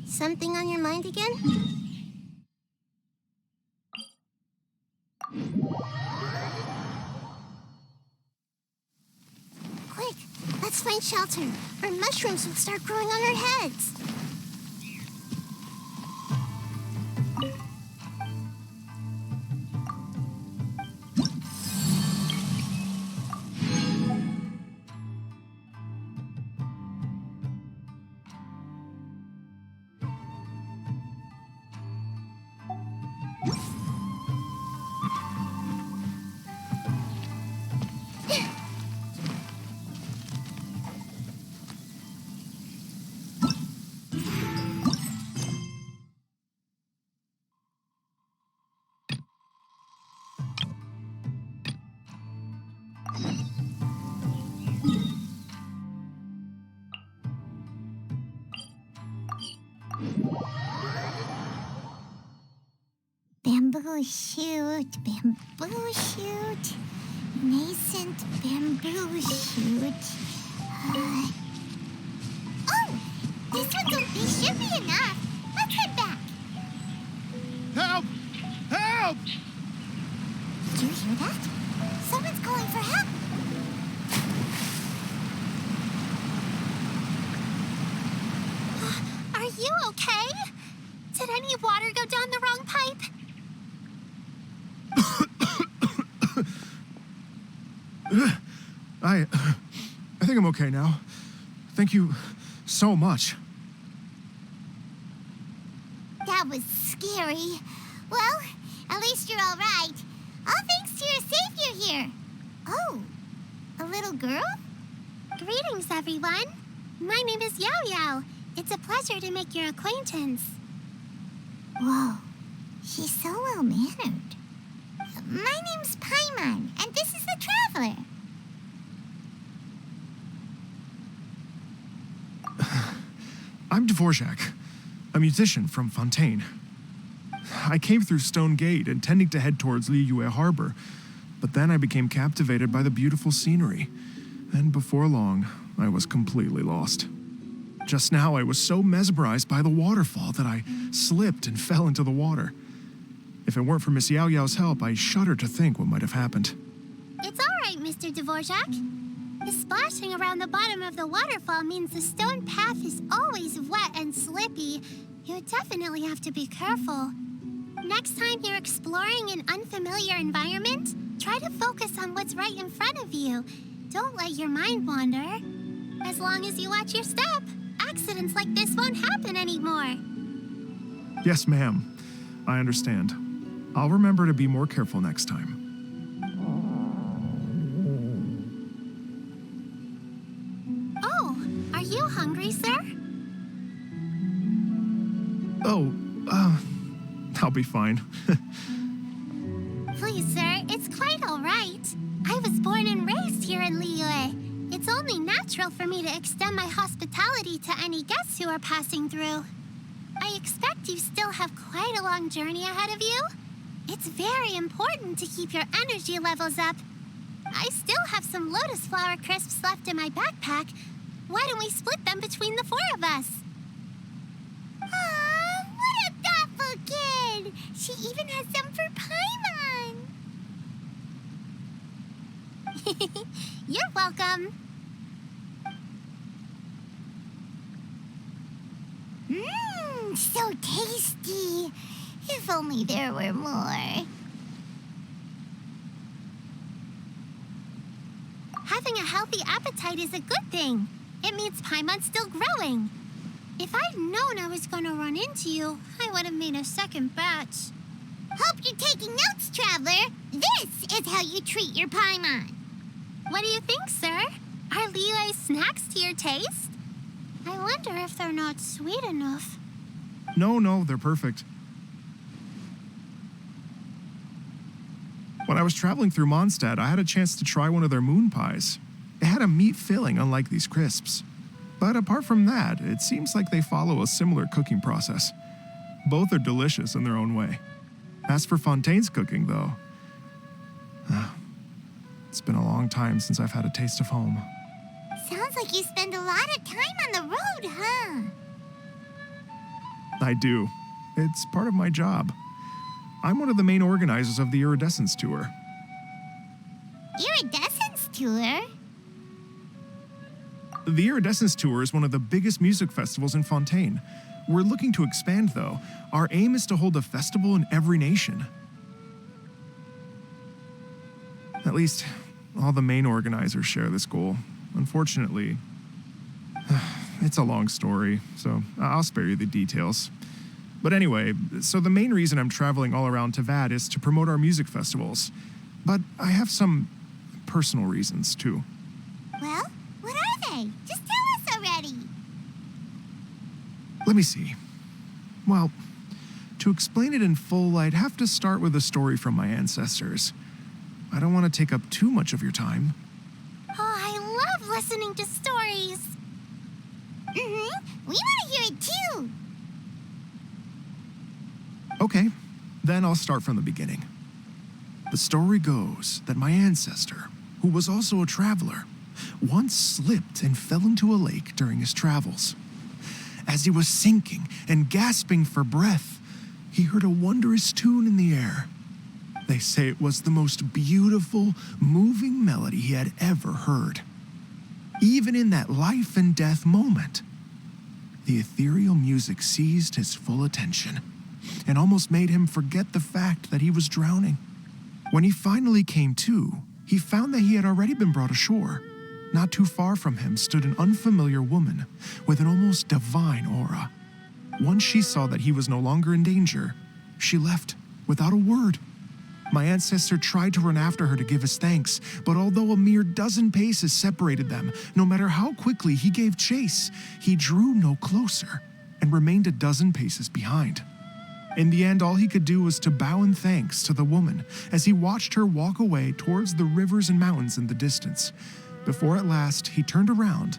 Something on your mind again? Quick, let's find shelter, or mushrooms will start growing on our heads. Bamboo shoot, nascent bamboo shoot. Oh, this should be enough. Let's head back. Help! Help! Did you hear that? Someone's calling for help. Are you okay? Did any water go down the wrong pipe? I think I'm okay now. Thank you so much. That was scary. Well, at least you're all right. All thanks to your savior here. Oh, a little girl? Greetings, everyone. My name is Yao Yao. It's a pleasure to make your acquaintance. Whoa, she's so well-mannered. My name's Paimon, and this is the Traveler. I'm Dvorak, a musician from Fontaine. I came through Stone Gate, intending to head towards Liyue Harbor, But then I became captivated by the beautiful scenery, and before long, I was completely lost. Just now, I was so mesmerized by the waterfall that I slipped and fell into the water. If it weren't for Miss Yao Yao's help, I shudder to think what might have happened. It's all right, Mr. Dvorak. The splashing around the bottom of the waterfall means the stone path is always wet and slippy. You definitely have to be careful. Next time you're exploring an unfamiliar environment, try to focus on what's right in front of you. Don't let your mind wander. As long as you watch your step, accidents like this won't happen anymore. Yes, ma'am. I understand. I'll remember to be more careful next time. Oh, are you hungry, sir? Oh, I'll be fine. Please, sir, it's quite all right. I was born and raised here in Liyue. It's only natural for me to extend my hospitality to any guests who are passing through. I expect you still have quite a long journey ahead of you. It's very important to keep your energy levels up. I still have some lotus flower crisps left in my backpack. Why don't we split them between the four of us? Aw, what a thoughtful kid! She even has some for Paimon! You're welcome. Mmm, so tasty. If only there were more. Having a healthy appetite is a good thing. It means Paimon's still growing. If I'd known I was gonna run into you, I would have made a second batch. Hope you're taking notes, Traveler. This is how you treat your Paimon. What do you think, sir? Are Liyue snacks to your taste? I wonder if they're not sweet enough. No, they're perfect. When I was traveling through Mondstadt, I had a chance to try one of their moon pies. It had a meat filling, unlike these crisps. But apart from that, it seems like they follow a similar cooking process. Both are delicious in their own way. As for Fontaine's cooking, though, it's been a long time since I've had a taste of home. Sounds like you spend a lot of time on the road, huh? I do. It's part of my job. I'm one of the main organizers of the Iridescence Tour. Iridescence Tour? The Iridescence Tour is one of the biggest music festivals in Fontaine. We're looking to expand, though. Our aim is to hold a festival in every nation. At least, all the main organizers share this goal. Unfortunately, it's a long story, so I'll spare you the details. But anyway, so the main reason I'm traveling all around Tavad is to promote our music festivals. But I have some personal reasons, too. Well, what are they? Just tell us already. Let me see. Well, to explain it in full, I'd have to start with a story from my ancestors. I don't want to take up too much of your time. Oh, I love listening to stories. We want to hear it too. Okay, then I'll start from the beginning. The story goes that my ancestor, who was also a traveler, once slipped and fell into a lake during his travels. As he was sinking and gasping for breath, he heard a wondrous tune in the air. They say it was the most beautiful, moving melody he had ever heard. Even in that life and death moment, the ethereal music seized his full attention and almost made him forget the fact that he was drowning. When he finally came to, he found that he had already been brought ashore. Not too far from him stood an unfamiliar woman with an almost divine aura. Once she saw that he was no longer in danger, she left without a word. My ancestor tried to run after her to give his thanks, but although a mere dozen paces separated them, no matter how quickly he gave chase, he drew no closer and remained a dozen paces behind. In the end, all he could do was to bow in thanks to the woman as he watched her walk away towards the rivers and mountains in the distance, before at last he turned around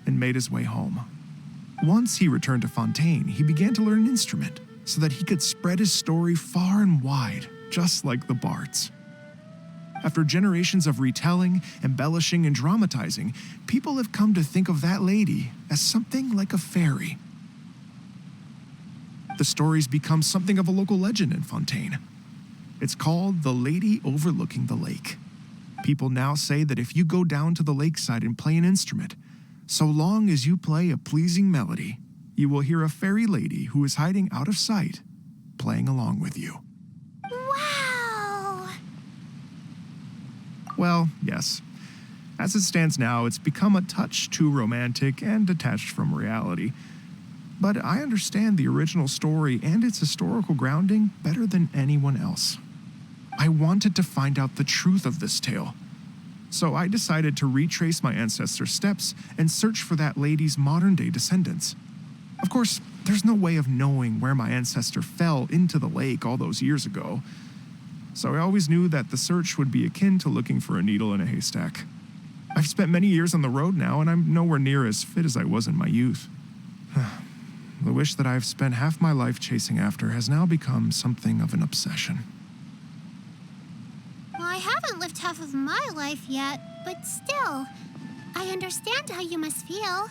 and made his way home. Once he returned to Fontaine, he began to learn an instrument so that he could spread his story far and wide, just like the bards. After generations of retelling, embellishing, and dramatizing, people have come to think of that lady as something like a fairy. The story's become something of a local legend in Fontaine. It's called the Lady Overlooking the Lake. People now say that if you go down to the lakeside and play an instrument, so long as you play a pleasing melody, you will hear a fairy lady who is hiding out of sight, playing along with you. Wow! Well, yes. As it stands now, it's become a touch too romantic and detached from reality. But I understand the original story and its historical grounding better than anyone else. I wanted to find out the truth of this tale. So I decided to retrace my ancestors' steps and search for that lady's modern-day descendants. Of course, there's no way of knowing where my ancestor fell into the lake all those years ago. So I always knew that the search would be akin to looking for a needle in a haystack. I've spent many years on the road now, and I'm nowhere near as fit as I was in my youth. The wish that I've spent half my life chasing after has now become something of an obsession. Well, I haven't lived half of my life yet, but still, I understand how you must feel.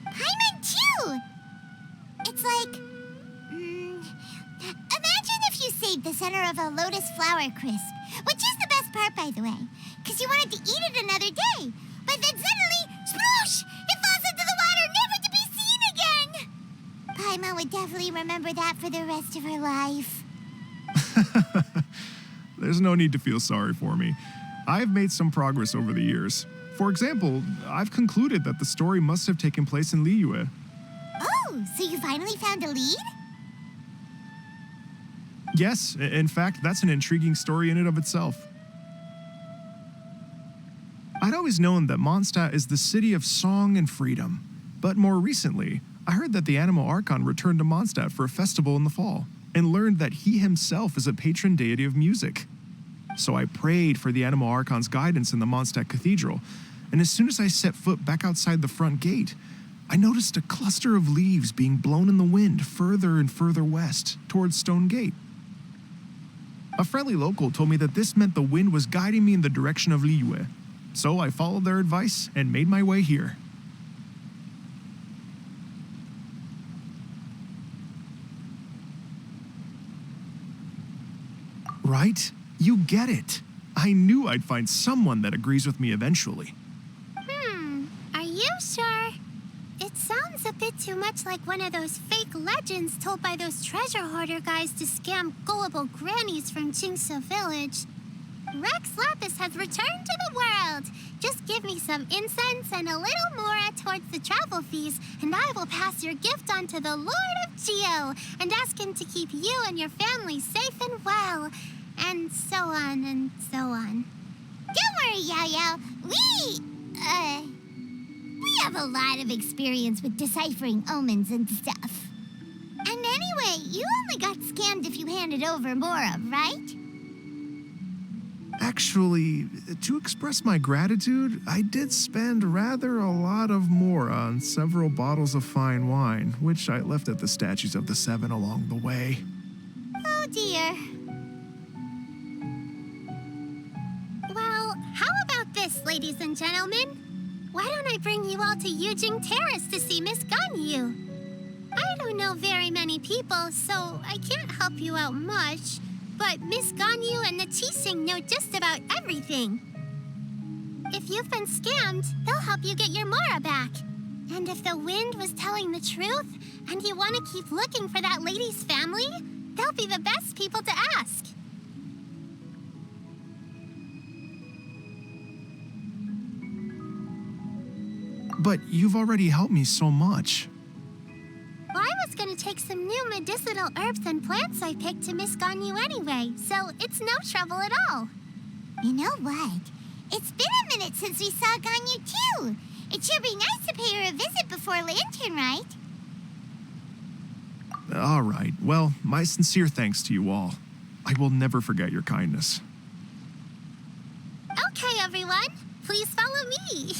Paimon too! It's like... imagine if you saved the center of a lotus flower crisp, which is the best part, by the way, because you wanted to eat it another day. But then suddenly, sploosh! It falls into the water, never to be seen again! Paimon would definitely remember that for the rest of her life. There's no need to feel sorry for me. I've made some progress over the years. For example, I've concluded that the story must have taken place in Liyue. Oh, so you finally found a lead? Yes, in fact, that's an intriguing story in and of itself. I'd always known that Mondstadt is the city of song and freedom, but more recently, I heard that the Animal Archon returned to Mondstadt for a festival in the fall, and learned that he himself is a patron deity of music. So I prayed for the Animal Archon's guidance in the Mondstadt Cathedral, and as soon as I set foot back outside the front gate, I noticed a cluster of leaves being blown in the wind further and further west, towards Stone Gate. A friendly local told me that this meant the wind was guiding me in the direction of Liyue, so I followed their advice and made my way here. Right? You get it. I knew I'd find someone that agrees with me eventually. Are you sure? It sounds a bit too much like one of those fake legends told by those treasure hoarder guys to scam gullible grannies from Jingsa Village. Rex Lapis has returned to the world. Just give me some incense and a little more towards the travel fees, and I will pass your gift on to the Lord of Geo and ask him to keep you and your family safe and well. And so on and so on. Don't worry, Yao Yao. We have a lot of experience with deciphering omens and stuff. And anyway, you only got scammed if you handed over Mora, right? Actually, to express my gratitude, I did spend rather a lot of Mora on several bottles of fine wine, which I left at the statues of the Seven along the way. Oh dear. Well, how about this, ladies and gentlemen? Why don't I bring you all to Yujing Terrace to see Miss Ganyu? I don't know very many people, so I can't help you out much. But Miss Ganyu and the Qixing know just about everything. If you've been scammed, they'll help you get your Mora back. And if the wind was telling the truth, and you want to keep looking for that lady's family, they'll be the best people to ask. But you've already helped me so much. Well, I was going to take some new medicinal herbs and plants I picked to Miss Ganyu anyway, so it's no trouble at all. You know what? It's been a minute since we saw Ganyu too. It should be nice to pay her a visit before Lantern, right? All right. Well, my sincere thanks to you all. I will never forget your kindness. Okay, everyone. Please follow me.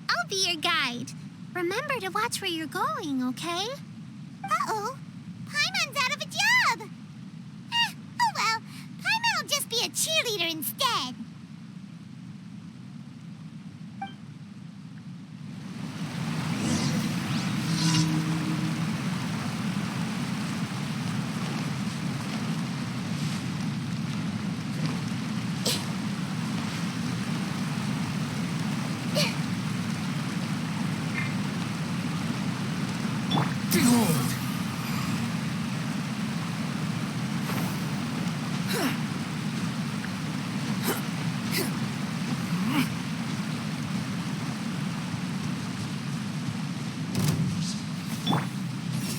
I'll be your guide. Remember to watch where you're going, okay? Uh-oh. Paimon's out of a job. Oh well. Paimon will just be a cheerleader instead. Behold!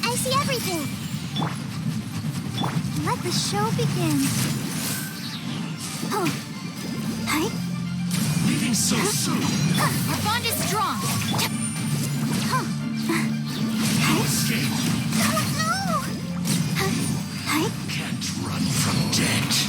I see everything. Let the show begin. Oh. Hi. Leaving so soon! Our bond is strong. No escape! No! Hi. Can't run from death!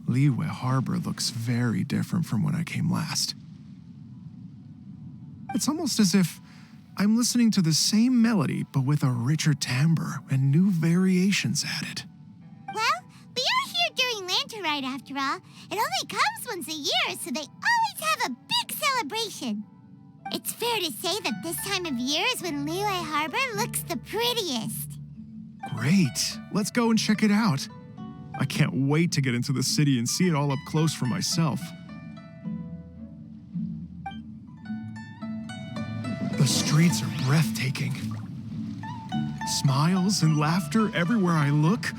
Liyue Harbor looks very different from when I came last. It's almost as if I'm listening to the same melody, but with a richer timbre and new variations added. Well, we are here during Lantern Rite after all. It only comes once a year, so they always have a big celebration. It's fair to say that this time of year is when Liyue Harbor looks the prettiest. Great. Let's go and check it out. I can't wait to get into the city and see it all up close for myself. The streets are breathtaking. Smiles and laughter everywhere I look.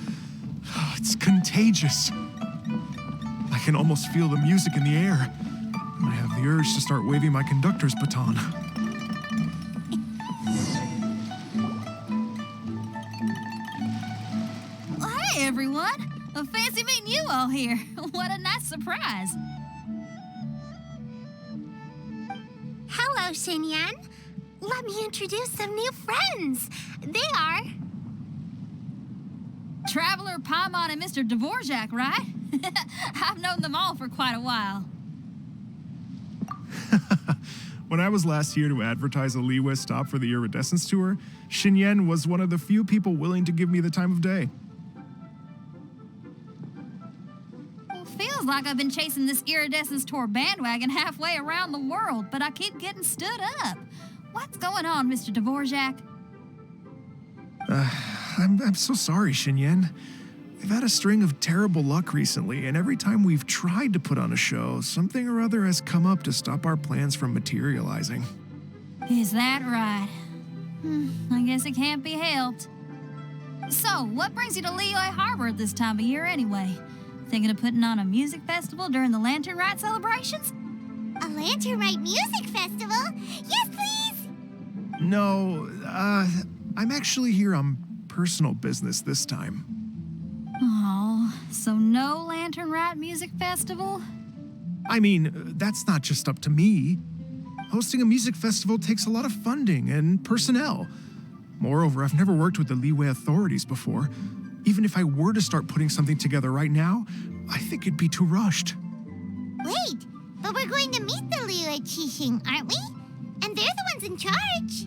It's contagious. I can almost feel the music in the air. I have the urge to start waving my conductor's baton. Hey, everyone. Fancy meeting you all here. What a nice surprise. Hello, Xinyan. Let me introduce some new friends. They are... Traveler, Paimon, and Mr. Dvorak, right? I've known them all for quite a while. When I was last here to advertise a Liyue stop for the Iridescence Tour, Xinyan was one of the few people willing to give me the time of day. Feels like I've been chasing this Iridescence Tour bandwagon halfway around the world, but I keep getting stood up. What's going on, Mr. Dvorak? I'm so sorry, Xinyan. We've had a string of terrible luck recently, and every time we've tried to put on a show, something or other has come up to stop our plans from materializing. Is that right? I guess it can't be helped. So, what brings you to Liyue Harbor at this time of year anyway? Thinking of putting on a music festival during the Lantern Rite celebrations? A Lantern Rite music festival? Yes, please! No, I'm actually here on personal business this time. Oh, so no Lantern Rite music festival? I mean, that's not just up to me. Hosting a music festival takes a lot of funding and personnel. Moreover, I've never worked with the Liyue authorities before. Even if I were to start putting something together right now, I think it'd be too rushed. Wait, but we're going to meet the Liyue Qixing, aren't we? And they're the ones in charge.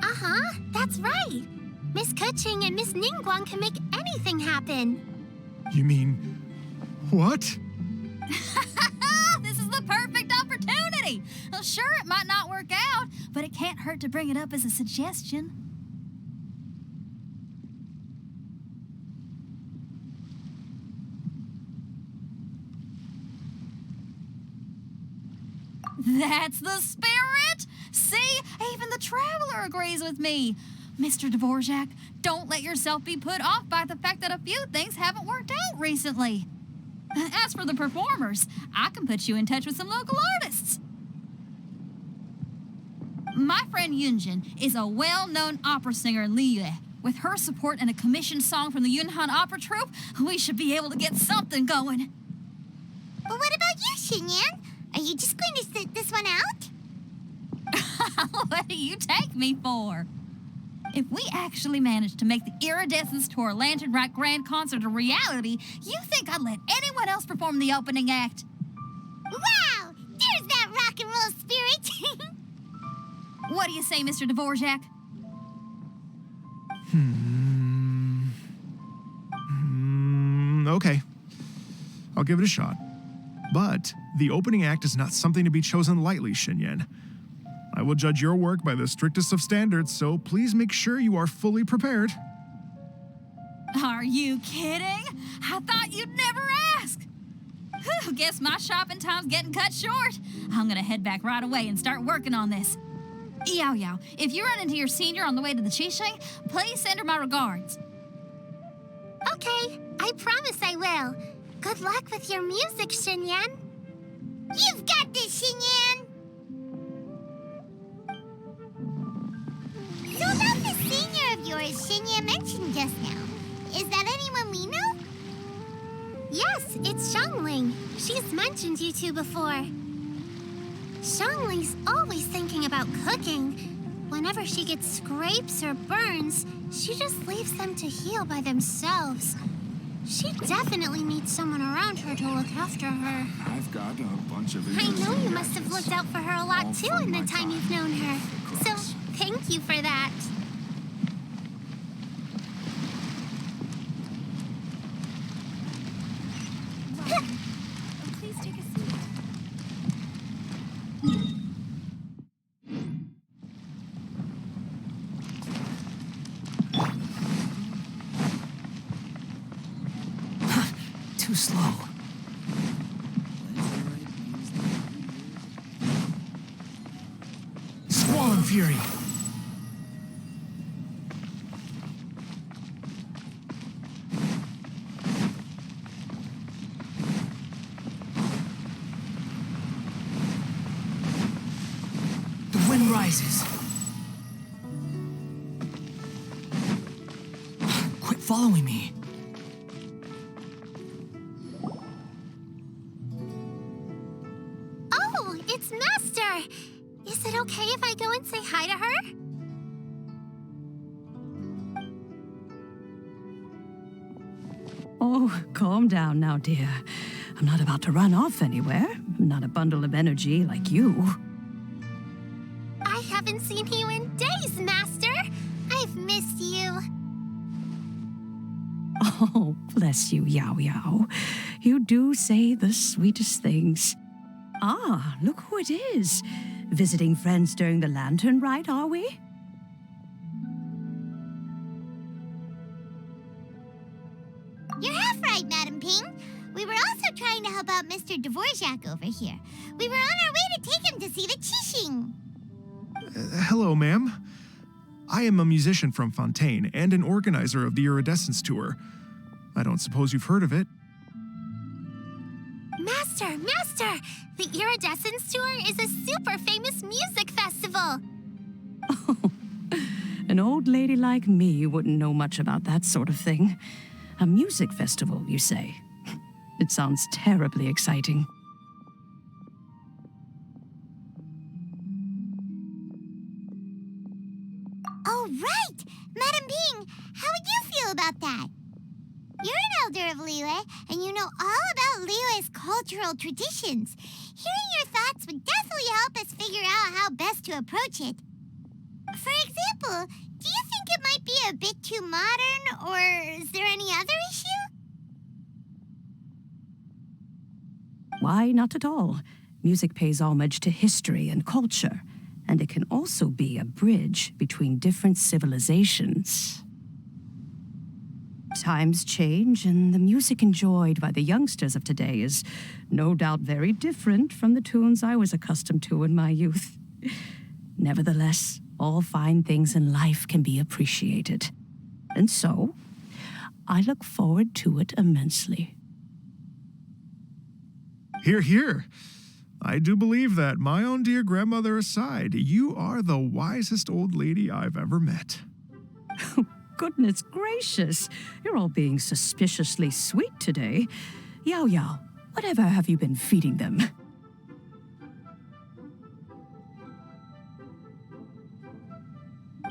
Uh-huh, that's right. Miss Keqing and Miss Ningguang can make anything happen. You mean, what? This is the perfect opportunity. Well, sure, it might not work out, but it can't hurt to bring it up as a suggestion. That's the spirit! See? Even the traveler agrees with me. Mr. Dvorak, don't let yourself be put off by the fact that a few things haven't worked out recently. As for the performers, I can put you in touch with some local artists. My friend Yunjin is a well-known opera singer in Liyue. With her support and a commissioned song from the Yunhan Opera Troupe, we should be able to get something going. But what about you, Xinyan? Are you just going to sit this one out? What do you take me for? If we actually manage to make the Iridescence Tour Lantern Rite Grand Concert a reality, you think I'd let anyone else perform the opening act? Wow! There's that rock and roll spirit! What do you say, Mr. Dvorak? Okay. I'll give it a shot. But the opening act is not something to be chosen lightly, Xinyan. I will judge your work by the strictest of standards, so please make sure you are fully prepared. Are you kidding? I thought you'd never ask. Whew, guess my shopping time's getting cut short. I'm gonna head back right away and start working on this. Yao Yao, if you run into your senior on the way to the Qixing, please send her my regards. Okay, I promise I will. Good luck with your music, Xinyan. You've got this, Xinyan! So about the senior of yours Xinyan mentioned just now, is that anyone we know? Yes, it's Xiangling. She's mentioned you two before. Xiangling's always thinking about cooking. Whenever she gets scrapes or burns, she just leaves them to heal by themselves. She definitely needs someone around her to look after her. I've got a bunch of I know you must have looked out for her a lot too in the time you've known her. So, thank you for that. Please take a seat. Too slow. Squall and Fury. The wind rises. Quit following me. Oh, it's Master! Is it okay if I go and say hi to her? Oh, calm down now, dear. I'm not about to run off anywhere. I'm not a bundle of energy like you. I haven't seen you in days, Master! I've missed you. Oh, bless you, Yao Yao. You do say the sweetest things. Ah, look who it is. Visiting friends during the lantern rite, are we? You're half right, Madam Ping. We were also trying to help out Mr. Dvorak over here. We were on our way to take him to see the Qixing. Hello, ma'am. I am a musician from Fontaine and an organizer of the Iridescence Tour. I don't suppose you've heard of it. Master! The Iridescence Tour is a super famous music festival. Oh, an old lady like me wouldn't know much about that sort of thing. A music festival, you say? It sounds terribly exciting. Oh, right! Madam Ping, how would you feel about that? You're an elder of Liyue, and you know all about Liyue's cultural traditions. Hearing your thoughts would definitely help us figure out how best to approach it. For example, do you think it might be a bit too modern, or is there any other issue? Why, not at all. Music pays homage to history and culture, and it can also be a bridge between different civilizations. Times change, and the music enjoyed by the youngsters of today is no doubt very different from the tunes I was accustomed to in my youth. Nevertheless, all fine things in life can be appreciated. And so, I look forward to it immensely. Hear, hear. I do believe that, my own dear grandmother aside, you are the wisest old lady I've ever met. Goodness gracious, you're all being suspiciously sweet today. Yao Yao, whatever have you been feeding them?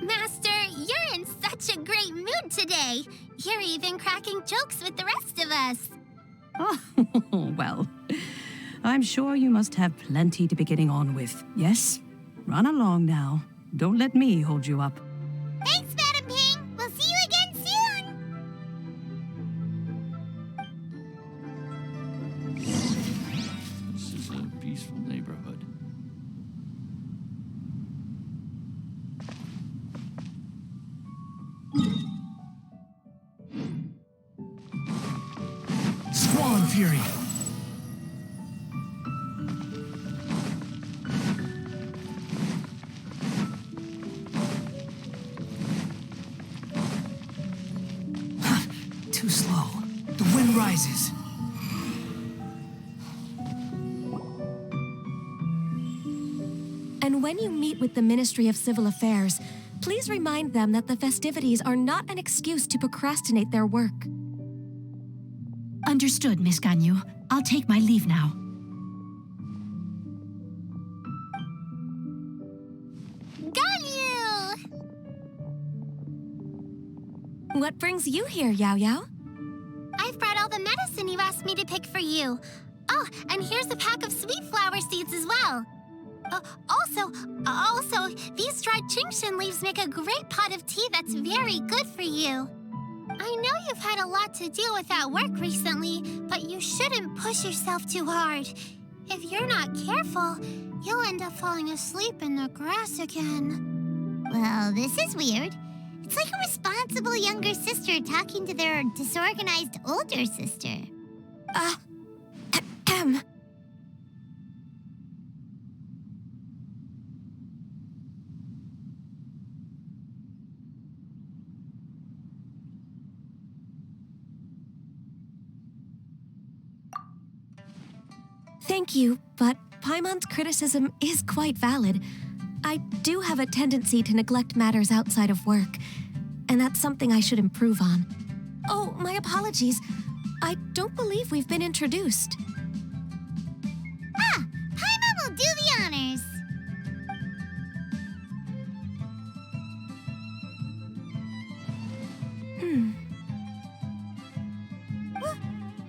Master, you're in such a great mood today. You're even cracking jokes with the rest of us. Oh, well, I'm sure you must have plenty to be getting on with. Yes? Run along now. Don't let me hold you up. Thanks, Madam Ping. We'll see you again soon. This is a peaceful neighborhood. Squall Fury! Too slow. The wind rises. And when you meet with the Ministry of Civil Affairs, please remind them that the festivities are not an excuse to procrastinate their work. Understood, Miss Ganyu. I'll take my leave now. Ganyu! What brings you here, Yao Yao? I've brought all the medicine you asked me to pick for you. Oh, and here's a pack of sweet flower seeds as well. Also, these dried chingshin leaves make a great pot of tea that's very good for you. I know you've had a lot to deal with at work recently, but you shouldn't push yourself too hard. If you're not careful, you'll end up falling asleep in the grass again. Well, this is weird. It's like a responsible younger sister talking to their disorganized older sister. Thank you, but Paimon's criticism is quite valid. I do have a tendency to neglect matters outside of work, and that's something I should improve on. Oh, my apologies. I don't believe we've been introduced. Ah, Paimon will do the honors.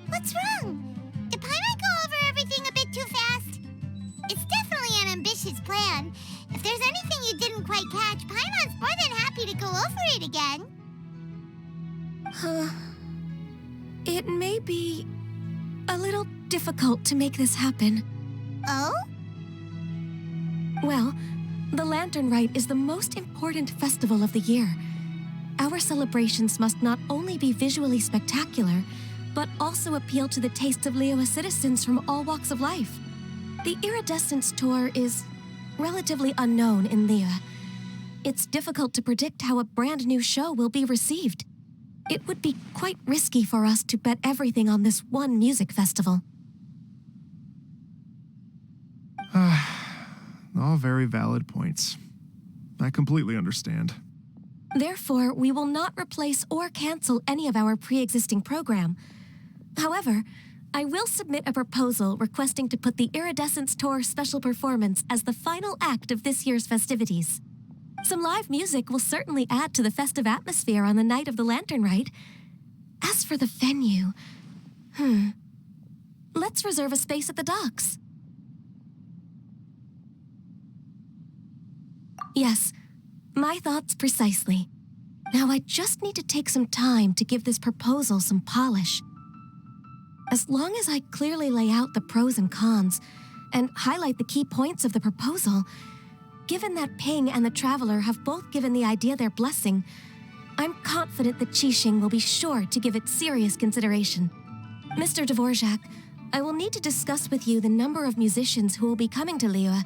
What's wrong? Did Paimon go over everything a bit too fast? It's definitely an ambitious plan. If there's anything you didn't quite catch, Paimon's more than happy to go over it again. It may be a little difficult to make this happen. Oh? Well, the Lantern Rite is the most important festival of the year. Our celebrations must not only be visually spectacular, but also appeal to the tastes of Liyue citizens from all walks of life. The Iridescence Tour is relatively unknown in Liyue. It's difficult to predict how a brand new show will be received. It would be quite risky for us to bet everything on this one music festival. All very valid points. I completely understand. Therefore, we will not replace or cancel any of our pre-existing program. However, I will submit a proposal requesting to put the Iridescence Tour special performance as the final act of this year's festivities. Some live music will certainly add to the festive atmosphere on the night of the Lantern Rite. As for the venue, let's reserve a space at the docks. Yes, my thoughts precisely. Now I just need to take some time to give this proposal some polish. As long as I clearly lay out the pros and cons and highlight the key points of the proposal, given that Ping and the Traveler have both given the idea their blessing, I'm confident that Qixing will be sure to give it serious consideration. Mr. Dvorak, I will need to discuss with you the number of musicians who will be coming to Liyue,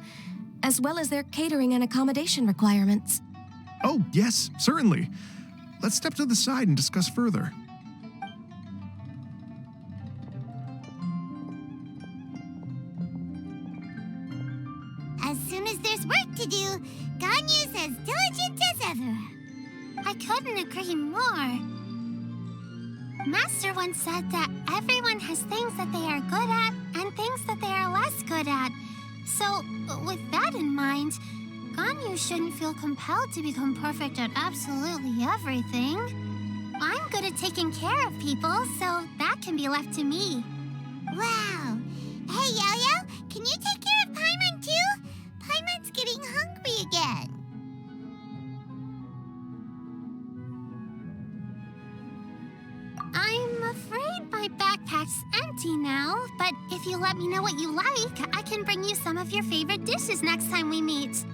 as well as their catering and accommodation requirements. Oh, yes, certainly. Let's step to the side and discuss further. As soon as there's work to do, Ganyu's as diligent as ever. I couldn't agree more. Master once said that everyone has things that they are good at and things that they are less good at. So, with that in mind, Ganyu shouldn't feel compelled to become perfect at absolutely everything. I'm good at taking care of people, so that can be left to me. Wow! Hey, Yo-Yo, can you take care of Paimon too? Paimon's getting hungry again. I'm afraid my backpack's empty now, but if you let me know what you like, I can bring you some of your favorite dishes next time we meet.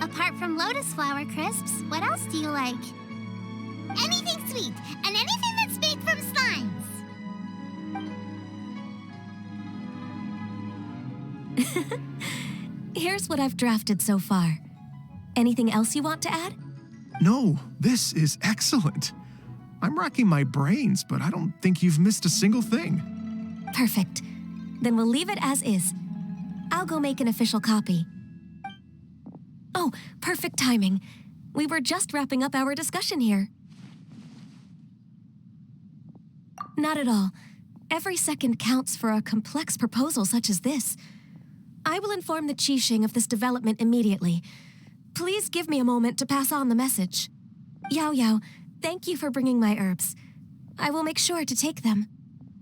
Apart from lotus flower crisps, what else do you like? Anything sweet, and anything that's made from slimes. Here's what I've drafted so far. Anything else you want to add? No, this is excellent. I'm racking my brains, but I don't think you've missed a single thing. Perfect. Then we'll leave it as is. I'll go make an official copy. Oh, perfect timing. We were just wrapping up our discussion here. Not at all. Every second counts for a complex proposal such as this. I will inform the Qixing of this development immediately. Please give me a moment to pass on the message. Yao Yao, thank you for bringing my herbs. I will make sure to take them.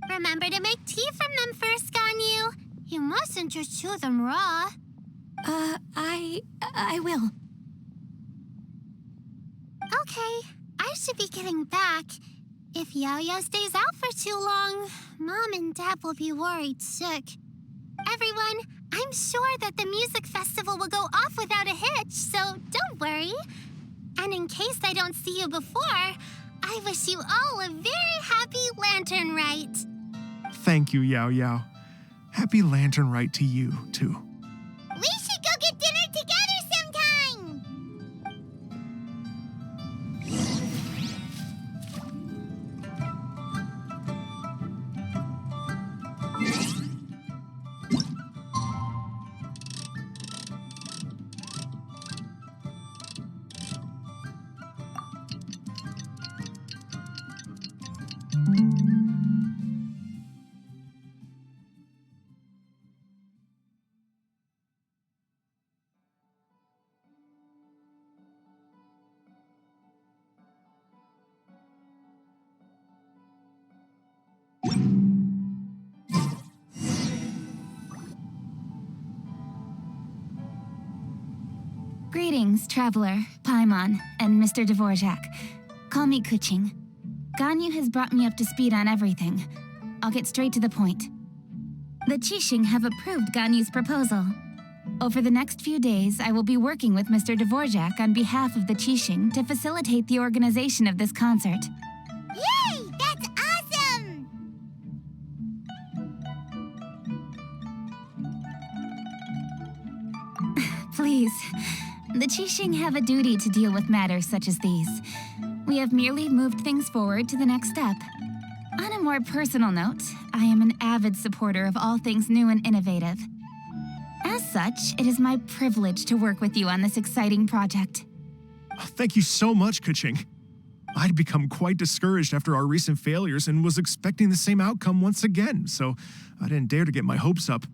Remember to make tea from them first, Ganyu. You mustn't just chew them raw. I will. Okay, I should be getting back. If Yao-Yao stays out for too long, Mom and Dad will be worried sick. Everyone, I'm sure that the music festival will go off without a hitch, so don't worry. And in case I don't see you before, I wish you all a very happy Lantern Rite. Thank you, Yao Yao. Happy Lantern Rite to you, too. We should go get dinner together sometime! Greetings, Traveler, Paimon, and Mr. Dvorak. Call me Kuching. Ganyu has brought me up to speed on everything. I'll get straight to the point. The Qixing have approved Ganyu's proposal. Over the next few days, I will be working with Mr. Dvorak on behalf of the Qixing to facilitate the organization of this concert. Yay! That's awesome! Please. The Qixing have a duty to deal with matters such as these. We have merely moved things forward to the next step. On a more personal note, I am an avid supporter of all things new and innovative. As such, it is my privilege to work with you on this exciting project. Thank you so much, Kuching. I'd become quite discouraged after our recent failures and was expecting the same outcome once again, so I didn't dare to get my hopes up.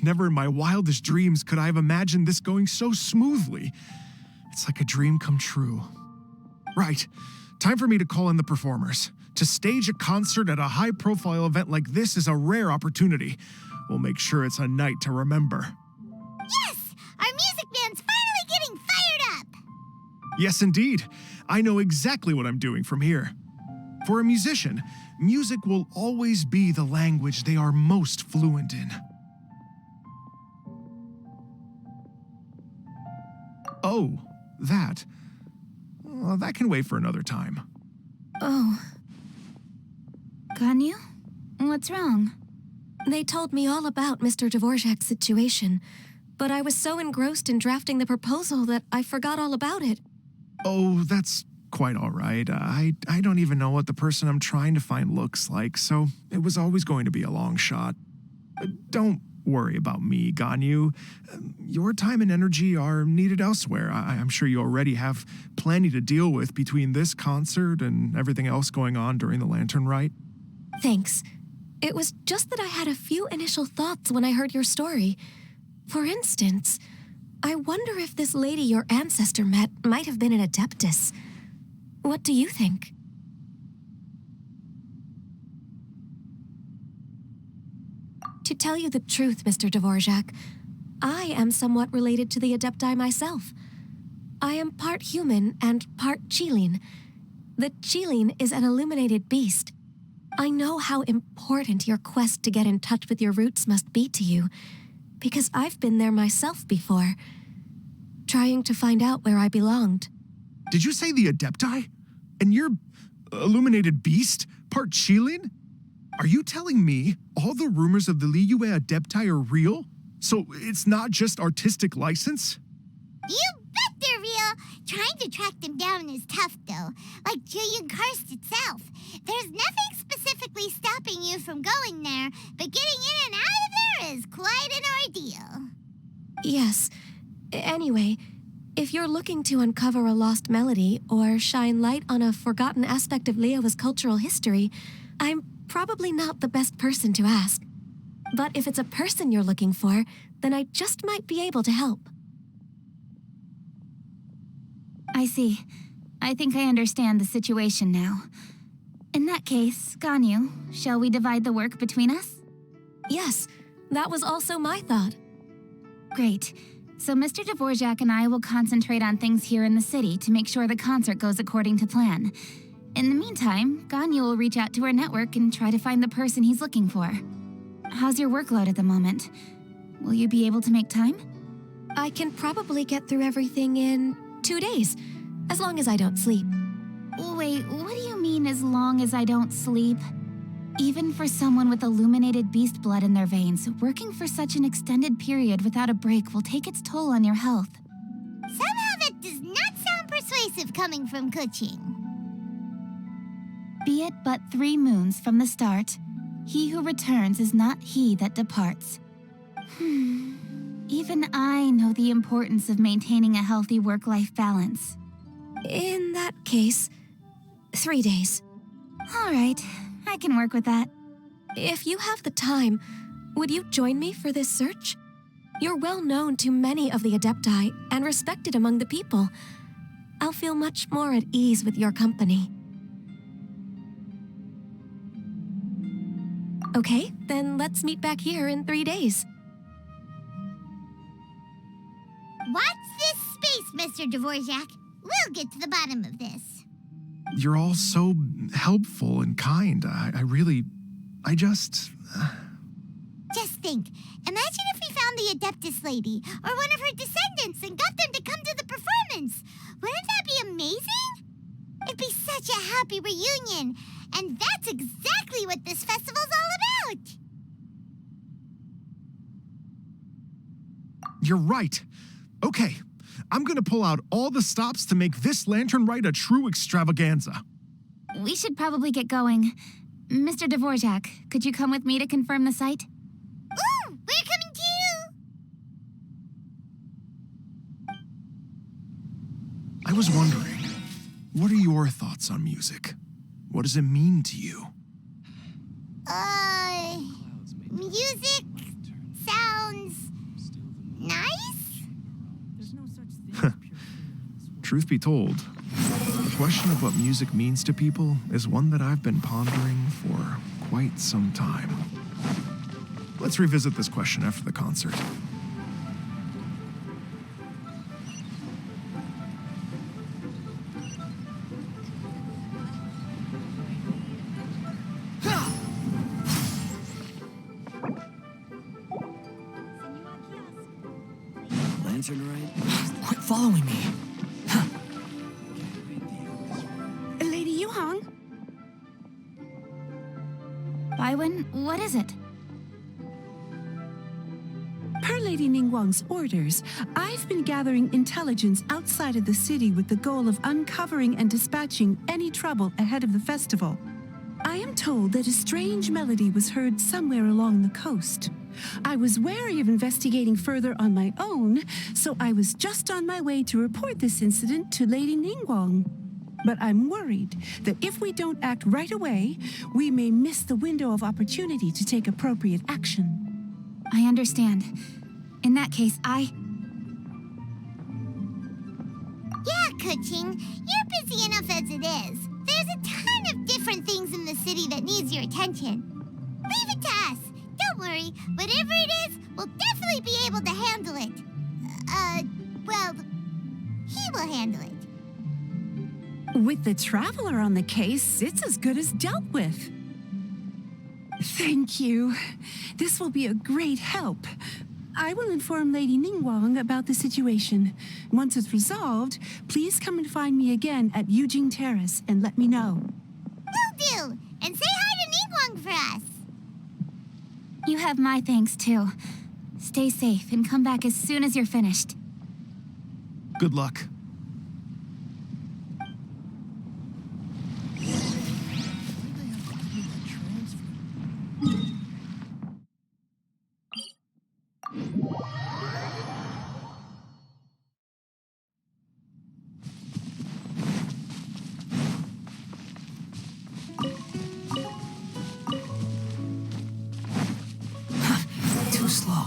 Never in my wildest dreams could I have imagined this going so smoothly. It's like a dream come true. Right, time for me to call in the performers. To stage a concert at a high-profile event like this is a rare opportunity. We'll make sure it's a night to remember. Yes! Our music band's finally getting fired up! Yes, indeed. I know exactly what I'm doing from here. For a musician, music will always be the language they are most fluent in. Oh, that. that can wait for another time. Oh. Ganyu? What's wrong? They told me all about Mr. Dvorak's situation, but I was so engrossed in drafting the proposal that I forgot all about it. Oh, that's quite all right. I don't even know what the person I'm trying to find looks like, so it was always going to be a long shot. Don't worry about me, Ganyu. Your time and energy are needed elsewhere. I'm sure you already have plenty to deal with between this concert and everything else going on during the Lantern Rite. Thanks. It was just that I had a few initial thoughts when I heard your story. For instance, I wonder if this lady your ancestor met might have been an Adeptus. What do you think? To tell you the truth, Mr. Dvorak, I am somewhat related to the Adepti myself. I am part human and part Qilin. The Qilin is an illuminated beast. I know how important your quest to get in touch with your roots must be to you, because I've been there myself before, trying to find out where I belonged. Did you say the Adepti? And you're illuminated beast, part Qilin? Are you telling me all the rumors of the Liyue Adepti are real? So it's not just artistic license? You bet they're real! Trying to track them down is tough, though. Like Julian Karst itself. There's nothing specifically stopping you from going there, but getting in and out of there is quite an ordeal. Yes. Anyway, if you're looking to uncover a lost melody or shine light on a forgotten aspect of Liyue's cultural history, I'm probably not the best person to ask. But if it's a person you're looking for, then I just might be able to help. I see. I think I understand the situation now. In that case, Ganyu, shall we divide the work between us? Yes, that was also my thought. Great. So Mr. Dvorak and I will concentrate on things here in the city to make sure the concert goes according to plan. In the meantime, Ganyu will reach out to her network and try to find the person he's looking for. How's your workload at the moment? Will you be able to make time? I can probably get through everything in 2 days, as long as I don't sleep. Wait, what do you mean as long as I don't sleep? Even for someone with illuminated beast blood in their veins, working for such an extended period without a break will take its toll on your health. Somehow that does not sound persuasive coming from Kuching. Be it but 3 moons from the start, he who returns is not he that departs. Even I know the importance of maintaining a healthy work-life balance. In that case, 3 days. All right, I can work with that. If you have the time, would you join me for this search? You're well known to many of the Adepti and respected among the people. I'll feel much more at ease with your company. Okay, then let's meet back here in 3 days. Watch this space, Mr. Dvorak. We'll get to the bottom of this. You're all so helpful and kind. Just think. Imagine if we found the Adeptus lady or one of her descendants and got them to come to the performance. Wouldn't that be amazing? It'd be such a happy reunion. And that's exactly what this festival's all about. You're right. Okay, I'm gonna pull out all the stops to make this Lantern Rite a true extravaganza. We should probably get going. Mr. Dvorak, could you come with me to confirm the site? Ooh, we're coming too! I was wondering, what are your thoughts on music? What does it mean to you? Music sounds nice? Truth be told, the question of what music means to people is one that I've been pondering for quite some time. Let's revisit this question after the concert. Lantern Rite? Quit following me. Baiwen, what is it? Per Lady Ningguang's orders, I've been gathering intelligence outside of the city with the goal of uncovering and dispatching any trouble ahead of the festival. I am told that a strange melody was heard somewhere along the coast. I was wary of investigating further on my own, so I was just on my way to report this incident to Lady Ningguang. But I'm worried that if we don't act right away, we may miss the window of opportunity to take appropriate action. I understand. In that case, Yeah, Kuching, you're busy enough as it is. There's a ton of different things in the city that needs your attention. Leave it to us. Don't worry. Whatever it is, we'll definitely be able to handle it. Well, he will handle it. With the Traveler on the case, it's as good as dealt with. Thank you. This will be a great help. I will inform Lady Ningguang about the situation. Once it's resolved, please come and find me again at Yujing Terrace and let me know. Will do. And say hi to Ningguang for us. you have my thanks too. Stay safe and come back as soon as you're finished. Good luck. Too slow.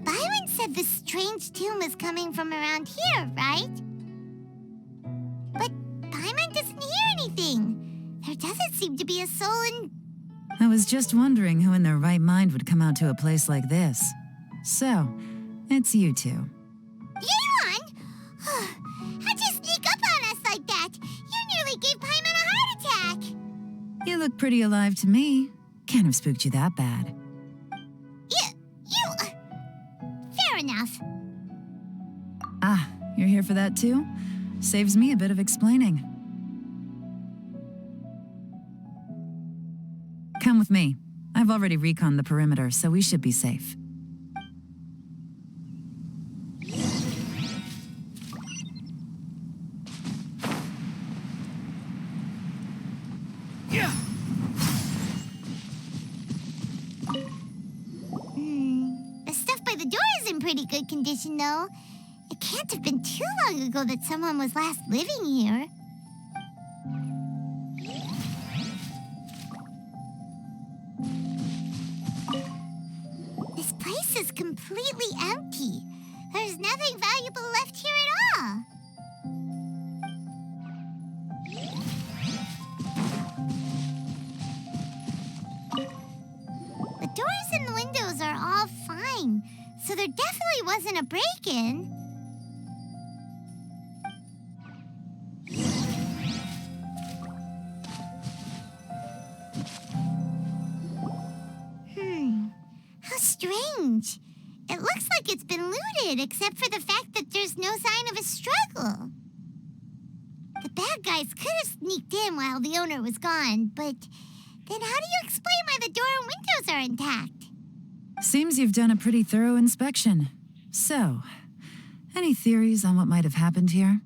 Byron said the strange tune was coming from around here, right? But Paimon doesn't hear anything. There doesn't seem to be a soul in... I was just wondering who in their right mind would come out to a place like this. So, it's you two. Yeon! How'd you sneak up on us like that? You nearly gave Paimon a heart attack. You look pretty alive to me. Can't have spooked you that bad. Fair enough. Ah, you're here for that too? Saves me a bit of explaining. Come with me. I've already reconned the perimeter, so we should be safe. The stuff by the door is in pretty good condition, though. It can't have been too long ago that someone was last living here. This place is completely empty. There's nothing valuable left here at all. The doors and the windows are all fine, so there definitely wasn't a break-in. How strange. It looks like it's been looted, except for the fact that there's no sign of a struggle. The bad guys could have sneaked in while the owner was gone, but then how do you explain why the door and windows are intact? Seems you've done a pretty thorough inspection. So, any theories on what might have happened here?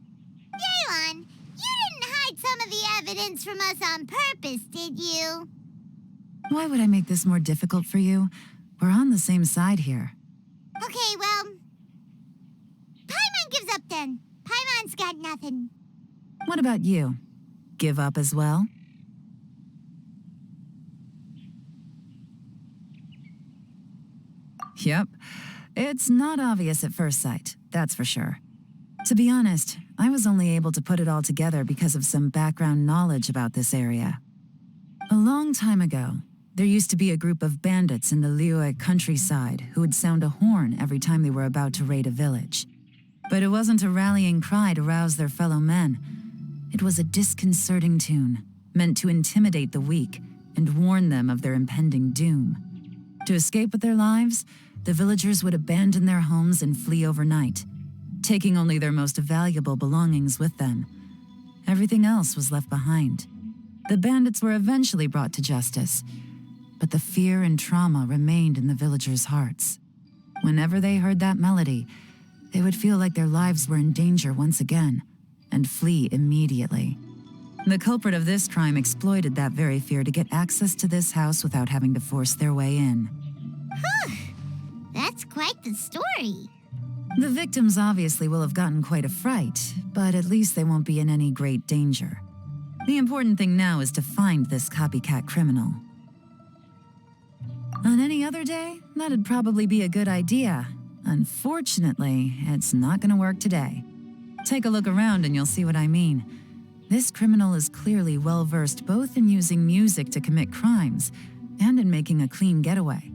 Yeon, you didn't hide some of the evidence from us on purpose, did you? Why would I make this more difficult for you? We're on the same side here. Okay, well... Paimon gives up then. Paimon's got nothing. What about you? Give up as well? Yep. It's not obvious at first sight, that's for sure. To be honest, I was only able to put it all together because of some background knowledge about this area. A long time ago, there used to be a group of bandits in the Liyue countryside who would sound a horn every time they were about to raid a village. But it wasn't a rallying cry to rouse their fellow men. It was a disconcerting tune, meant to intimidate the weak and warn them of their impending doom. To escape with their lives, the villagers would abandon their homes and flee overnight, taking only their most valuable belongings with them. Everything else was left behind. The bandits were eventually brought to justice, but the fear and trauma remained in the villagers' hearts. Whenever they heard that melody, they would feel like their lives were in danger once again and flee immediately. The culprit of this crime exploited that very fear to get access to this house without having to force their way in. That's quite the story. The victims obviously will have gotten quite a fright, but at least they won't be in any great danger. The important thing now is to find this copycat criminal. On any other day, that'd probably be a good idea. Unfortunately, it's not gonna work today. Take a look around and you'll see what I mean. This criminal is clearly well-versed both in using music to commit crimes and in making a clean getaway.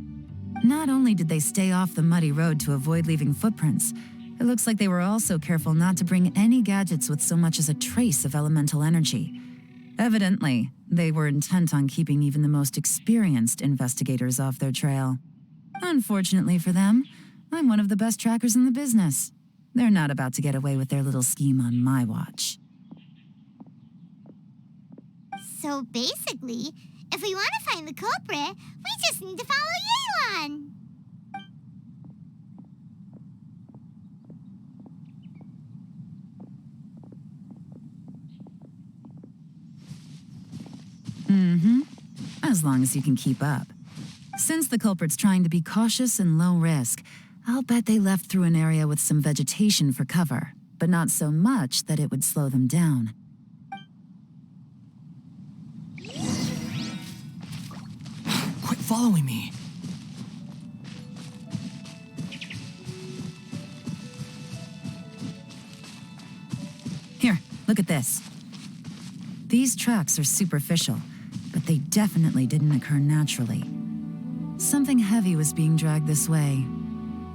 Not only did they stay off the muddy road to avoid leaving footprints, it looks like they were also careful not to bring any gadgets with so much as a trace of elemental energy. Evidently, they were intent on keeping even the most experienced investigators off their trail. Unfortunately for them, I'm one of the best trackers in the business. They're not about to get away with their little scheme on my watch. So basically, if we want to find the culprit, we just need to follow Yelan. As long as you can keep up. Since the culprit's trying to be cautious and low risk, I'll bet they left through an area with some vegetation for cover, but not so much that it would slow them down. Quit following me. Here, look at this. These tracks are superficial, but they definitely didn't occur naturally. Something heavy was being dragged this way,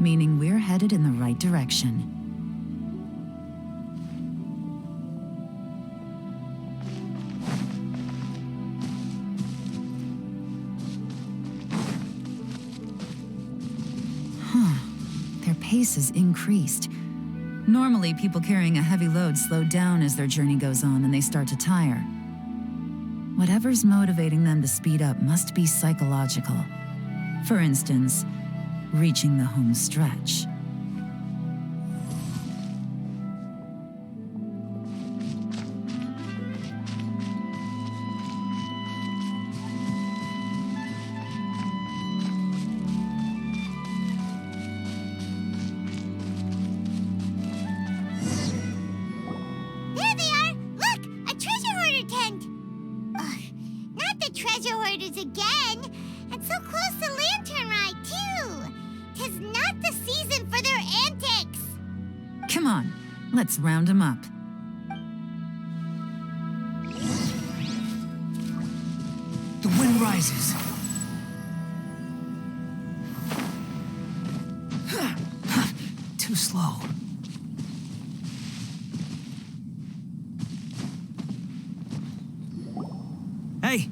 meaning we're headed in the right direction. Their pace has increased. Normally, people carrying a heavy load slow down as their journey goes on and they start to tire. Whatever's motivating them to speed up must be psychological. For instance, reaching the home stretch. There they are! Look! A treasure hoarder tent! Ugh, not the treasure hoarders again! And so close to Lantern Ride, too! 'Tis not the season for their antics! Come on, let's round them up. The wind rises. Too slow. Hey!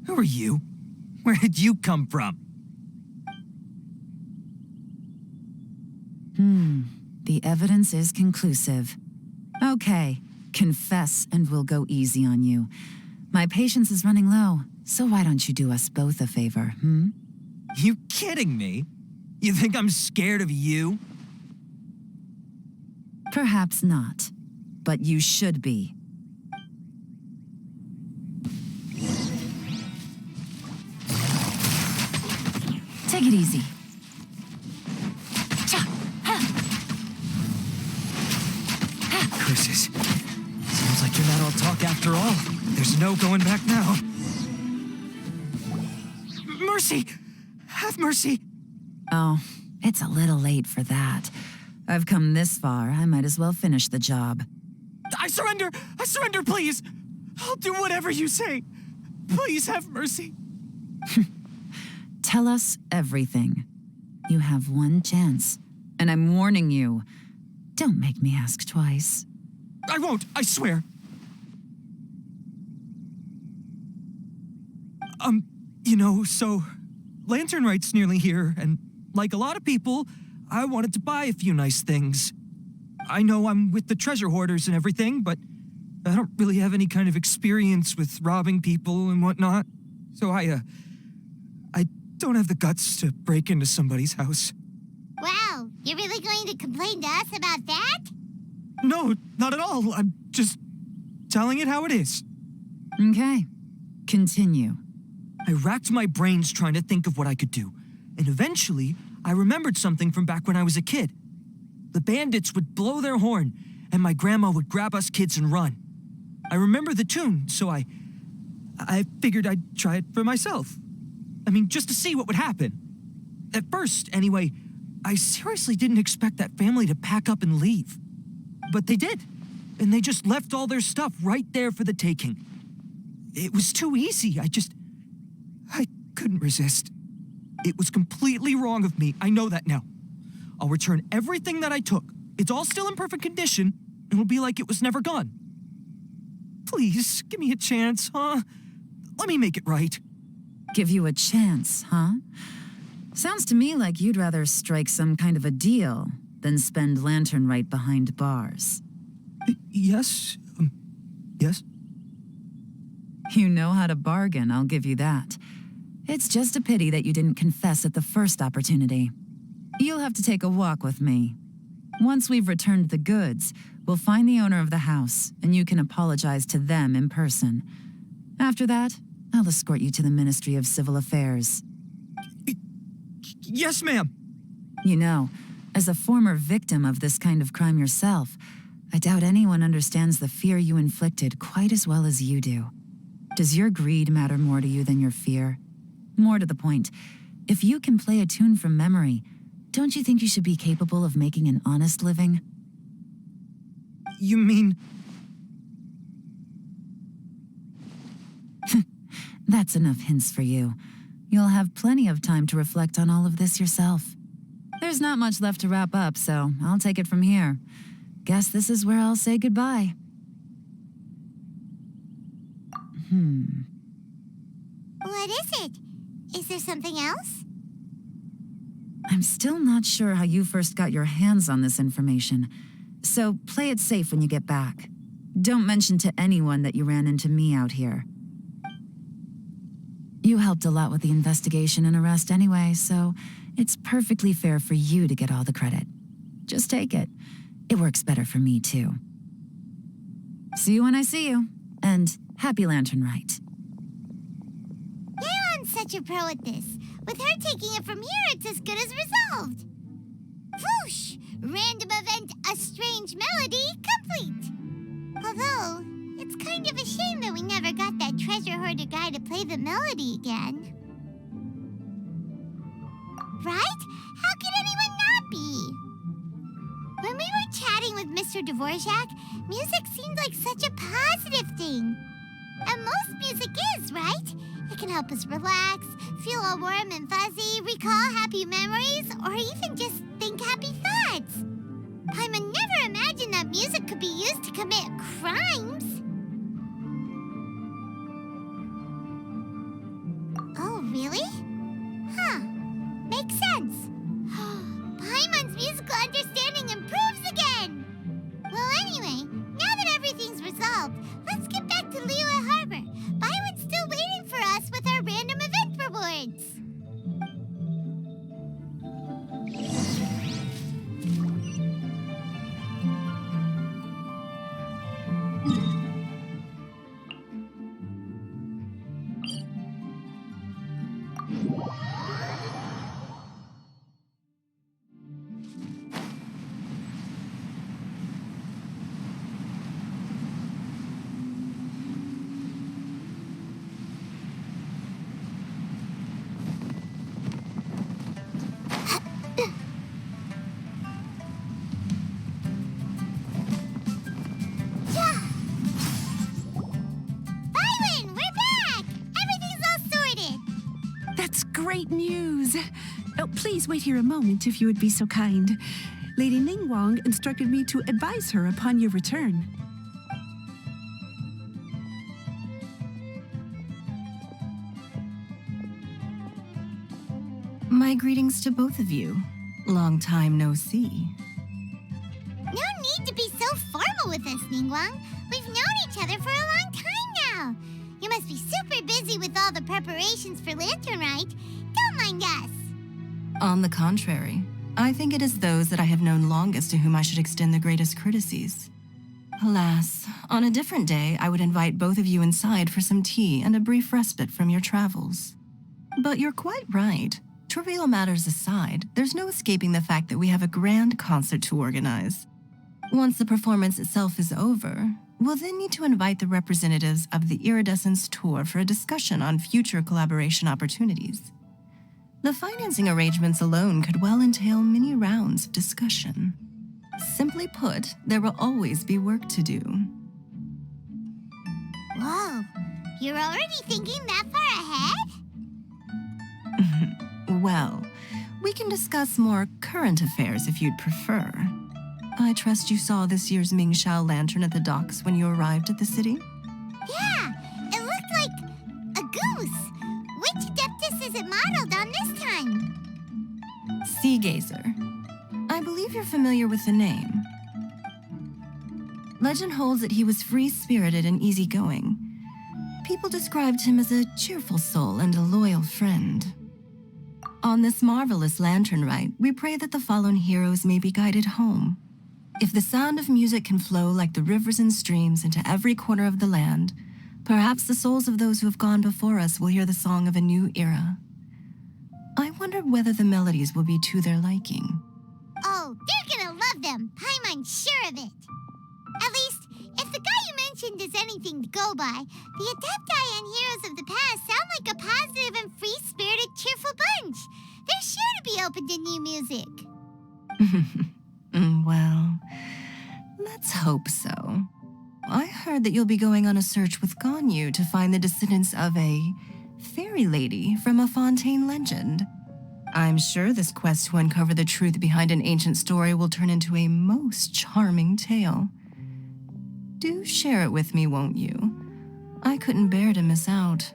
Who are you? Where did you come from? The evidence is conclusive. Okay, confess and we'll go easy on you. My patience is running low, so why don't you do us both a favor, You kidding me? You think I'm scared of you? Perhaps not, but you should be. Take it easy. Curses. Seems like you're not all talk after all. There's no going back now. Mercy! Have mercy! Oh, it's a little late for that. I've come this far, I might as well finish the job. I surrender! I surrender, please! I'll do whatever you say. Please have mercy. Tell us everything. You have one chance, and I'm warning you. Don't make me ask twice. I won't, I swear. You know, so Lantern Right's nearly here, and like a lot of people, I wanted to buy a few nice things. I know I'm with the treasure hoarders and everything, but I don't really have any kind of experience with robbing people and whatnot. So I don't have the guts to break into somebody's house. Wow, you're really going to complain to us about that? No, not at all. I'm just telling it how it is. Okay. Continue. I racked my brains trying to think of what I could do, and eventually, I remembered something from back when I was a kid. The bandits would blow their horn, and my grandma would grab us kids and run. I remember the tune, so I figured I'd try it for myself. I mean, just to see what would happen. At first, anyway, I seriously didn't expect that family to pack up and leave. But they did, and they just left all their stuff right there for the taking. It was too easy. I couldn't resist. It was completely wrong of me. I know that now. I'll return everything that I took. It's all still in perfect condition, and it'll be like it was never gone. Please, give me a chance, huh? Let me make it right. Give you a chance, huh? Sounds to me like you'd rather strike some kind of a deal than spend Lantern Right behind bars. Yes? Yes? You know how to bargain, I'll give you that. It's just a pity that you didn't confess at the first opportunity. You'll have to take a walk with me. Once we've returned the goods, we'll find the owner of the house, and you can apologize to them in person. After that, I'll escort you to the Ministry of Civil Affairs. Yes, ma'am. You know, as a former victim of this kind of crime yourself, I doubt anyone understands the fear you inflicted quite as well as you do. Does your greed matter more to you than your fear? More to the point, if you can play a tune from memory, don't you think you should be capable of making an honest living? You mean... That's enough hints for you. You'll have plenty of time to reflect on all of this yourself. There's not much left to wrap up, so I'll take it from here. Guess this is where I'll say goodbye. What is it? Is there something else? I'm still not sure how you first got your hands on this information, so play it safe when you get back. Don't mention to anyone that you ran into me out here. You helped a lot with the investigation and arrest anyway, so it's perfectly fair for you to get all the credit. Just take it. It works better for me, too. See you when I see you, and happy Lantern Right. Yeon's such a pro at this. With her taking it from here, it's as good as resolved. Whoosh! Random event, a strange melody, complete. Although, it's kind of a shame that we never got that treasure hoarder guy to play the melody again. Right? How could anyone not be? When we were chatting with Mr. Dvorak, music seemed like such a positive thing. And most music is, right? It can help us relax, feel all warm and fuzzy, recall happy memories, or even just think happy thoughts. Paimon never imagined that music could be used to commit crimes. Oh, really? Huh. Makes sense. Paimon's musical understanding improves again! Well, anyway, now that everything's resolved, let's get back to Liyue Harbor. Byron's still waiting for us with our random event rewards. Great news! Oh, please wait here a moment if you would be so kind. Lady Ningguang instructed me to advise her upon your return. My greetings to both of you. Long time no see. No need to be so formal with us, Ningguang. We've known each other for a long time now. You must be super busy with all the preparations for Lantern Rite. Don't mind us. On the contrary, I think it is those that I have known longest to whom I should extend the greatest courtesies. Alas, on a different day, I would invite both of you inside for some tea and a brief respite from your travels. But you're quite right. Trivial matters aside, there's no escaping the fact that we have a grand concert to organize. Once the performance itself is over, we'll then need to invite the representatives of the Iridescence Tour for a discussion on future collaboration opportunities. The financing arrangements alone could well entail many rounds of discussion. Simply put, there will always be work to do. Whoa, you're already thinking that far ahead? Well, we can discuss more current affairs if you'd prefer. I trust you saw this year's Mingxiao lantern at the docks when you arrived at the city? Yeah, it looked like a goose. Which Adeptus is it modeled on this time? Sea Gazer. I believe you're familiar with the name. Legend holds that he was free-spirited and easygoing. People described him as a cheerful soul and a loyal friend. On this marvelous lantern rite, we pray that the fallen heroes may be guided home. If the sound of music can flow like the rivers and streams into every corner of the land, perhaps the souls of those who have gone before us will hear the song of a new era. I wonder whether the melodies will be to their liking. Oh, they're gonna love them. Paimon's sure of it. At least, if the guy you mentioned is anything to go by, the Adepti and heroes of the past sound like a positive and free-spirited, cheerful bunch. They're sure to be open to new music. Well, let's hope so. I heard that you'll be going on a search with Ganyu to find the descendants of a fairy lady from a Fontaine legend. I'm sure this quest to uncover the truth behind an ancient story will turn into a most charming tale. Do share it with me, won't you? I couldn't bear to miss out.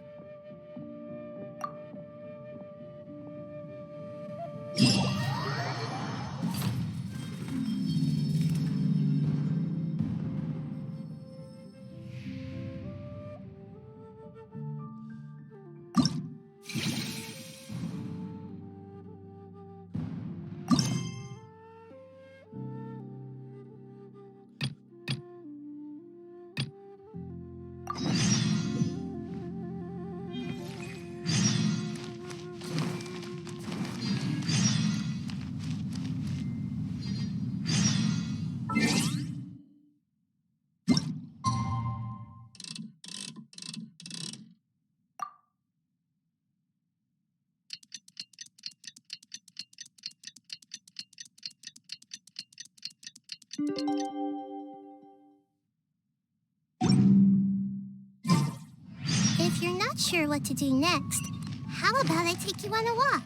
If you're not sure what to do next, how about I take you on a walk?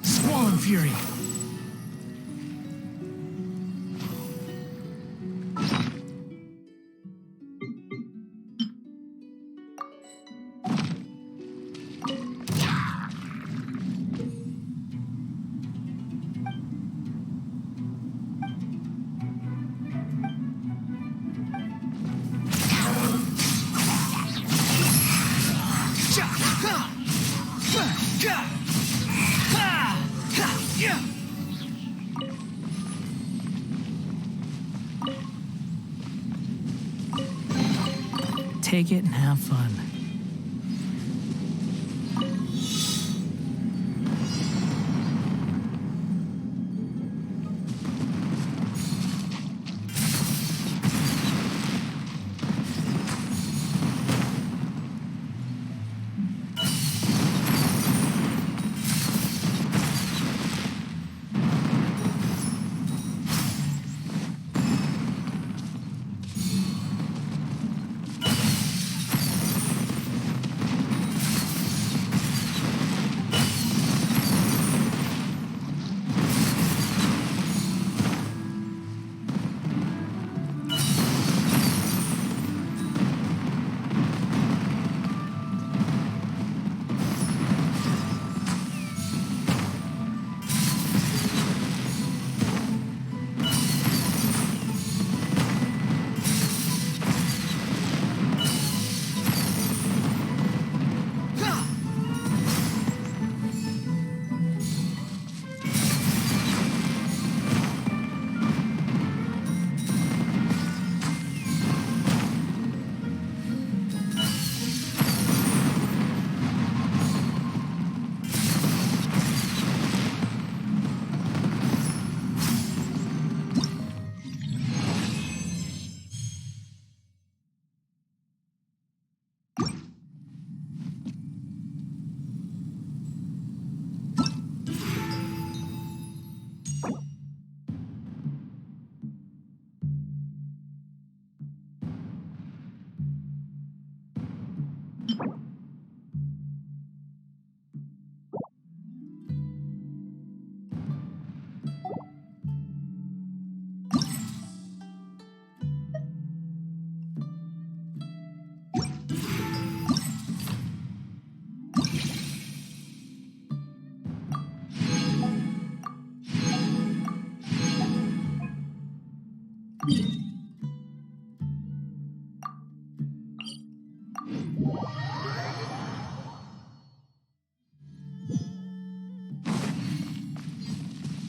Squall Fury. Take it and have fun.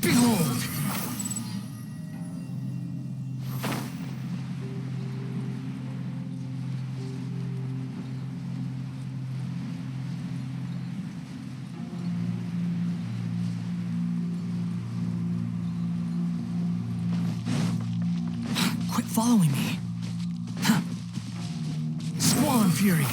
Behold! Quit following me. Huh. Squall and Fury.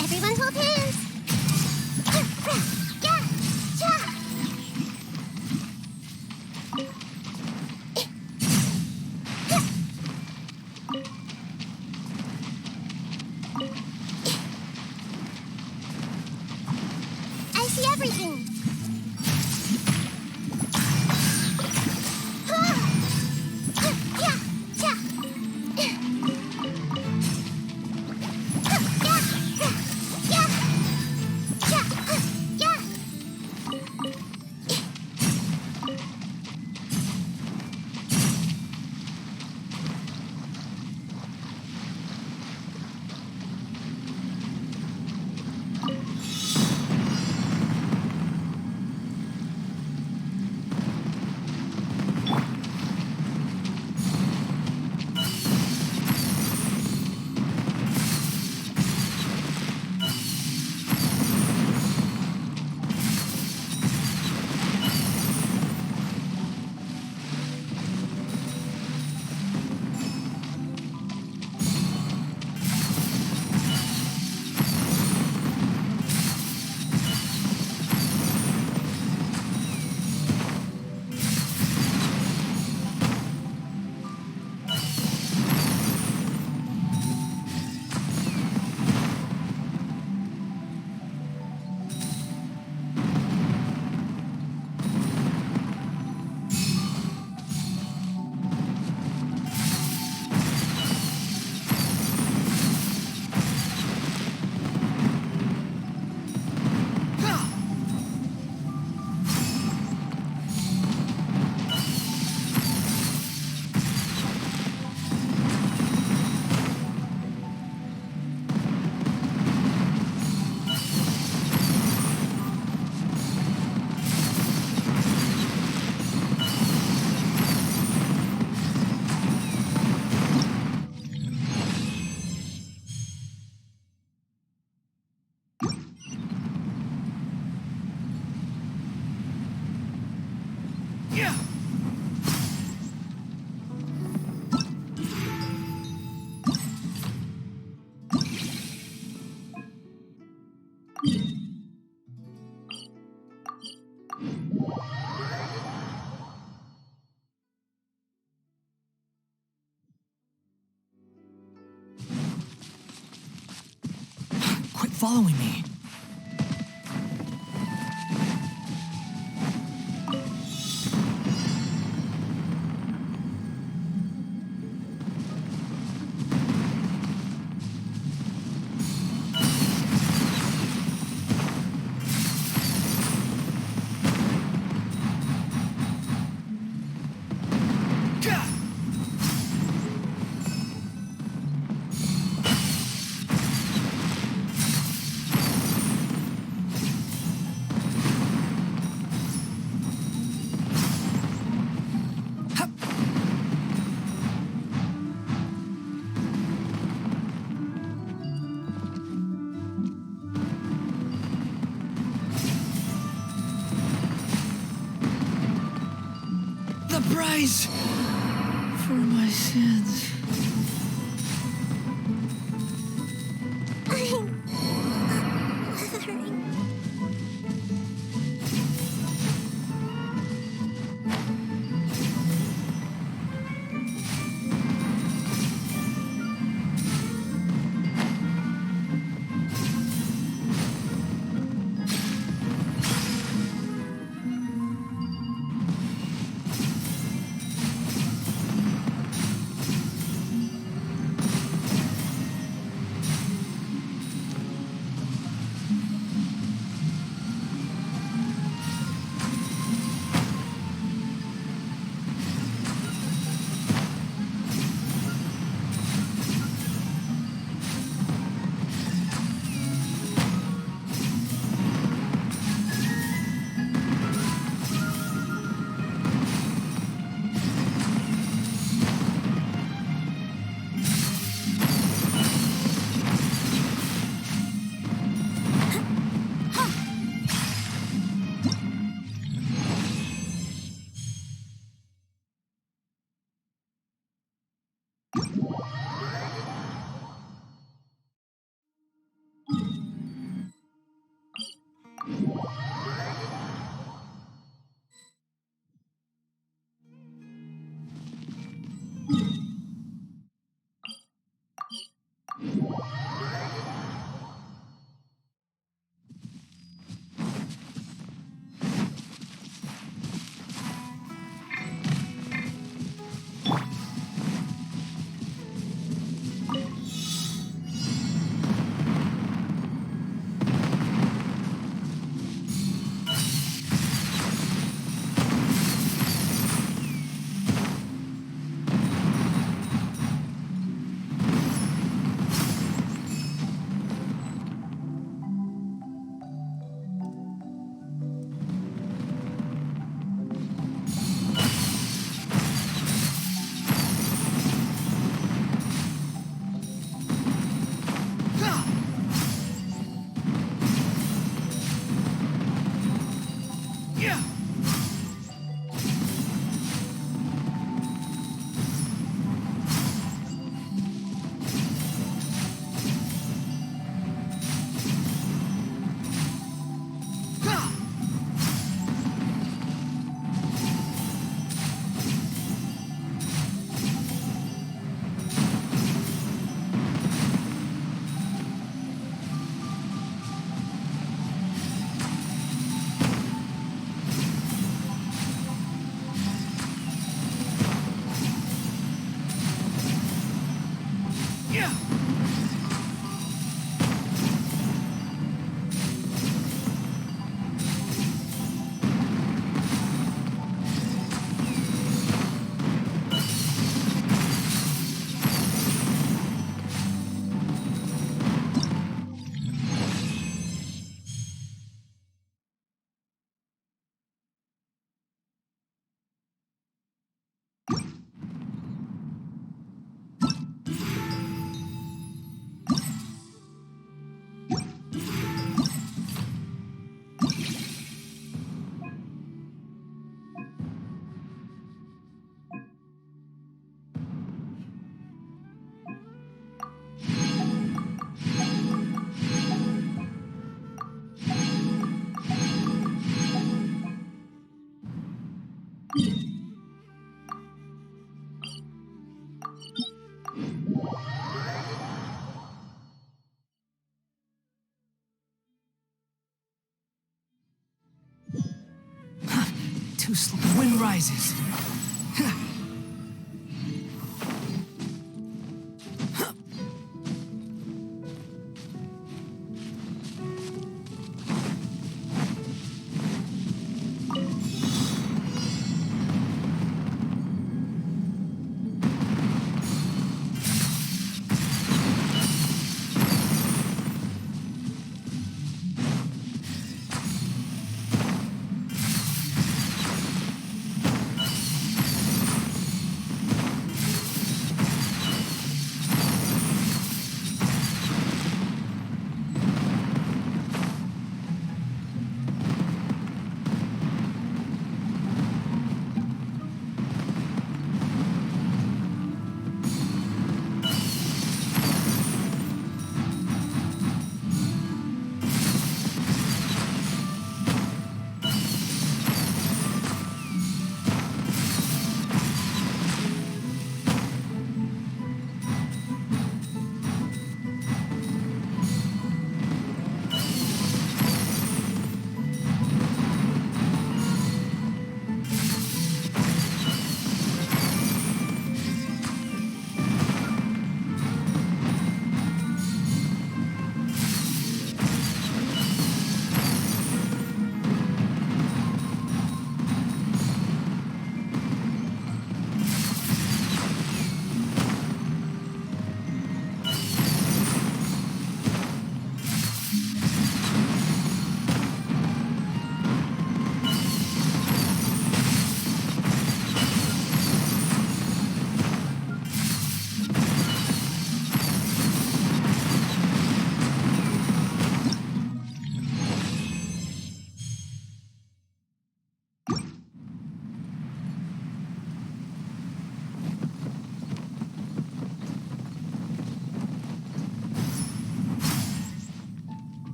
Everyone hold hands. I see everything. following me. The price for my sins. Too slow. The wind rises.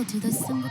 bow to the symbol.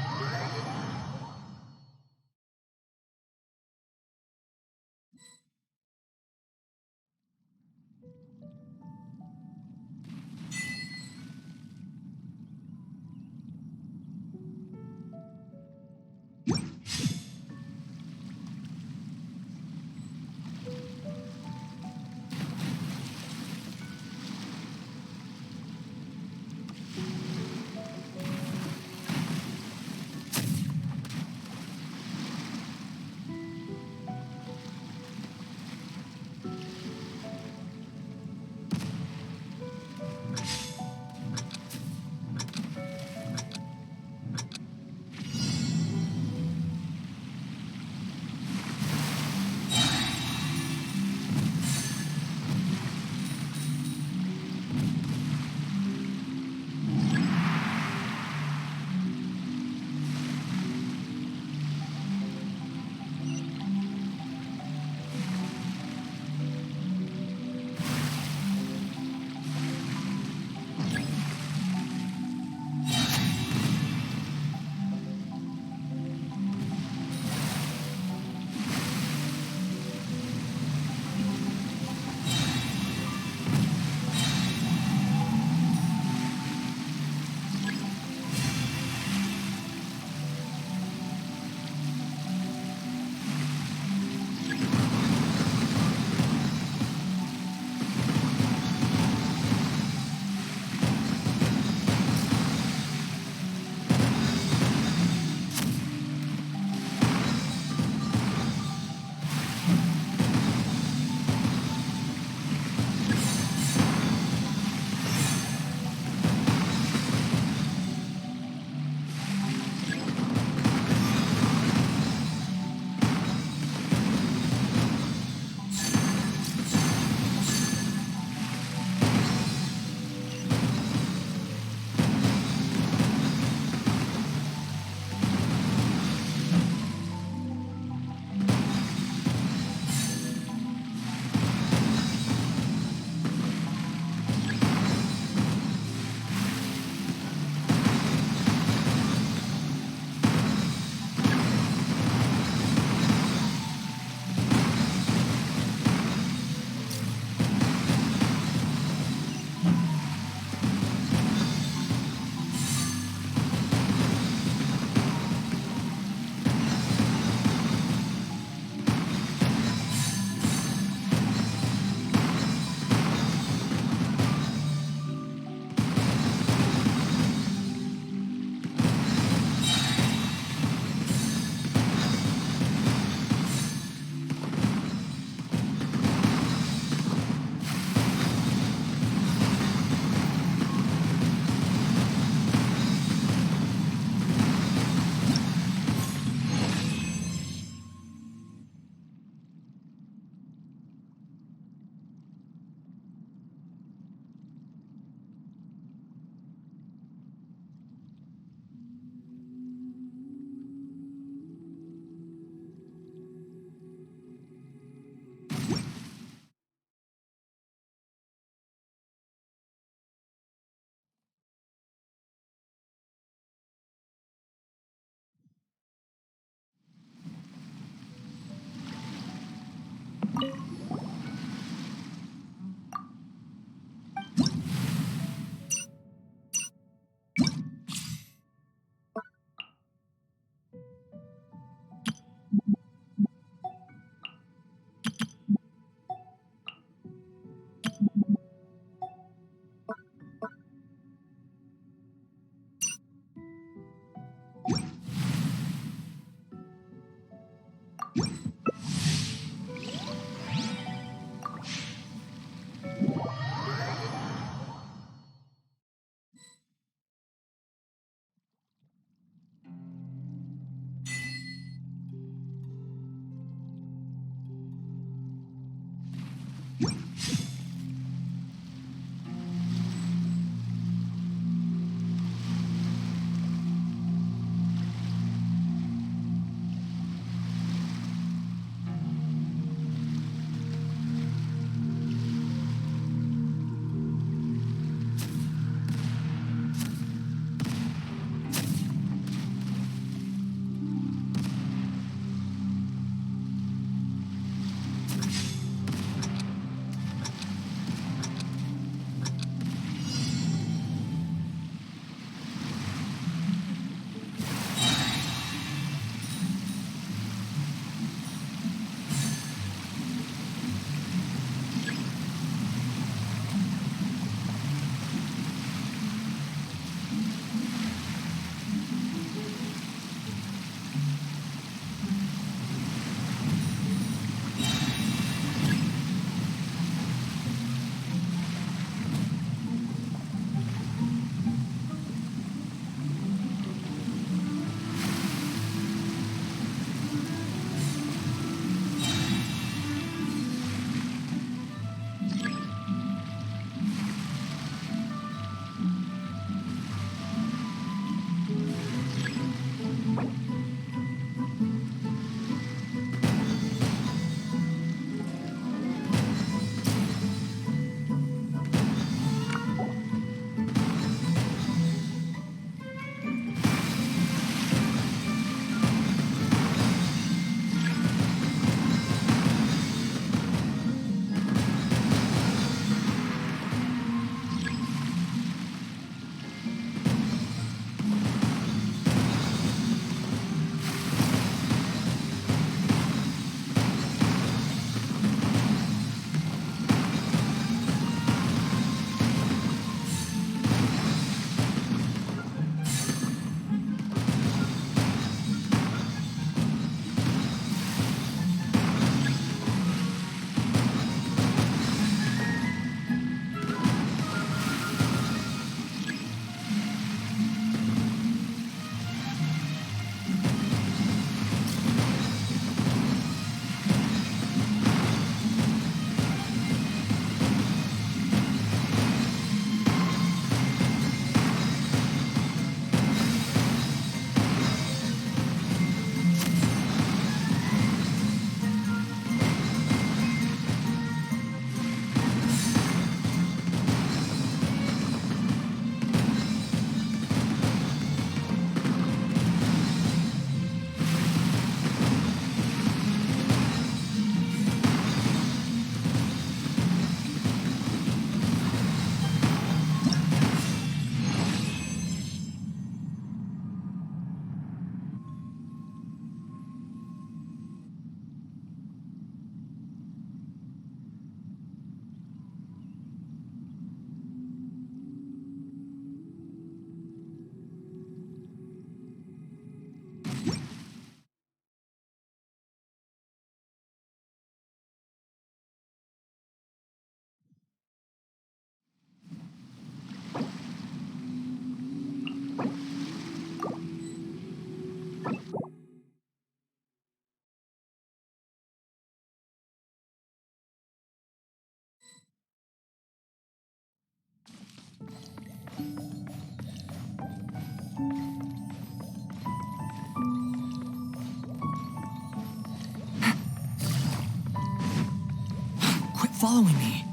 Quit following me.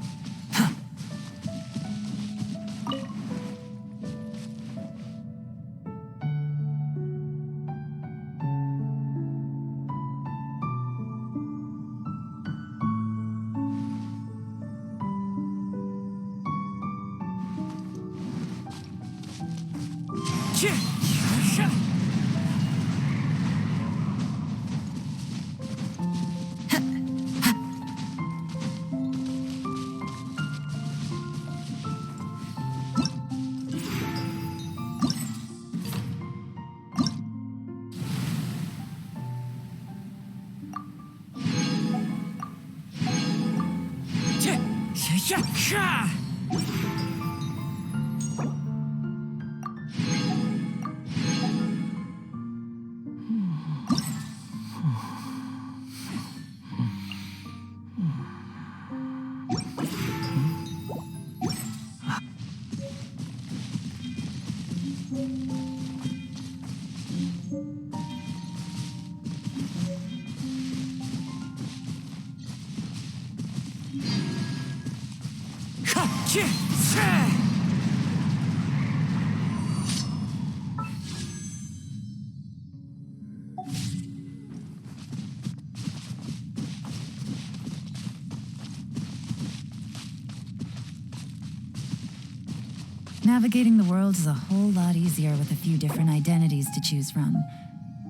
Navigating the world is a whole lot easier with a few different identities to choose from.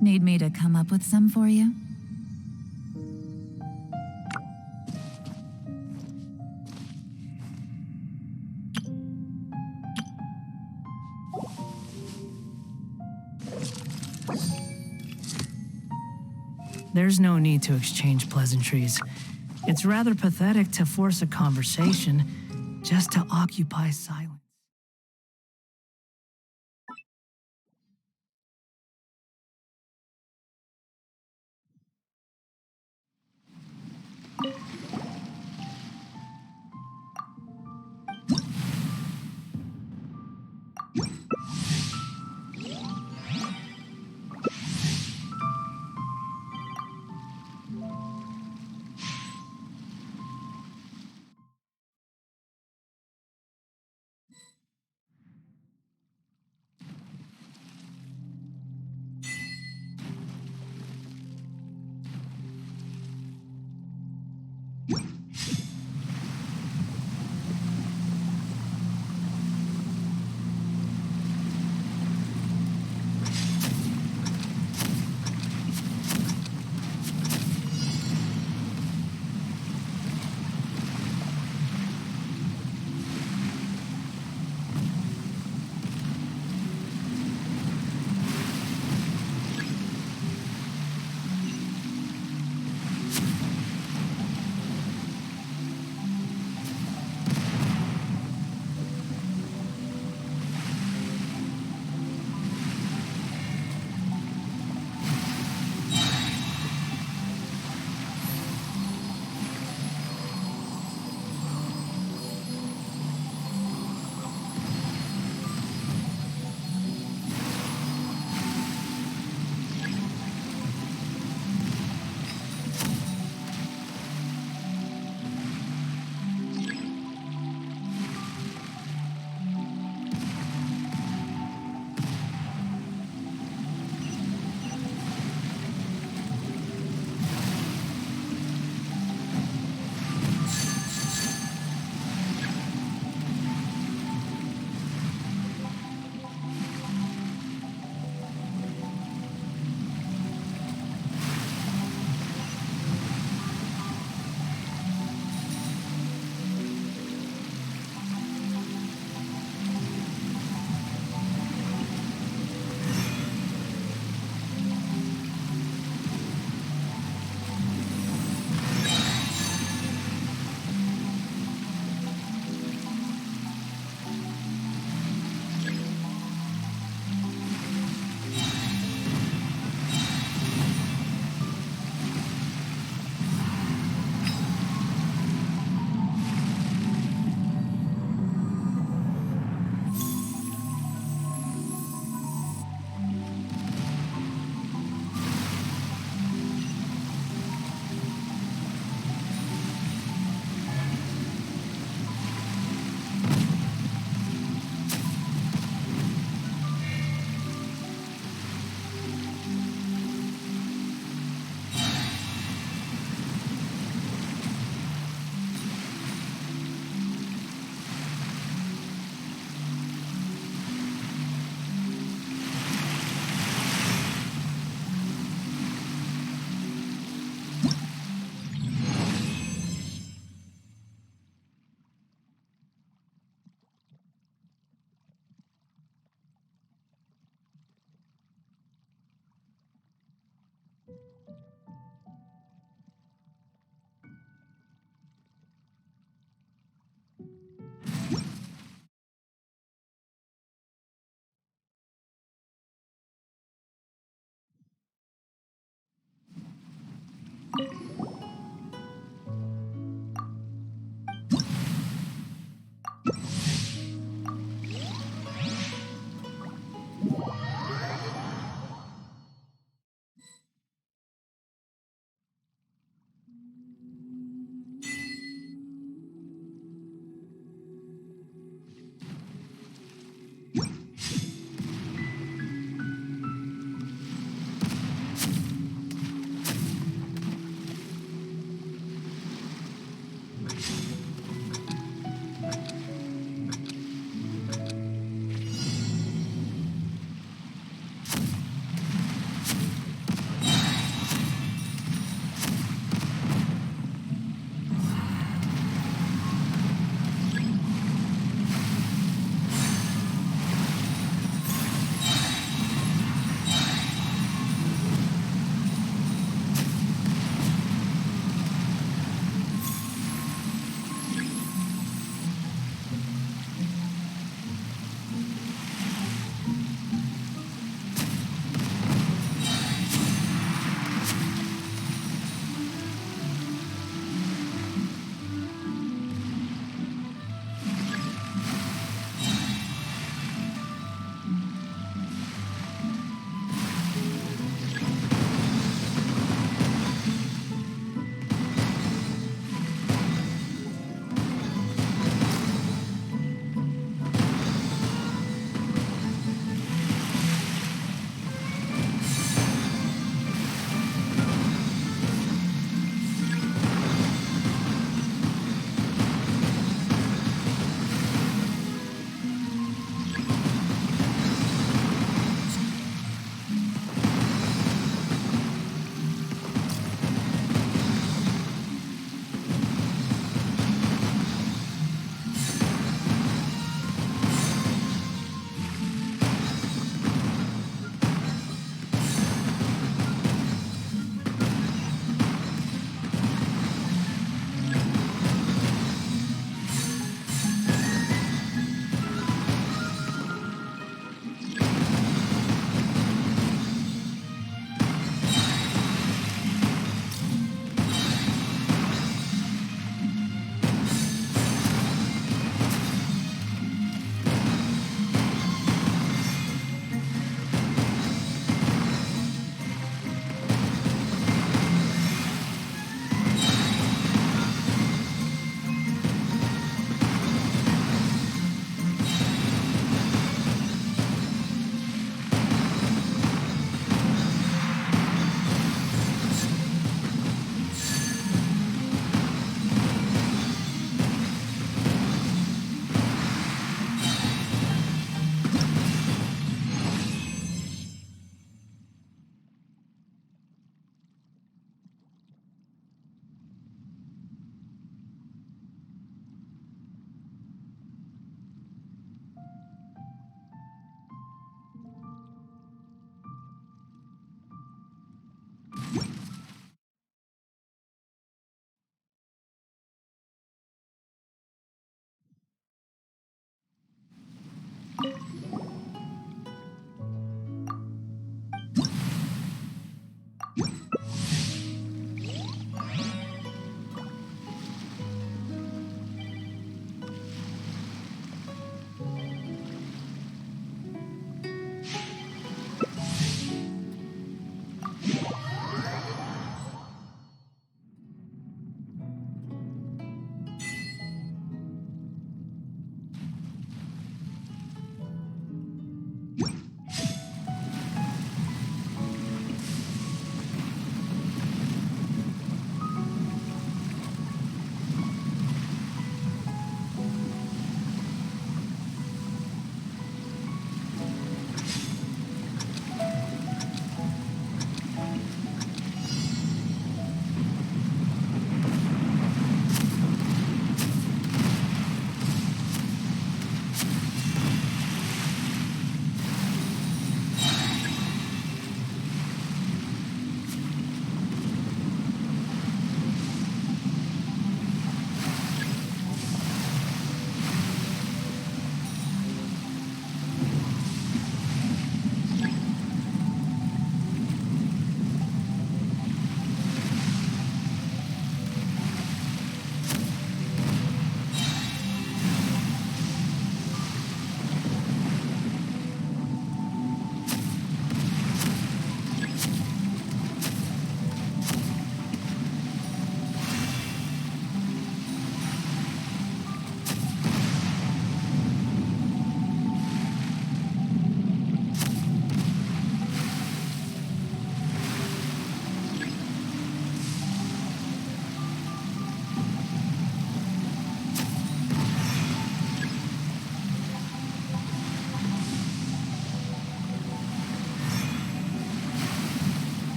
Need me to come up with some for you? There's no need to exchange pleasantries. It's rather pathetic to force a conversation just to occupy silence.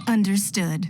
Understood.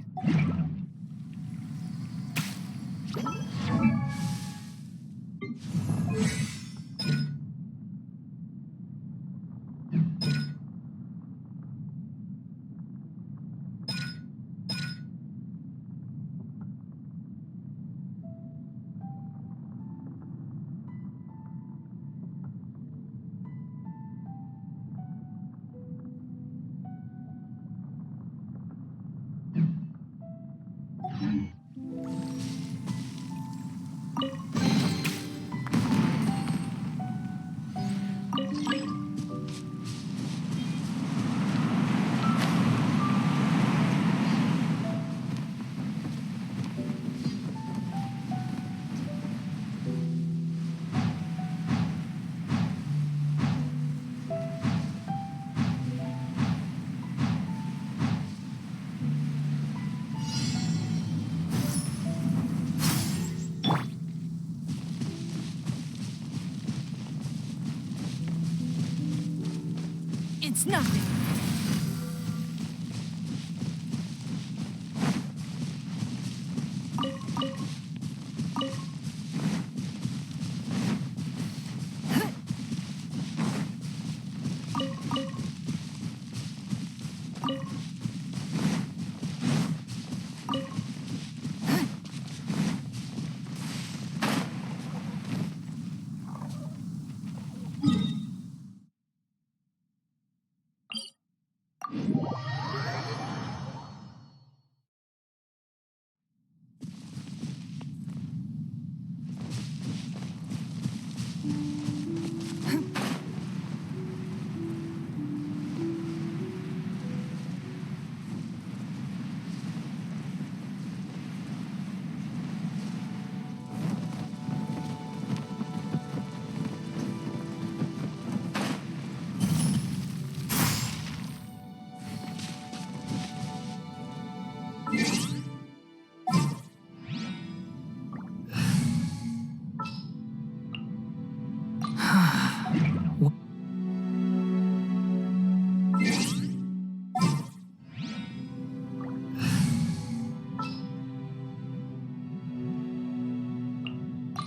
It's nothing.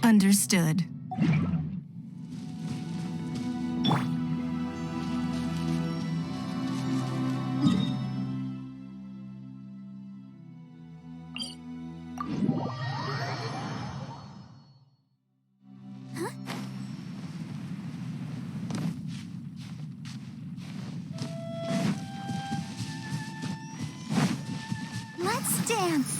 Understood. Let's dance.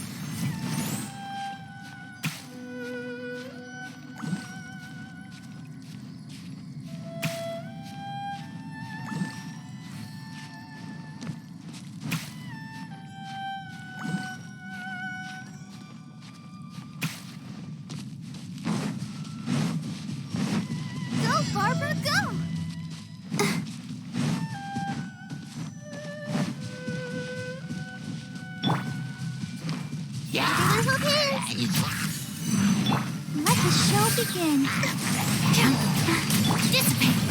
Go, Barbara, go! Little kids! Let the show begin. Dissipate!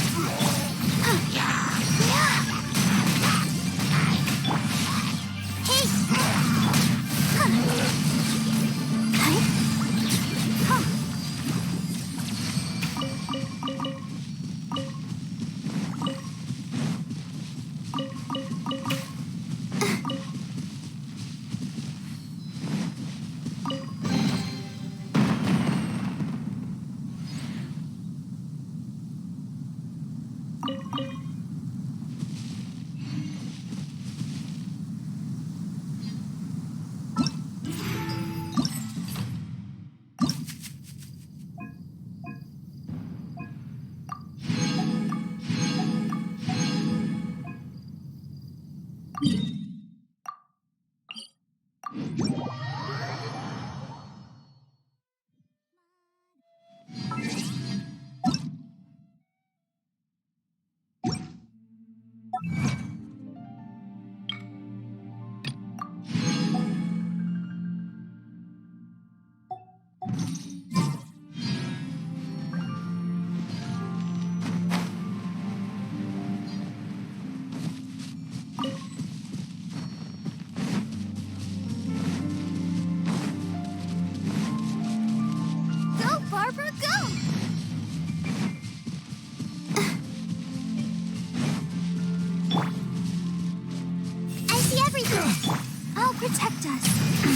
everything. I'll protect us.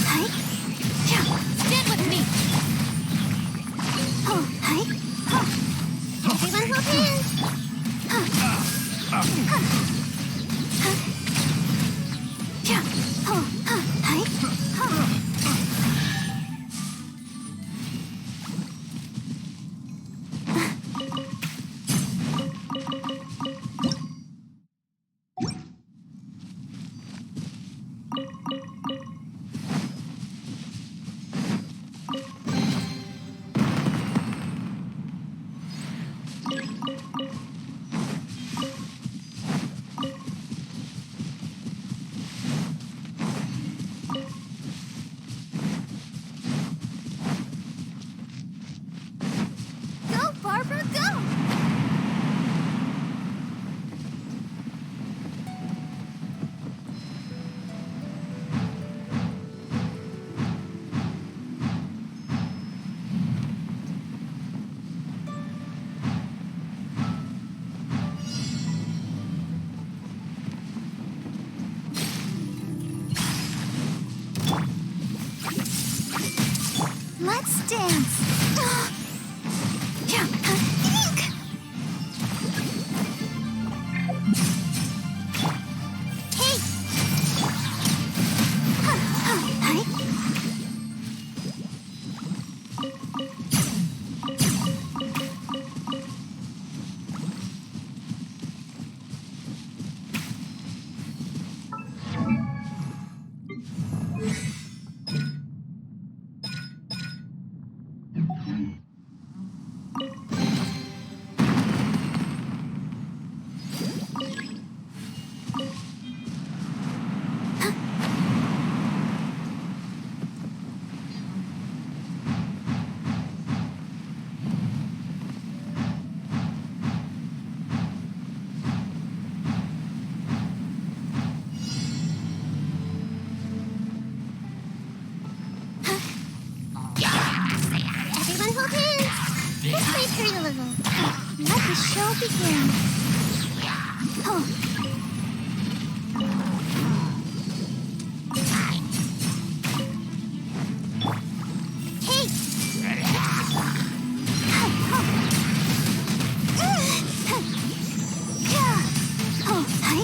Hi. Stand with me. Oh, hi. Everyone hold hands. Oh, hi. Go, Barbara, go! Let's dance. Hey. Hi. Everyone hold hands. Let's play turn a little. Let the show begin. Oh. Hey. Oh, hi.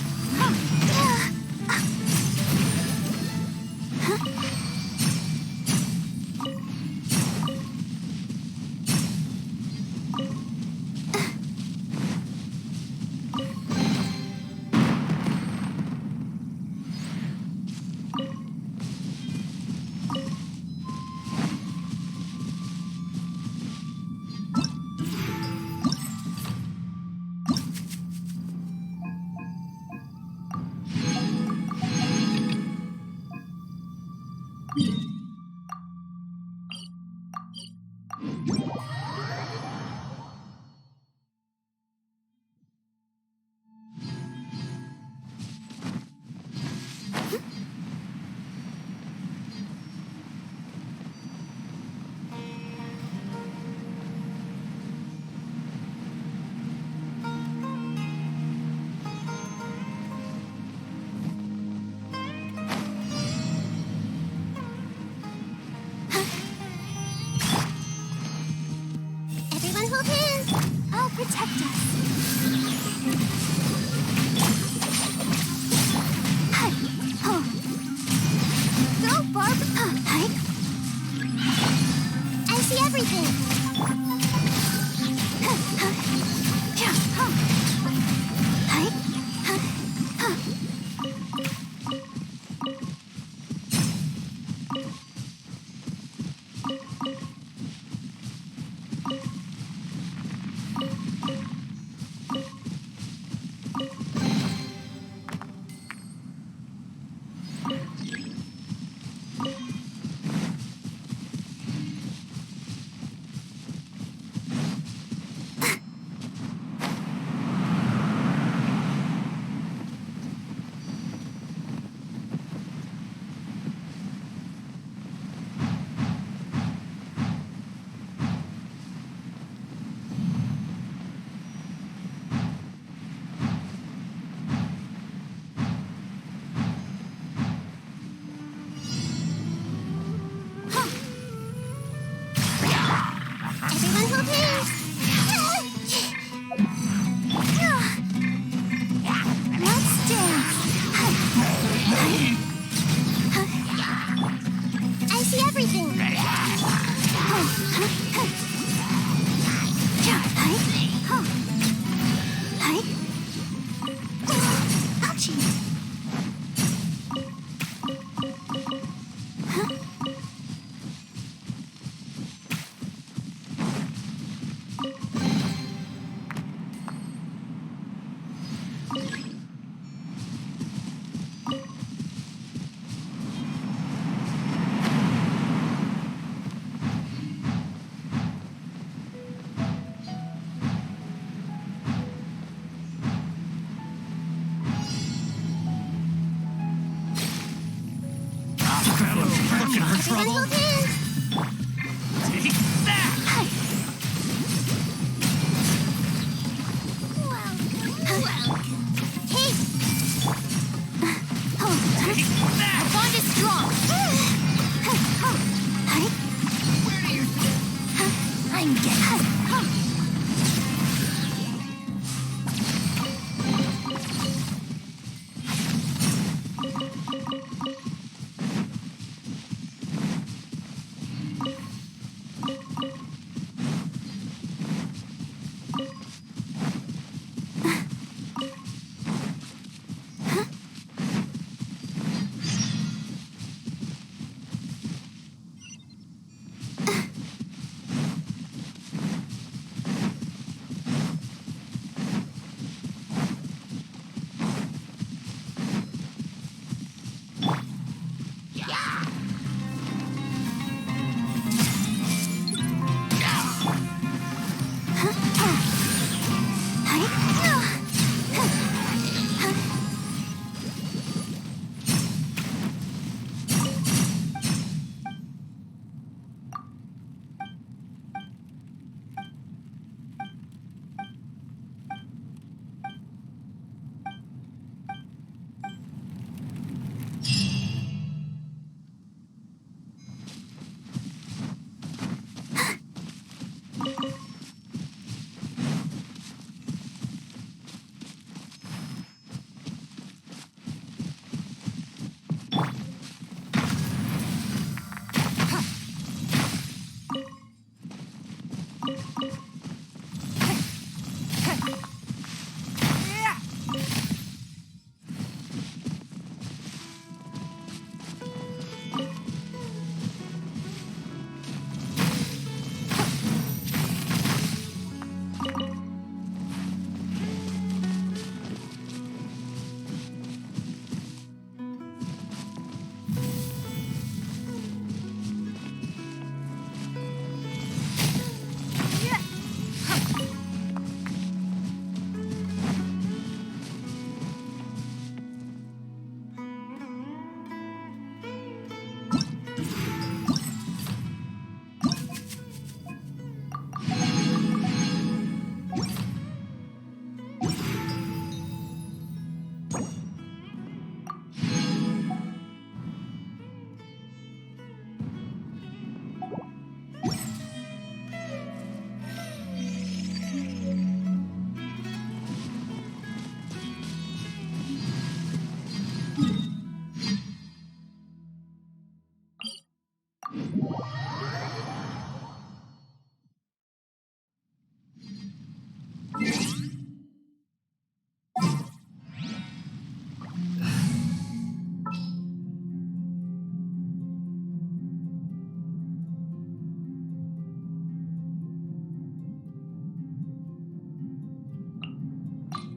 looking for trouble. Everyone move in. Take that! Hey! Take that! Our bond is strong. Where do you think? I'm getting.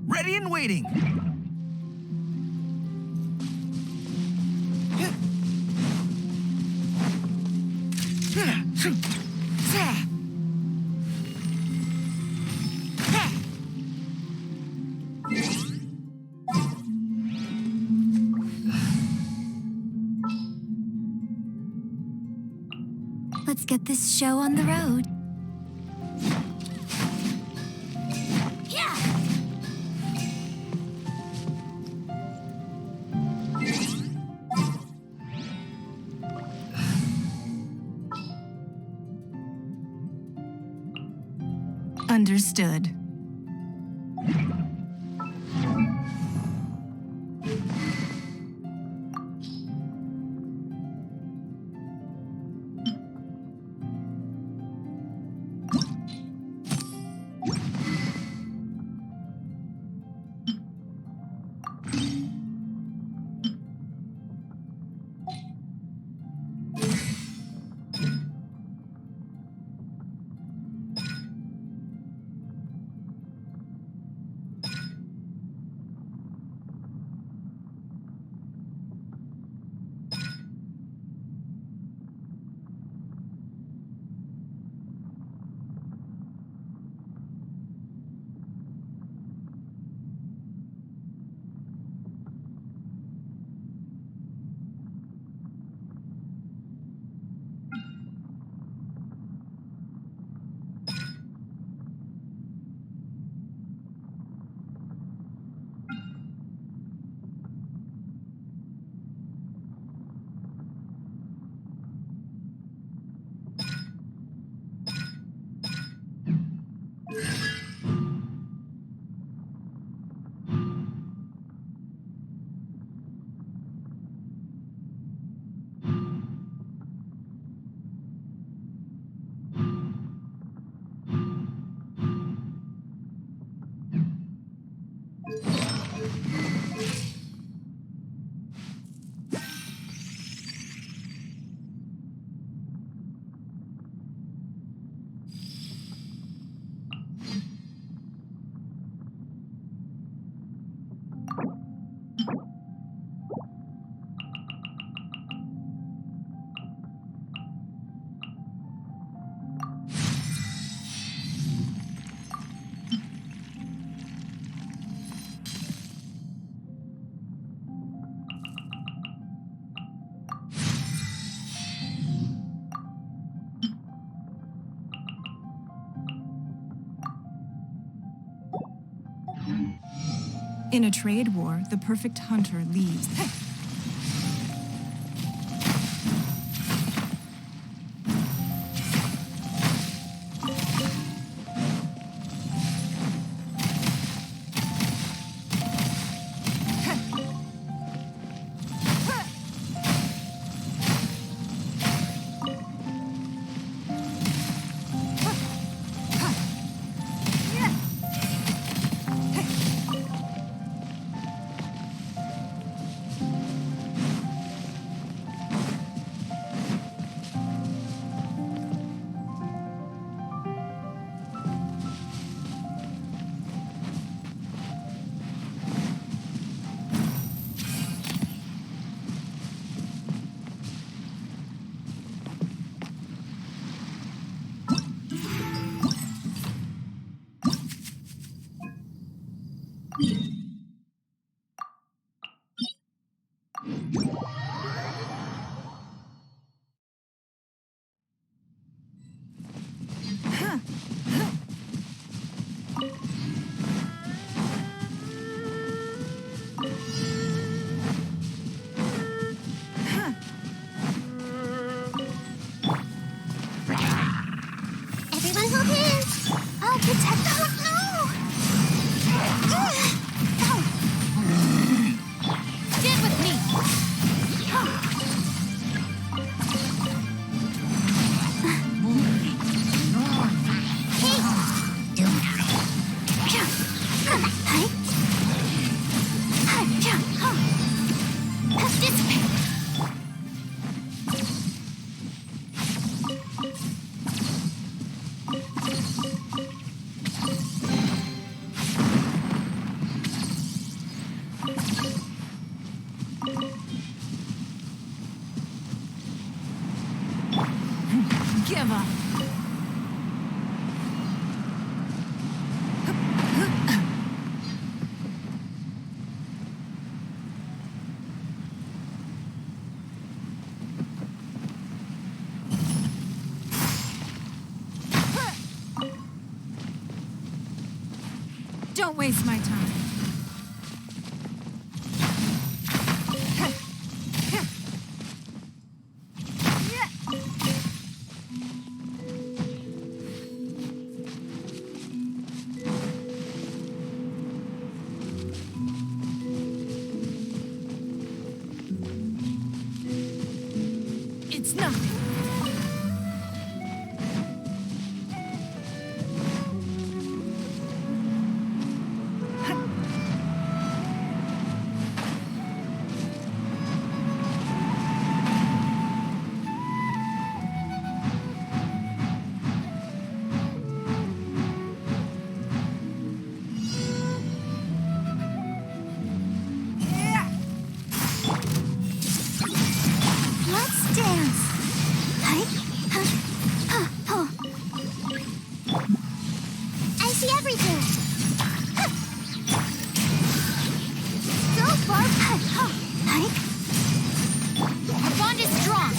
Ready and waiting. Let's get this show on the road. Yeah! Understood. In a trade war, the perfect hunter leaves. Everyone hold hands. I'll protect the... Stand with me. Give up. Don't waste my time. It's nothing. Let's dance. I see everything. So far. Our bond is strong.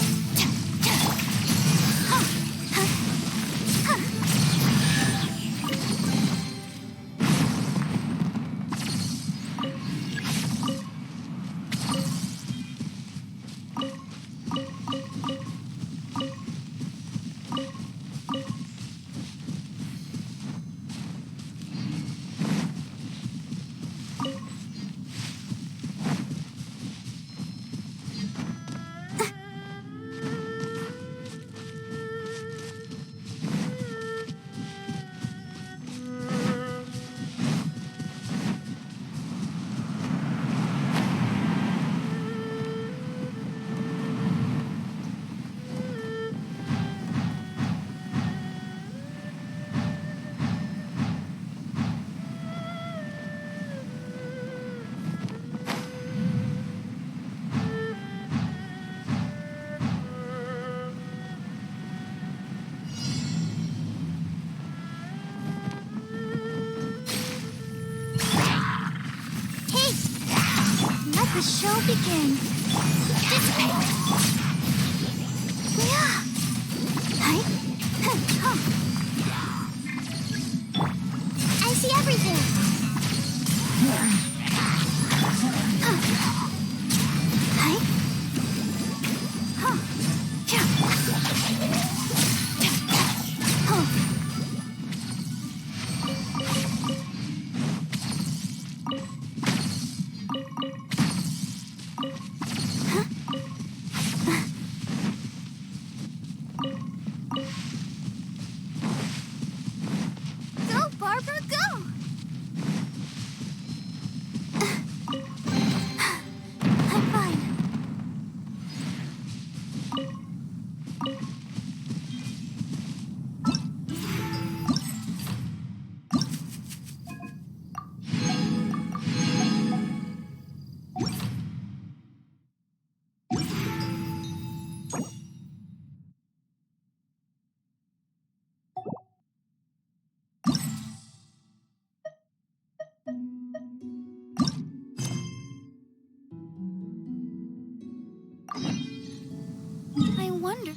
Let the show begin. Dissipate. Yeah. Hi. Huh. I see everything. Huh. Hi. Huh. Yeah. Huh. Go, Barbara, go! I'm fine. I wonder.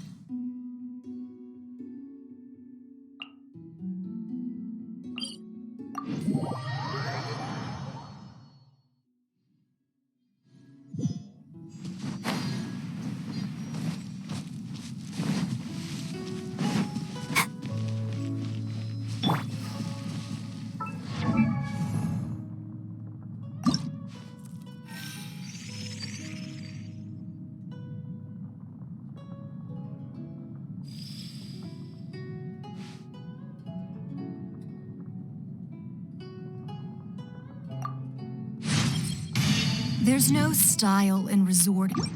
There's no style in resorting.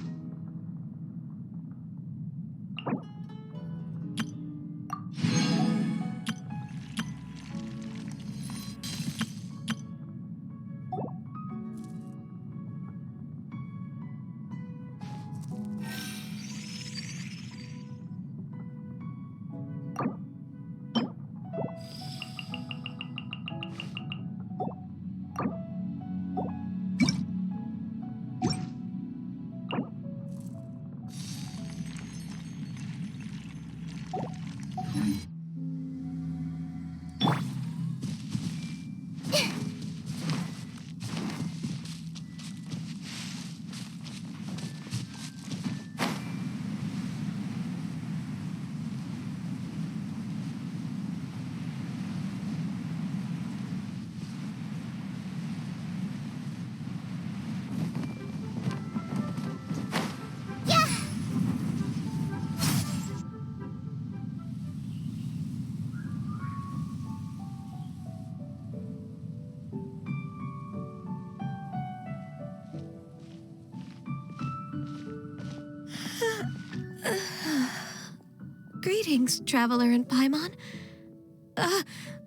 Greetings, Traveler and Paimon.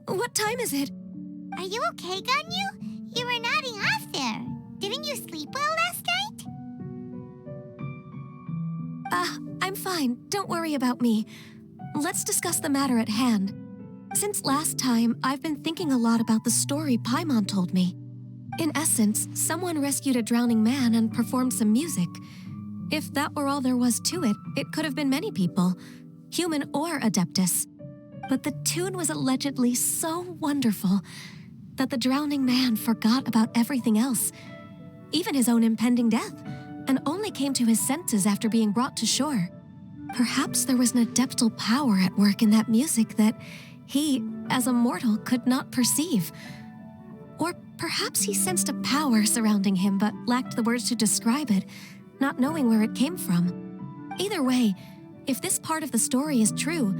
What time is it? Are you okay, Ganyu? You were nodding off there. Didn't you sleep well last night? I'm fine. Don't worry about me. Let's discuss the matter at hand. Since last time, I've been thinking a lot about the story Paimon told me. In essence, someone rescued a drowning man and performed some music. If that were all there was to it, it could have been many people, human or Adeptus. But the tune was allegedly so wonderful that the drowning man forgot about everything else, even his own impending death, and only came to his senses after being brought to shore. Perhaps there was an adeptal power at work in that music that he, as a mortal, could not perceive. Or perhaps he sensed a power surrounding him but lacked the words to describe it, not knowing where it came from. Either way, if this part of the story is true,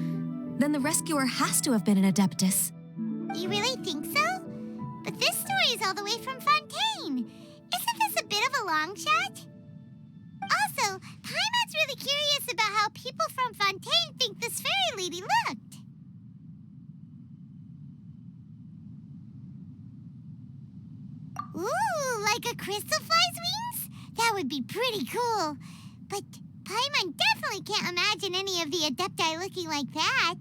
then the rescuer has to have been an Adeptus. You really think so? But this story is all the way from Fontaine. Isn't this a bit of a long shot? Also, Paimon's really curious about how people from Fontaine think this fairy lady looked. Ooh, like a crystal fly's wings? That would be pretty cool. But Paimon definitely can't imagine any of the Adepti looking like that.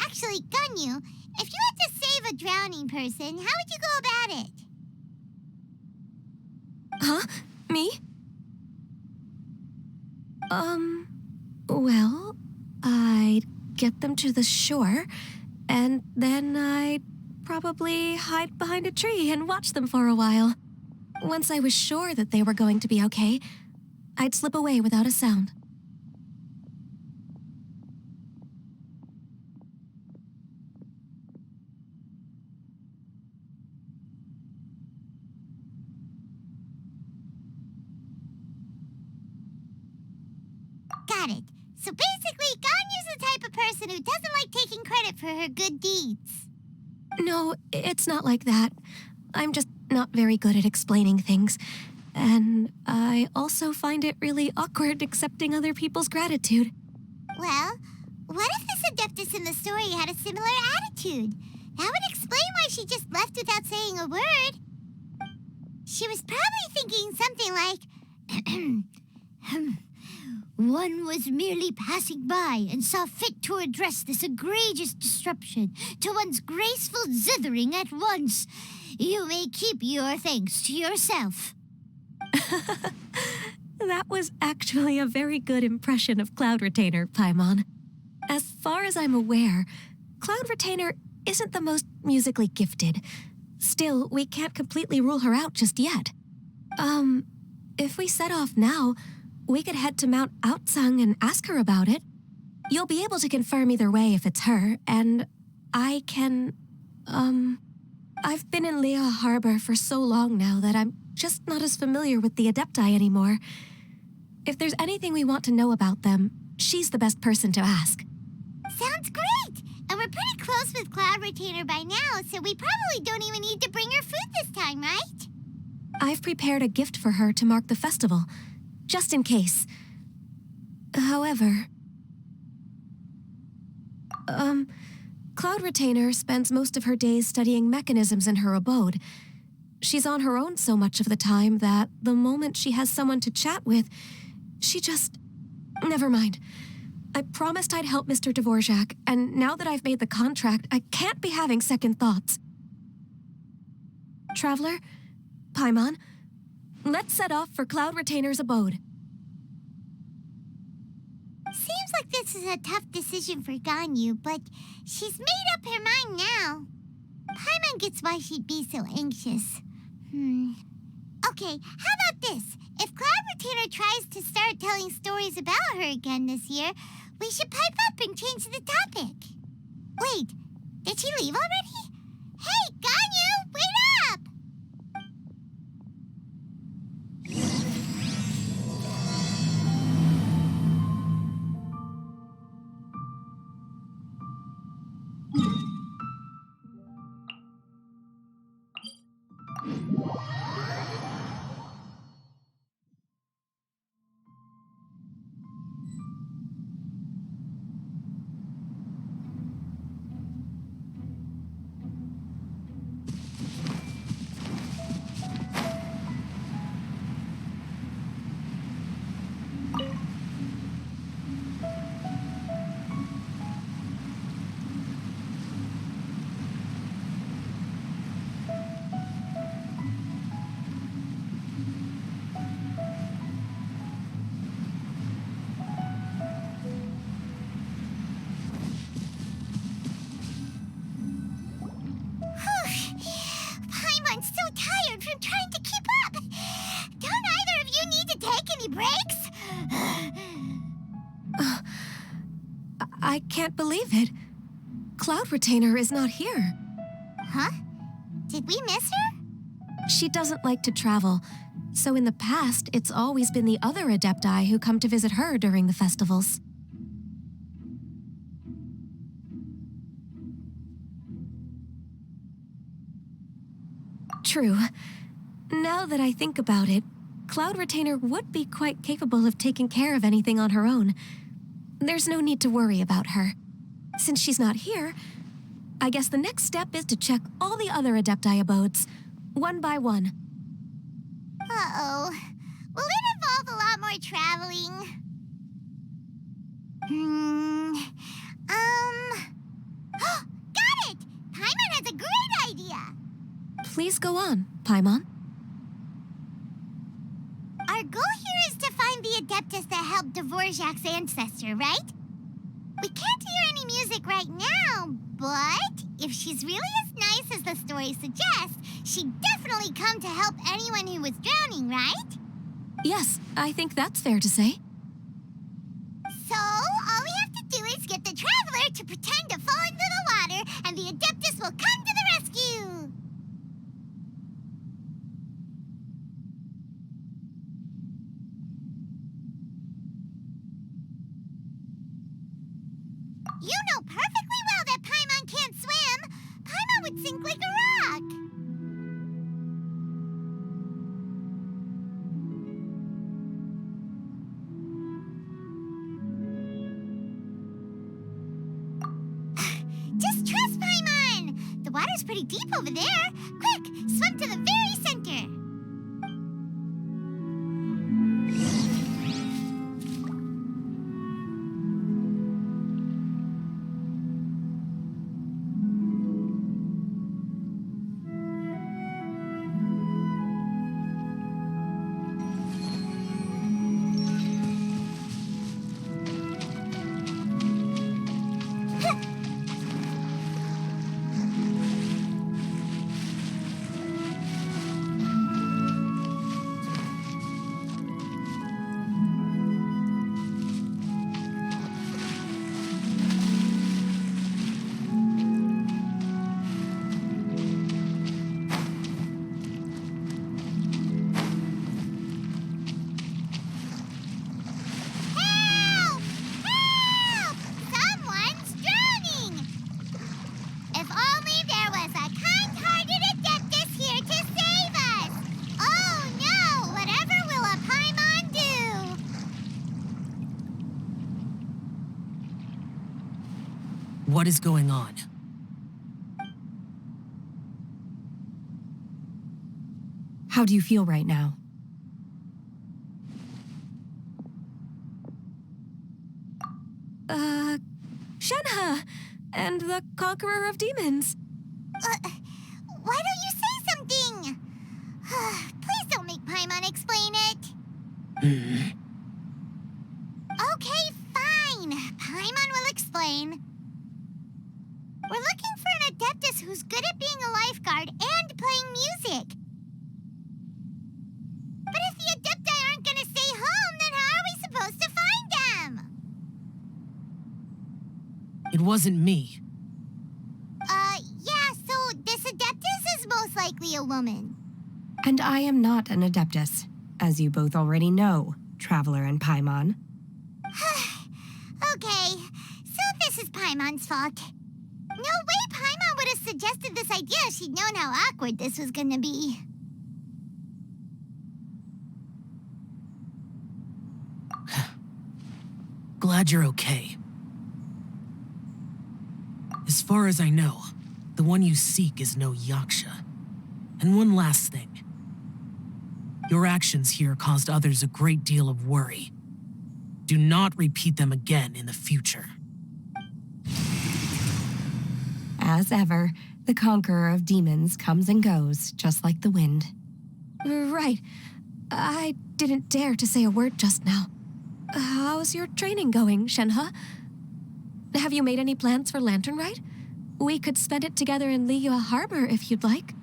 Actually, Ganyu, if you had to save a drowning person, how would you go about it? Huh? Me? Well, I'd get them to the shore, and then I'd probably hide behind a tree and watch them for a while. Once I was sure that they were going to be okay, I'd slip away without a sound. Got it. So basically, Ganyu's the type of person who doesn't like taking credit for her good deeds. No, it's not like that. I'm just not very good at explaining things. And I also find it really awkward accepting other people's gratitude. Well, what if this Adeptus in the story had a similar attitude? That would explain why she just left without saying a word. She was probably thinking something like, one was merely passing by and saw fit to address this egregious disruption to one's graceful zithering at once. You may keep your thanks to yourself. That was actually a very good impression of Cloud Retainer, Paimon. As far as I'm aware, Cloud Retainer isn't the most musically gifted. Still, we can't completely rule her out just yet. If we set off now, we could head to Mount Outsung and ask her about it. You'll be able to confirm either way if it's her, and I can, I've been in Liyue Harbor for so long now that I'm just not as familiar with the Adepti anymore. If there's anything we want to know about them, she's the best person to ask. Sounds great! And we're pretty close with Cloud Retainer by now, so we probably don't even need to bring her food this time, right? I've prepared a gift for her to mark the festival, just in case. However, Cloud Retainer spends most of her days studying mechanisms in her abode. She's on her own so much of the time that the moment she has someone to chat with, she just... Never mind. I promised I'd help Mr. Dvorak, and now that I've made the contract, I can't be having second thoughts. Traveler, Paimon, let's set off for Cloud Retainer's abode. Seems like this is a tough decision for Ganyu, but she's made up her mind now. Paimon gets why she'd be so anxious. Okay, how about this? If Cloud Retainer tries to start telling stories about her again this year, we should pipe up and change the topic. Wait, did she leave already? Hey, Ganyu, wait up! Paimon's so tired from trying to keep up. Don't either of you need to take any breaks? I can't believe it. Cloud Retainer is not here. Huh? Did we miss her? She doesn't like to travel, so in the past, it's always been the other Adepti who come to visit her during the festivals. True. Now that I think about it, Cloud Retainer would be quite capable of taking care of anything on her own. There's no need to worry about her. Since she's not here, I guess the next step is to check all the other Adepti abodes, one by one. Uh-oh. Will it involve a lot more traveling? Got it! Paimon has a great idea! Please go on, Paimon. Our goal here is to find the Adeptus that helped Dvorak's ancestor, right? We can't hear any music right now, but if she's really as nice as the story suggests, she'd definitely come to help anyone who was drowning, right? Yes, I think that's fair to say. So, all we have to do is get the Traveler to pretend to fall into the water, and the Adeptus will come to the rescue! You know perfectly well that Paimon can't swim! Paimon would sink like a rock! Just trust Paimon! The water's pretty deep over there. Quick, swim to the very center! Help! Help! Someone's drowning! If only there was a kind-hearted Adeptus here to save us! Oh no! Whatever will a Paimon do? What is going on? How do you feel right now? Shenhe! And the Conqueror of Demons. Why don't you say something? Please don't make Paimon explain it. Okay, fine. Paimon will explain. We're looking for an Adeptus who's good at being a lifeguard and playing music. But if the Adepti aren't gonna stay home, then how are we supposed to find them? It wasn't me. Yeah, so this Adeptus is most likely a woman. And I am not an Adeptus, as you both already know, Traveler and Paimon. Okay, so this is Paimon's fault. No way Paimon would have suggested this idea if she'd known how awkward this was gonna be. Glad you're okay. As far as I know, the one you seek is no Yaksha. And one last thing. Your actions here caused others a great deal of worry. Do not repeat them again in the future. As ever, the Conqueror of Demons comes and goes, just like the wind. Right. I didn't dare to say a word just now. How's your training going, Shenhe? Have you made any plans for Lantern Rite? We could spend it together in Liyue Harbor if you'd like.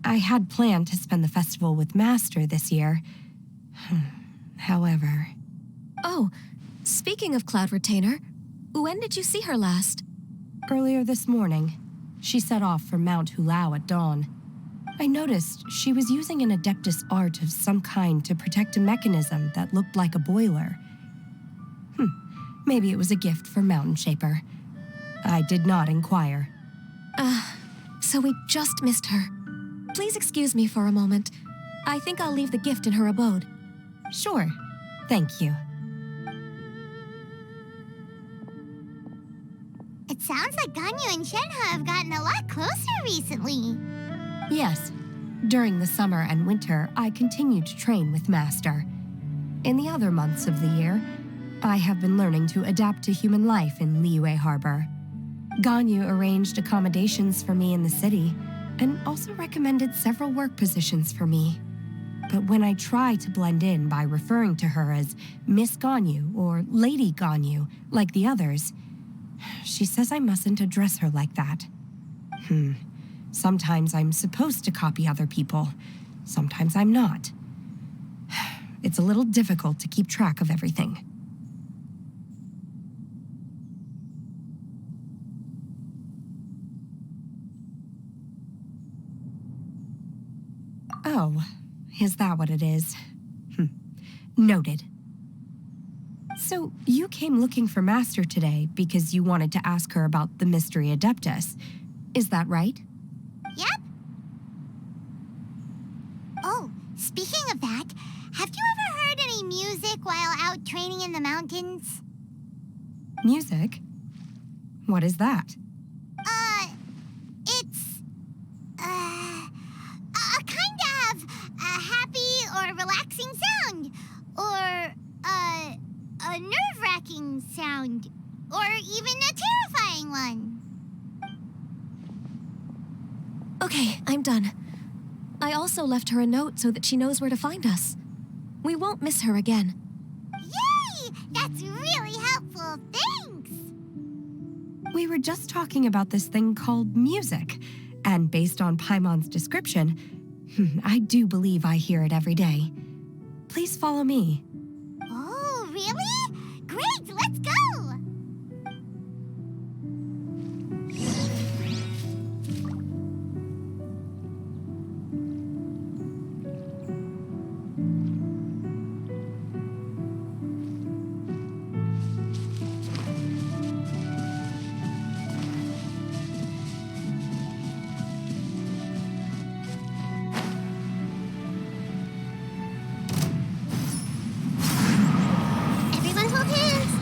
I had planned to spend the festival with Master this year. However... Oh, speaking of Cloud Retainer, when did you see her last? Earlier this morning. She set off for Mount Hulao at dawn. I noticed she was using an Adeptus art of some kind to protect a mechanism that looked like a boiler. Maybe it was a gift for Mountain Shaper. I did not inquire. So we just missed her. Please excuse me for a moment. I think I'll leave the gift in her abode. Sure. Thank you. It sounds like Ganyu and Shenhe have gotten a lot closer recently. Yes. During the summer and winter, I continued to train with Master. In the other months of the year, I have been learning to adapt to human life in Liyue Harbor. Ganyu arranged accommodations for me in the city, and also recommended several work positions for me. But when I try to blend in by referring to her as Miss Ganyu or Lady Ganyu, like the others, she says I mustn't address her like that. Sometimes I'm supposed to copy other people, sometimes I'm not. It's a little difficult to keep track of everything. Oh, is that what it is? Noted. So, you came looking for Master today because you wanted to ask her about the Mystery Adeptus. Is that right? Yep. Oh, speaking of that, have you ever heard any music while out training in the mountains? Music? What is that? It's a kind of a happy or relaxing sound, or a nerve-wracking sound, or even a terrifying one. Okay, I'm done. I also left her a note so that she knows where to find us. We won't miss her again. Yay! That's really helpful. Thanks! We were just talking about this thing called music, and based on Paimon's description, I do believe I hear it every day. Please follow me. Oh, really? Great, let's go! Everyone hold hands.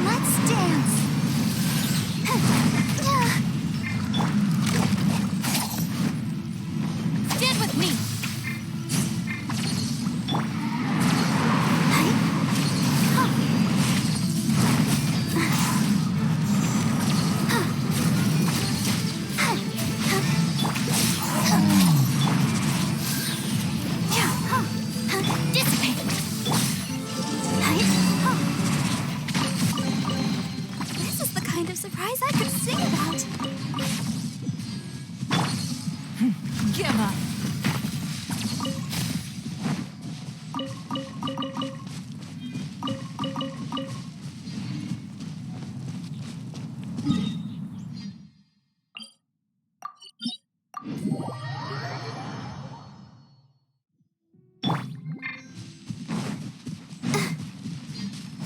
Let's dance. Stand with me! Dissipate. This is the kind of surprise I could sing about. Give up.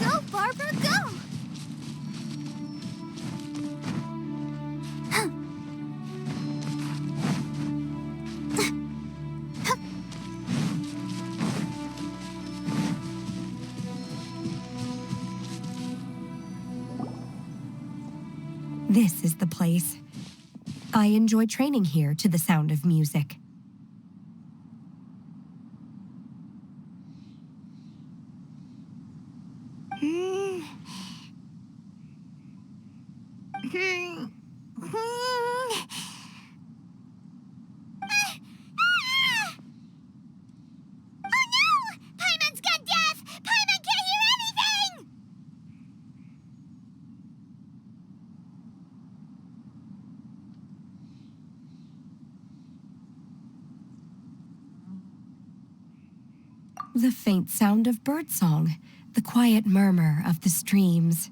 Go, Barbara, go! This is the place. I enjoy training here to the sound of music. Oh no! Paimon's gone deaf! Paimon can't hear anything! The faint sound of birdsong, the quiet murmur of the streams.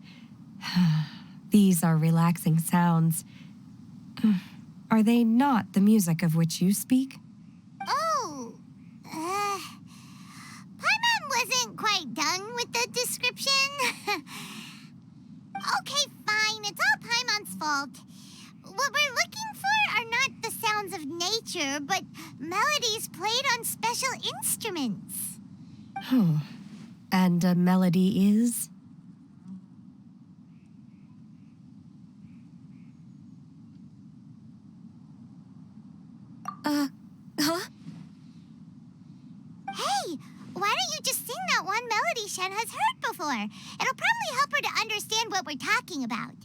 These are relaxing sounds. Are they not the music of which you speak? Oh, Paimon wasn't quite done with the description. Okay, fine, it's all Paimon's fault. What we're looking for are not the sounds of nature, but melodies played on special instruments. Oh, and a melody is? Huh? Hey, why don't you just sing that one melody Shen has heard before? It'll probably help her to understand what we're talking about.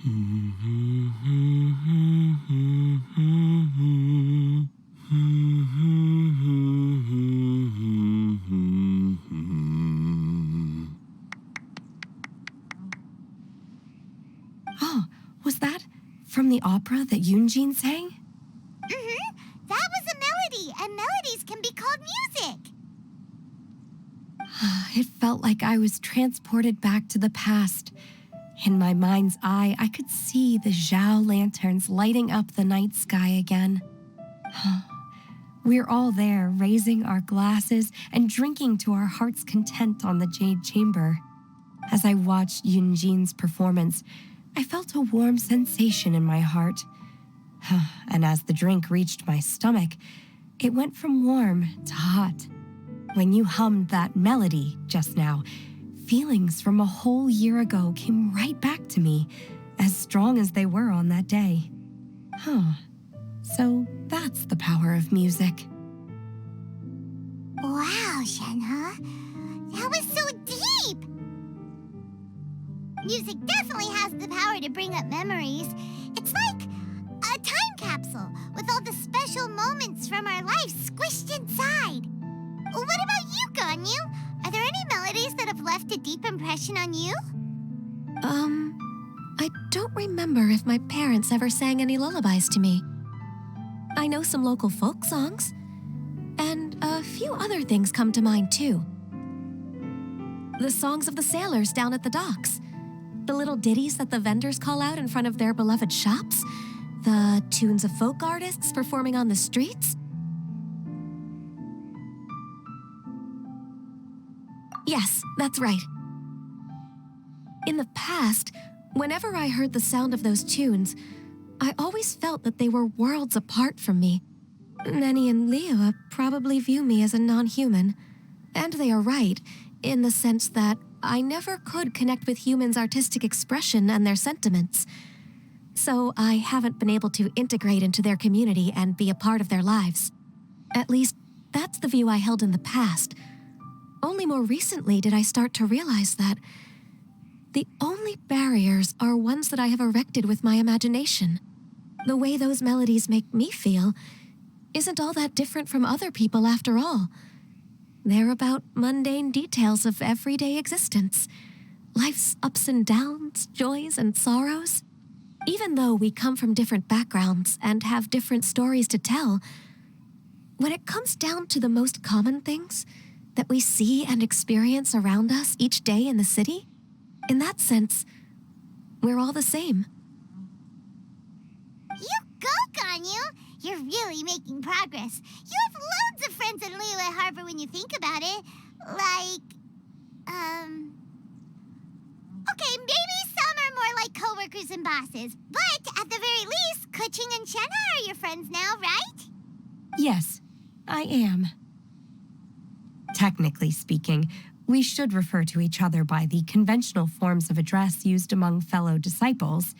Oh, was that from the opera that Yoonjin sang? Mm-hmm. That was a melody, and melodies can be called music. It felt like I was transported back to the past. In my mind's eye, I could see the Zhao lanterns lighting up the night sky again. We're all there, raising our glasses and drinking to our heart's content on the Jade Chamber. As I watched Yoonjin's performance, I felt a warm sensation in my heart. And as the drink reached my stomach, it went from warm to hot. When you hummed that melody just now, feelings from a whole year ago came right back to me, as strong as they were on that day. So that's the power of music. Wow, Shenhe. That was so deep! Music definitely has the power to bring up memories. It's like a time capsule with all the special moments from our lives squished inside. What about you, Ganyu? Are there any melodies that have left a deep impression on you? I don't remember if my parents ever sang any lullabies to me. I know some local folk songs, and a few other things come to mind too. The songs of the sailors down at the docks, the little ditties that the vendors call out in front of their beloved shops, the tunes of folk artists performing on the streets. Yes, that's right. In the past, whenever I heard the sound of those tunes, I always felt that they were worlds apart from me. Nenny and Liyue probably view me as a non-human. And they are right, in the sense that I never could connect with humans' artistic expression and their sentiments. So I haven't been able to integrate into their community and be a part of their lives. At least, that's the view I held in the past. Only more recently did I start to realize that the only barriers are ones that I have erected with my imagination. The way those melodies make me feel isn't all that different from other people after all. They're about mundane details of everyday existence, life's ups and downs, joys and sorrows. Even though we come from different backgrounds and have different stories to tell, when it comes down to the most common things that we see and experience around us each day in the city, in that sense, we're all the same. You go, Ganyu! You're really making progress. You have loads of friends in Liyue Harbor when you think about it. Okay, maybe some are more like coworkers and bosses. But at the very least, Kuching and Shenhe are your friends now, right? Yes, I am. Technically speaking, we should refer to each other by the conventional forms of address used among fellow disciples.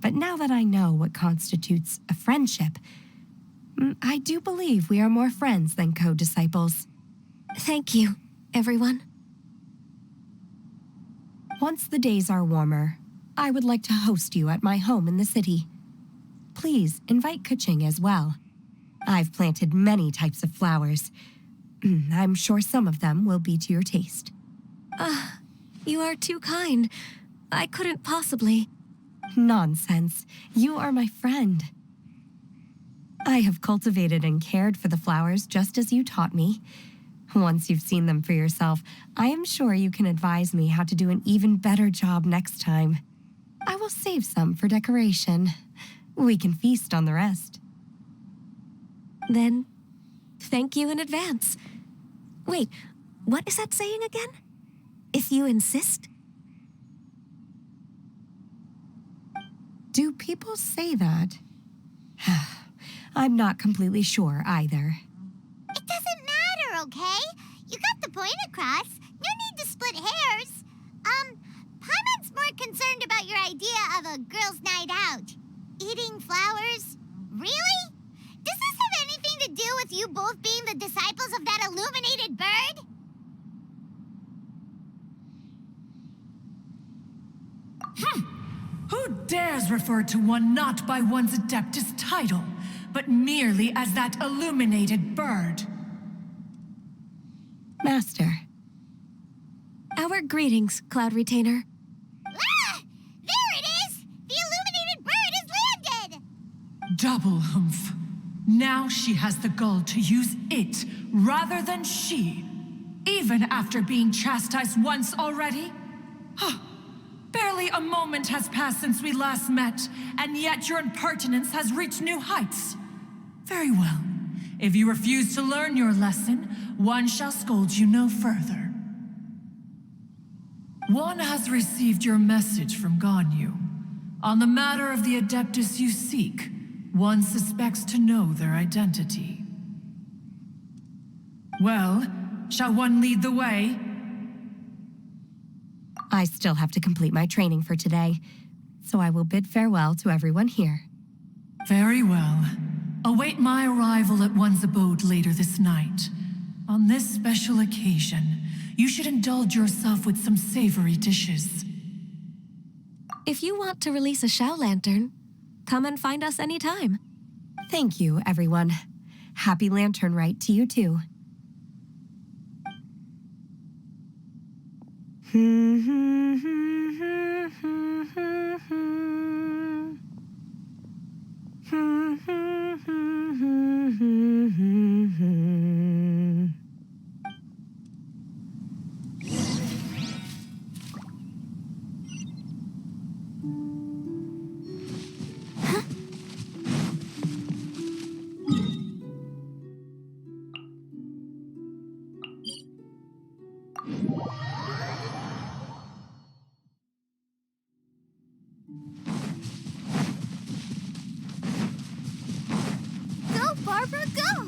But now that I know what constitutes a friendship, I do believe we are more friends than co-disciples. Thank you, everyone. Once the days are warmer, I would like to host you at my home in the city. Please invite Kuching as well. I've planted many types of flowers. I'm sure some of them will be to your taste. You are too kind. I couldn't possibly. Nonsense. You are my friend. I have cultivated and cared for the flowers just as you taught me. Once you've seen them for yourself, I am sure you can advise me how to do an even better job next time. I will save some for decoration. We can feast on the rest. Then, thank you in advance. Wait, what is that saying again? If you insist? Do people say that? I'm not completely sure either. It doesn't matter, okay? You got the point across. No need to split hairs. Paimon's more concerned about your idea of a girls' night out. Eating flowers? Really? Does this have anything to do with you both being the disciples of that illuminated bird? Who dares refer to one not by one's Adeptus title, but merely as that illuminated bird? Master. Our greetings, Cloud Retainer. Ah! There it is! The illuminated bird has landed! Double humph. Now she has the gall to use it rather than she, even after being chastised once already? Barely a moment has passed since we last met, and yet your impertinence has reached new heights. Very well. If you refuse to learn your lesson, one shall scold you no further. One has received your message from Ganyu. On the matter of the Adeptus you seek, one suspects to know their identity. Well, shall one lead the way? I still have to complete my training for today, so I will bid farewell to everyone here. Very well. Await my arrival at one's abode later this night. On this special occasion, you should indulge yourself with some savory dishes. If you want to release a Shao Lantern, come and find us anytime. Thank you, everyone. Happy Lantern Rite to you too. Go, Barbara, go!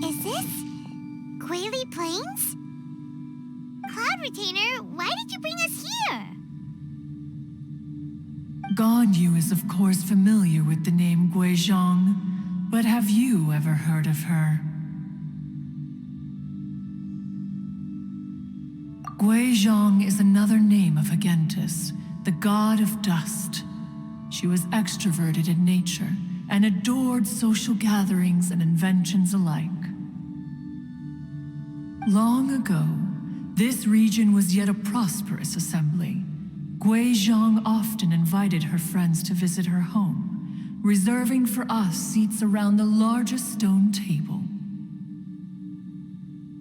Is this Quaily Plains? Cloud Retainer, why did you bring us here? Ganyu is of course familiar with the name Guizhong, but have you ever heard of her? Guizhong is another name of Agentis, the god of dust. She was extroverted in nature and adored social gatherings and inventions alike. Long ago, this region was yet a prosperous assembly. Guizhong often invited her friends to visit her home, reserving for us seats around the largest stone table.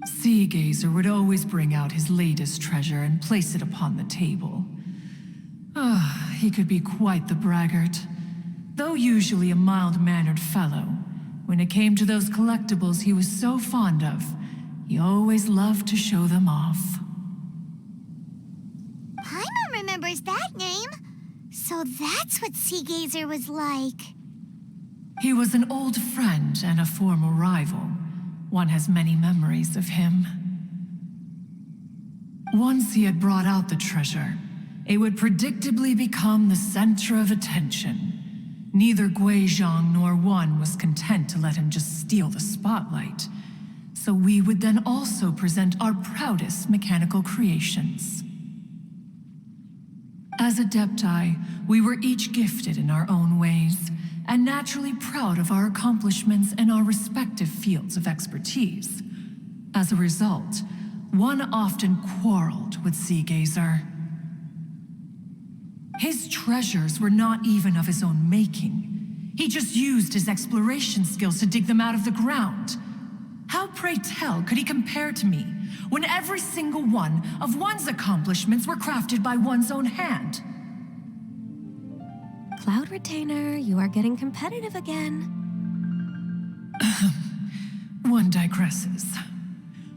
Sea Gazer would always bring out his latest treasure and place it upon the table. He could be quite the braggart. Though usually a mild-mannered fellow, when it came to those collectibles he was so fond of, he always loved to show them off. Paimon remembers that name. So that's what Sea Gazer was like. He was an old friend and a former rival. One has many memories of him. Once he had brought out the treasure, it would predictably become the center of attention. Neither Guizhong nor one was content to let him just steal the spotlight. So we would then also present our proudest mechanical creations. As Adepti, we were each gifted in our own ways, and naturally proud of our accomplishments in our respective fields of expertise. As a result, one often quarreled with Sea Gazer. His treasures were not even of his own making. He just used his exploration skills to dig them out of the ground. How, pray tell, could he compare to me, when every single one of one's accomplishments were crafted by one's own hand? Cloud Retainer, you are getting competitive again. One digresses.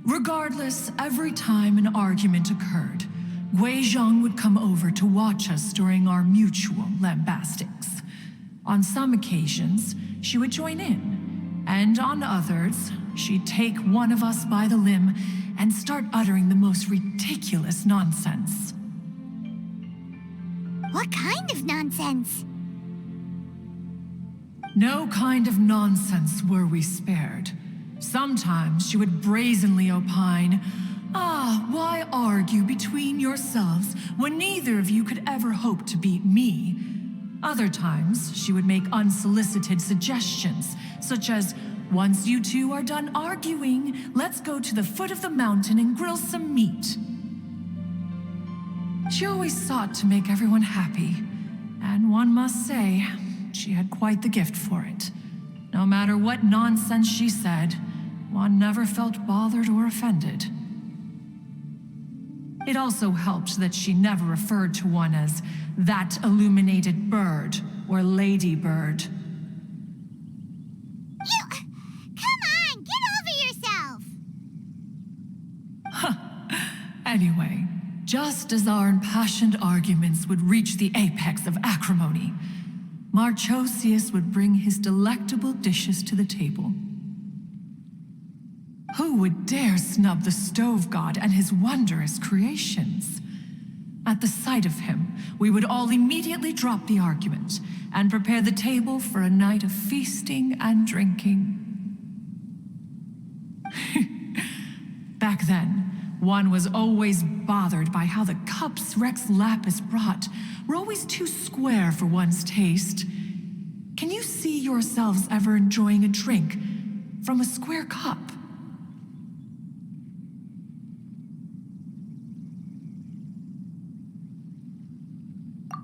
Regardless, every time an argument occurred, Guizhong would come over to watch us during our mutual lambastics. On some occasions, she would join in, and on others, she'd take one of us by the limb and start uttering the most ridiculous nonsense. What kind of nonsense? No kind of nonsense were we spared. Sometimes she would brazenly opine, why argue between yourselves when neither of you could ever hope to beat me? Other times, she would make unsolicited suggestions, such as, once you two are done arguing, let's go to the foot of the mountain and grill some meat. She always sought to make everyone happy, and one must say, she had quite the gift for it. No matter what nonsense she said, one never felt bothered or offended. It also helped that she never referred to one as that illuminated bird or lady bird. Come on, get over yourself! Anyway, just as our impassioned arguments would reach the apex of acrimony, Marchosius would bring his delectable dishes to the table. Who would dare snub the stove god and his wondrous creations? At the sight of him, we would all immediately drop the argument and prepare the table for a night of feasting and drinking. Back then, one was always bothered by how the cups Rex Lapis brought were always too square for one's taste. Can you see yourselves ever enjoying a drink from a square cup?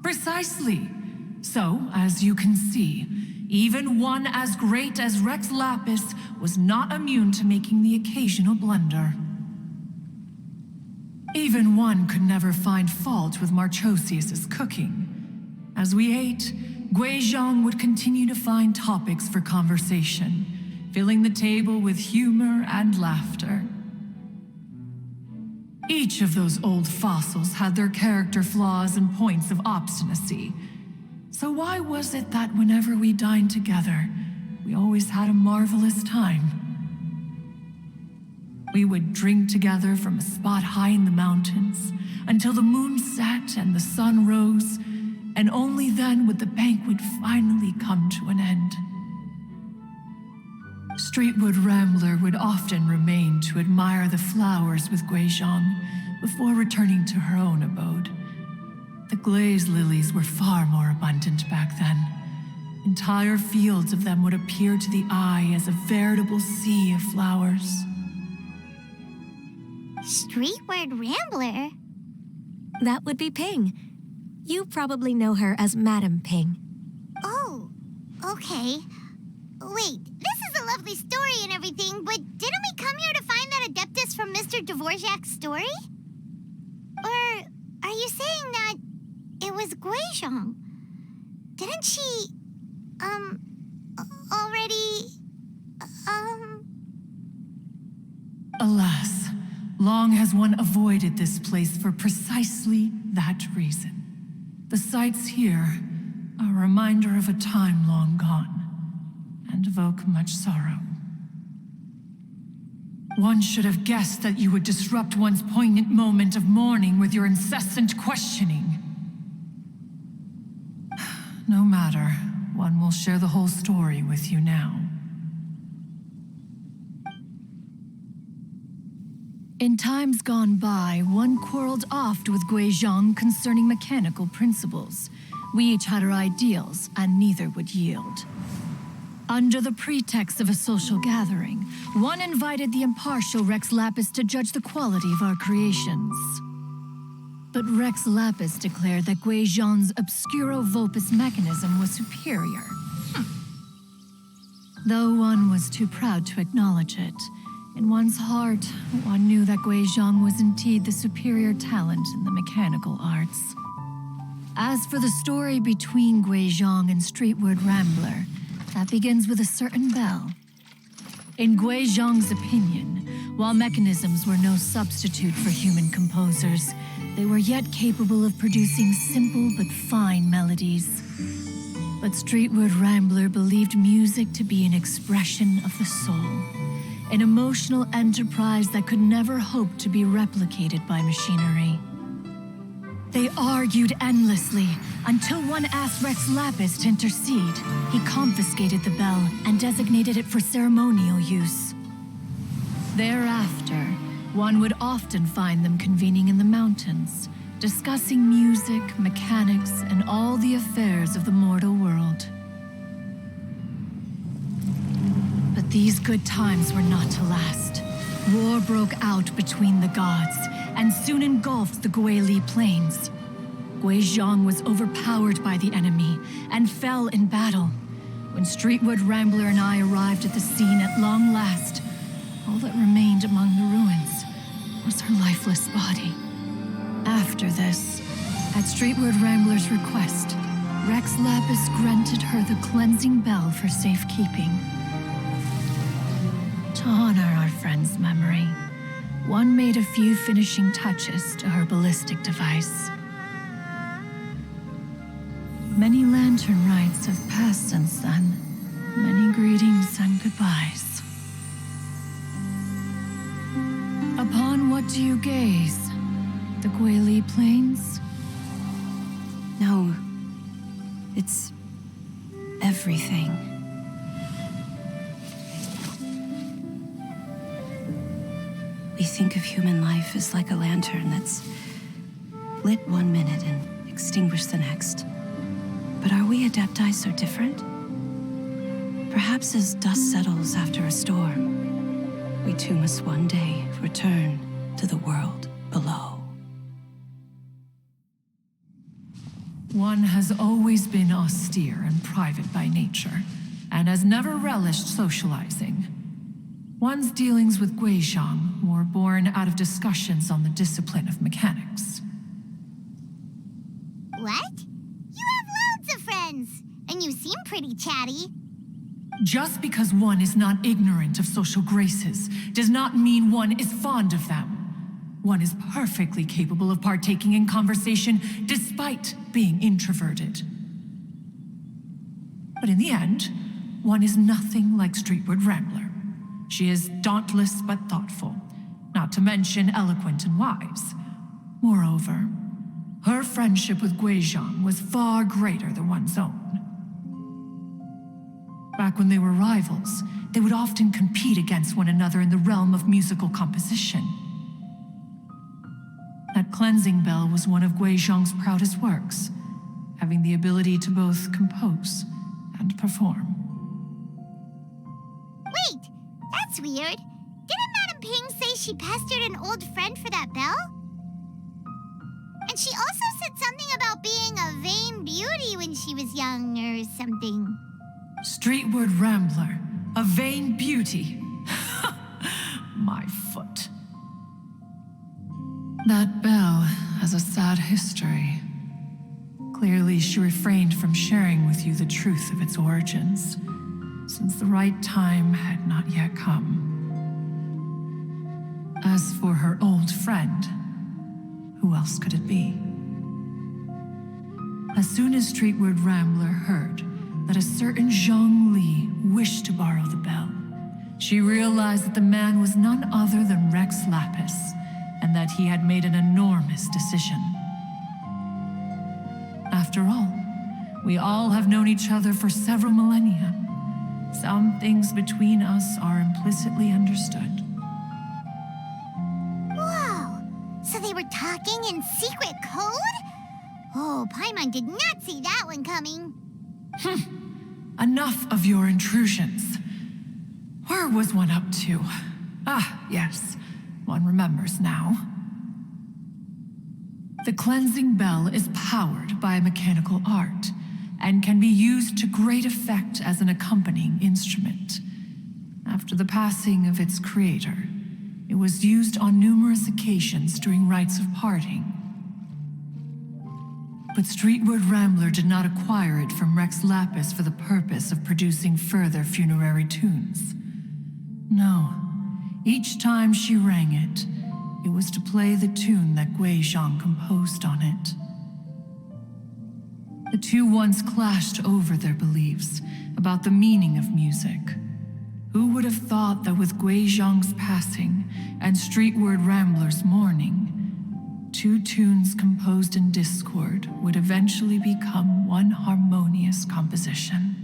Precisely. So, as you can see, even one as great as Rex Lapis was not immune to making the occasional blunder. Even one could never find fault with Marchosius's cooking. As we ate, Guizhong would continue to find topics for conversation, filling the table with humor and laughter. Each of those old fossils had their character flaws and points of obstinacy. So why was it that whenever we dined together, we always had a marvelous time? We would drink together from a spot high in the mountains until the moon set and the sun rose, and only then would the banquet finally come to an end. Streetwood Rambler would often remain to admire the flowers with Guizhong before returning to her own abode. The glaze lilies were far more abundant back then. Entire fields of them would appear to the eye as a veritable sea of flowers. Streetward Rambler? That would be Ping. You probably know her as Madam Ping. Oh, okay. Wait, this is a lovely story and everything, but didn't we come here to find that Adeptus from Mr. Dvorak's story? Or are you saying that it was Guizhong? Didn't she, already, Alas, long has one avoided this place for precisely that reason. The sights here are a reminder of a time long gone, and evoke much sorrow. One should have guessed that you would disrupt one's poignant moment of mourning with your incessant questioning. No matter, one will share the whole story with you now. In times gone by, one quarreled oft with Guizhong concerning mechanical principles. We each had our ideals, and neither would yield. Under the pretext of a social gathering, one invited the impartial Rex Lapis to judge the quality of our creations. But Rex Lapis declared that Guizhong's obscuro vulpus mechanism was superior. Though one was too proud to acknowledge it, in one's heart, one knew that Guizhong was indeed the superior talent in the mechanical arts. As for the story between Guizhong and Streetward Rambler, that begins with a certain bell. In Guizhong's opinion, while mechanisms were no substitute for human composers, they were yet capable of producing simple but fine melodies. But Streetward Rambler believed music to be an expression of the soul, an emotional enterprise that could never hope to be replicated by machinery. They argued endlessly until one asked Rex Lapis to intercede. He confiscated the bell and designated it for ceremonial use. Thereafter, one would often find them convening in the mountains, discussing music, mechanics, and all the affairs of the mortal world. But these good times were not to last. War broke out between the gods, and soon engulfed the Guili plains. Guizhong was overpowered by the enemy, and fell in battle. When Streetwood Rambler and I arrived at the scene at long last, all that remained among the ruins was her lifeless body. After this, at Streetwood Rambler's request, Rex Lapis granted her the cleansing bell for safekeeping. To honor our friend's memory, one made a few finishing touches to her ballistic device. Many lantern rites have passed since then. Many greetings and goodbyes. Upon what do you gaze? The Guili Plains? No. It's everything. We think of human life as like a lantern that's lit one minute and extinguished the next. But are we Adepti so different? Perhaps as dust settles after a storm, we too must one day return to the world below. One has always been austere and private by nature, and has never relished socializing. One's dealings with Guizhong were born out of discussions on the discipline of mechanics. What? You have loads of friends, and you seem pretty chatty. Just because one is not ignorant of social graces does not mean one is fond of them. One is perfectly capable of partaking in conversation despite being introverted. But in the end, one is nothing like Streetwood Rambler. She is dauntless but thoughtful, not to mention eloquent and wise. Moreover, her friendship with Guizhong was far greater than one's own. Back when they were rivals, they would often compete against one another in the realm of musical composition. That cleansing bell was one of Guizhong's proudest works, having the ability to both compose and perform. Wait, that's weird. Didn't Madame Ping say she pestered an old friend for that bell? And she also said something about being a vain beauty when she was young or something. Streetwood Rambler, a vain beauty. My foot. That bell has a sad history. Clearly, she refrained from sharing with you the truth of its origins, since the right time had not yet come. As for her old friend, who else could it be? As soon as Streetwood Rambler heard that a certain Zhang Li wished to borrow the bell, she realized that the man was none other than Rex Lapis, and that he had made an enormous decision. After all, we all have known each other for several millennia. Some things between us are implicitly understood. Whoa! So they were talking in secret code? Oh, Paimon did not see that one coming. Enough of your intrusions. Where was one up to? Ah, yes. One remembers now. The cleansing bell is powered by a mechanical art and can be used to great effect as an accompanying instrument. After the passing of its creator, it was used on numerous occasions during rites of parting. But Streetwood Rambler did not acquire it from Rex Lapis for the purpose of producing further funerary tunes. No. Each time she rang it, it was to play the tune that Guizhong composed on it. The two once clashed over their beliefs about the meaning of music. Who would have thought that with Guizhong's passing and Streetwood Rambler's mourning, two tunes composed in discord would eventually become one harmonious composition?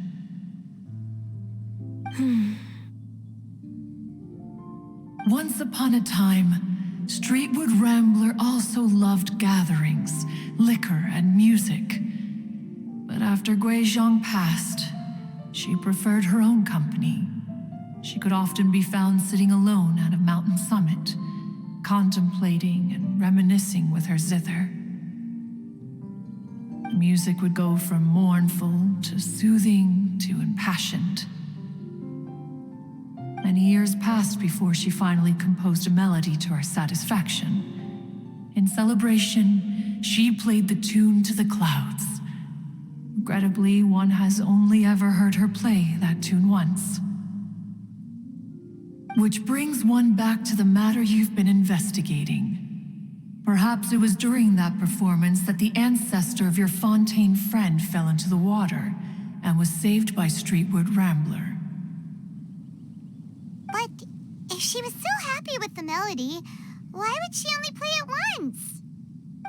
Once upon a time, Streetwood Rambler also loved gatherings, liquor, and music. But after Guizhong passed, she preferred her own company. She could often be found sitting alone at a mountain summit, contemplating and reminiscing with her zither. The music would go from mournful to soothing to impassioned. Many years passed before she finally composed a melody to her satisfaction. In celebration, she played the tune to the clouds. Regrettably, one has only ever heard her play that tune once. Which brings one back to the matter you've been investigating. Perhaps it was during that performance that the ancestor of your Fontaine friend fell into the water and was saved by Streetwood Rambler. But if she was so happy with the melody, why would she only play it once?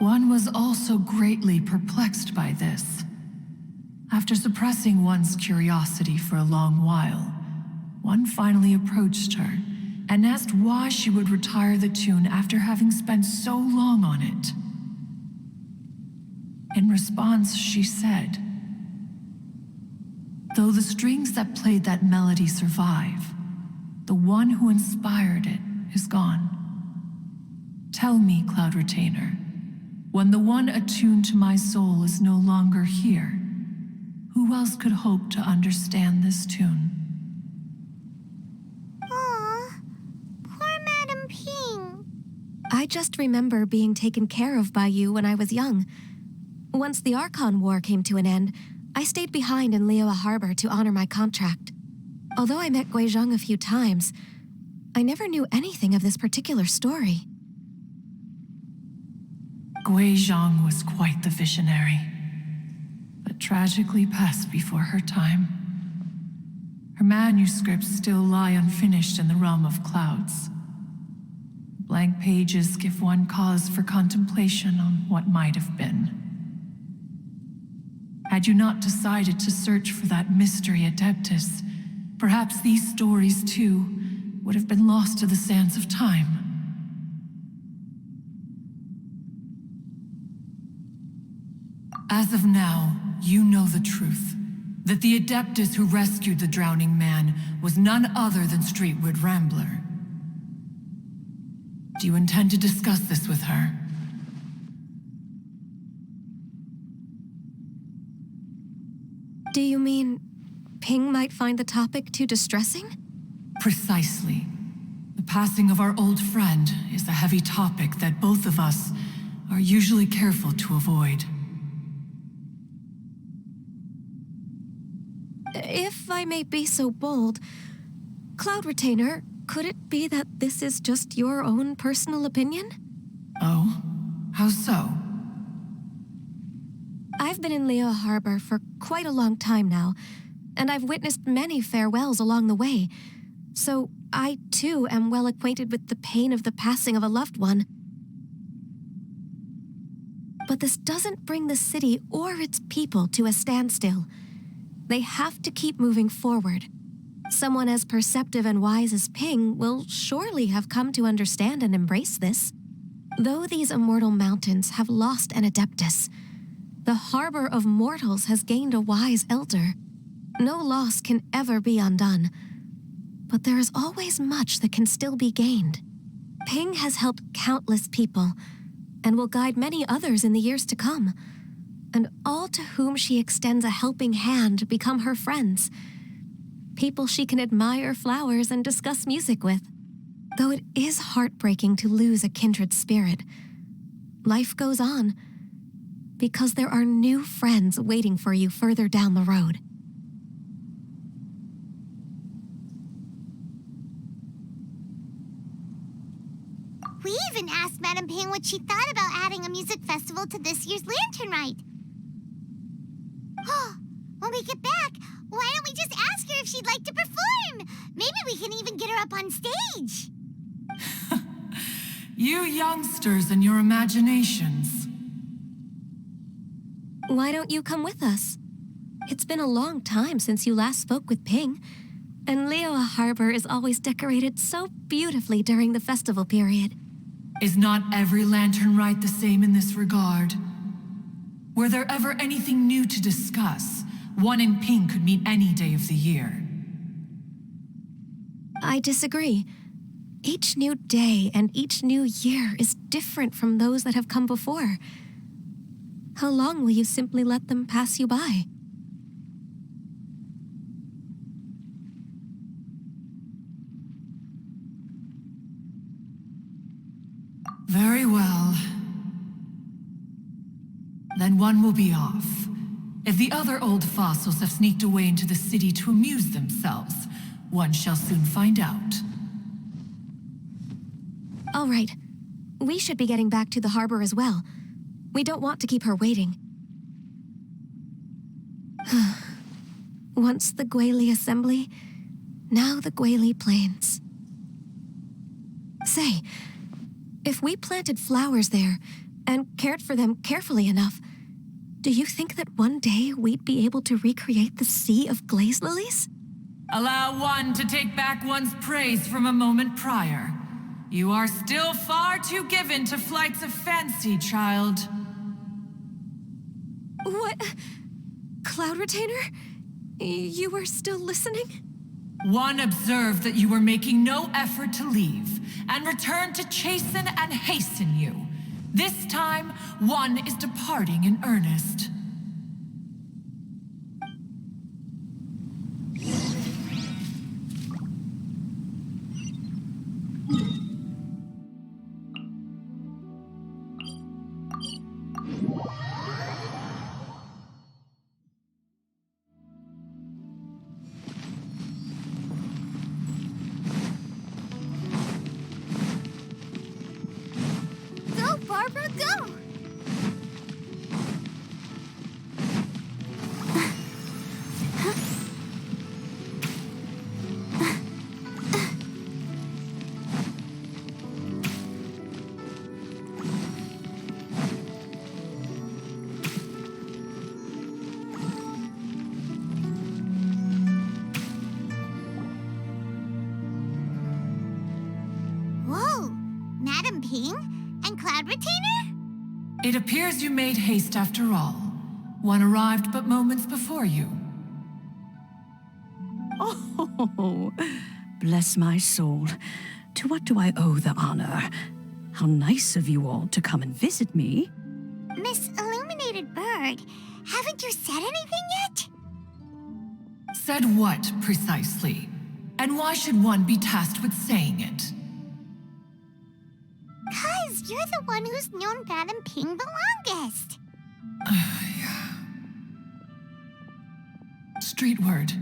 One was also greatly perplexed by this. After suppressing one's curiosity for a long while, one finally approached her and asked why she would retire the tune after having spent so long on it. In response, she said, "Though the strings that played that melody survive, the one who inspired it is gone. Tell me, Cloud Retainer, when the one attuned to my soul is no longer here, who else could hope to understand this tune?" I just remember being taken care of by you when I was young. Once the Archon War came to an end, I stayed behind in Liyue Harbor to honor my contract. Although I met Guizhong a few times, I never knew anything of this particular story. Guizhong was quite the visionary, but tragically passed before her time. Her manuscripts still lie unfinished in the realm of clouds. Blank pages give one cause for contemplation on what might have been. Had you not decided to search for that mystery Adeptus, perhaps these stories, too, would have been lost to the sands of time. As of now, you know the truth, that the Adeptus who rescued the drowning man was none other than Streetwood Rambler. Do you intend to discuss this with her? Do you mean Ping might find the topic too distressing? Precisely. The passing of our old friend is a heavy topic that both of us are usually careful to avoid. If I may be so bold, Cloud Retainer, could it be that this is just your own personal opinion? Oh? How so? I've been in Liyue Harbor for quite a long time now, and I've witnessed many farewells along the way, so I too am well acquainted with the pain of the passing of a loved one. But this doesn't bring the city or its people to a standstill. They have to keep moving forward. Someone as perceptive and wise as Ping will surely have come to understand and embrace this. Though these immortal mountains have lost an Adeptus, the harbor of mortals has gained a wise elder. No loss can ever be undone, but there is always much that can still be gained. Ping has helped countless people, and will guide many others in the years to come, and all to whom she extends a helping hand become her friends. People she can admire flowers and discuss music with. Though it is heartbreaking to lose a kindred spirit, life goes on, because there are new friends waiting for you further down the road. We even asked Madame Ping what she thought about adding a music festival to this year's Lantern Rite. When we get back, why don't we just ask her if she'd like to perform? Maybe we can even get her up on stage. You youngsters and your imaginations. Why don't you come with us? It's been a long time since you last spoke with Ping. And Liyue Harbor is always decorated so beautifully during the festival period. Is not every lantern rite the same in this regard? Were there ever anything new to discuss? One in pink could mean any day of the year. I disagree. Each new day and each new year is different from those that have come before. How long will you simply let them pass you by? Very well. Then one will be off. If the other old fossils have sneaked away into the city to amuse themselves, one shall soon find out. All right. We should be getting back to the harbor as well. We don't want to keep her waiting. Once the Guili Assembly, now the Guili Plains. Say, if we planted flowers there and cared for them carefully enough, do you think that one day we'd be able to recreate the sea of glaze lilies? Allow one to take back one's praise from a moment prior. You are still far too given to flights of fancy, child. What? Cloud Retainer? You were still listening? One observed that you were making no effort to leave, and returned to chasten and hasten you. This time, one is departing in earnest. Go, Barbara, go! Whoa, Madam Ping and Cloud Retainer? It appears you made haste after all. One arrived but moments before you. Oh, bless my soul. To what do I owe the honor? How nice of you all to come and visit me. Miss Illuminated Bird, haven't you said anything yet? Said what, precisely? And why should one be tasked with saying it? 'Cause you're the one who's known Madam Ping the longest. Street word.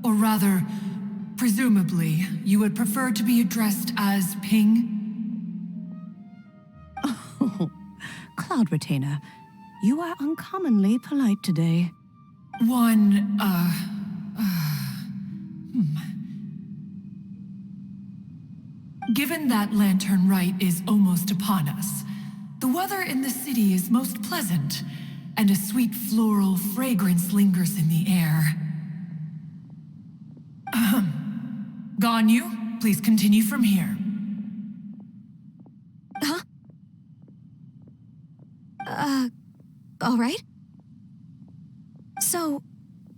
Or rather, presumably, you would prefer to be addressed as Ping? Oh, Cloud Retainer, you are uncommonly polite today. One, Given that lantern rite is almost upon us, the weather in the city is most pleasant, and a sweet floral fragrance lingers in the air. Ganyu, please continue from here. Huh? All right. So,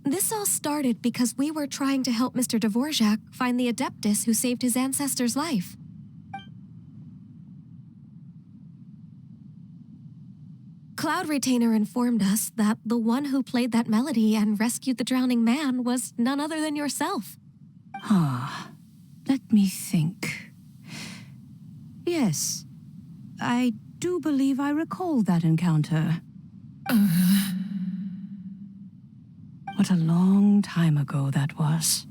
this all started because we were trying to help Mr. Dvorak find the Adeptus who saved his ancestor's life. Cloud Retainer informed us that the one who played that melody and rescued the drowning man was none other than yourself. Let me think. Yes, I do believe I recall that encounter. What a long time ago that was.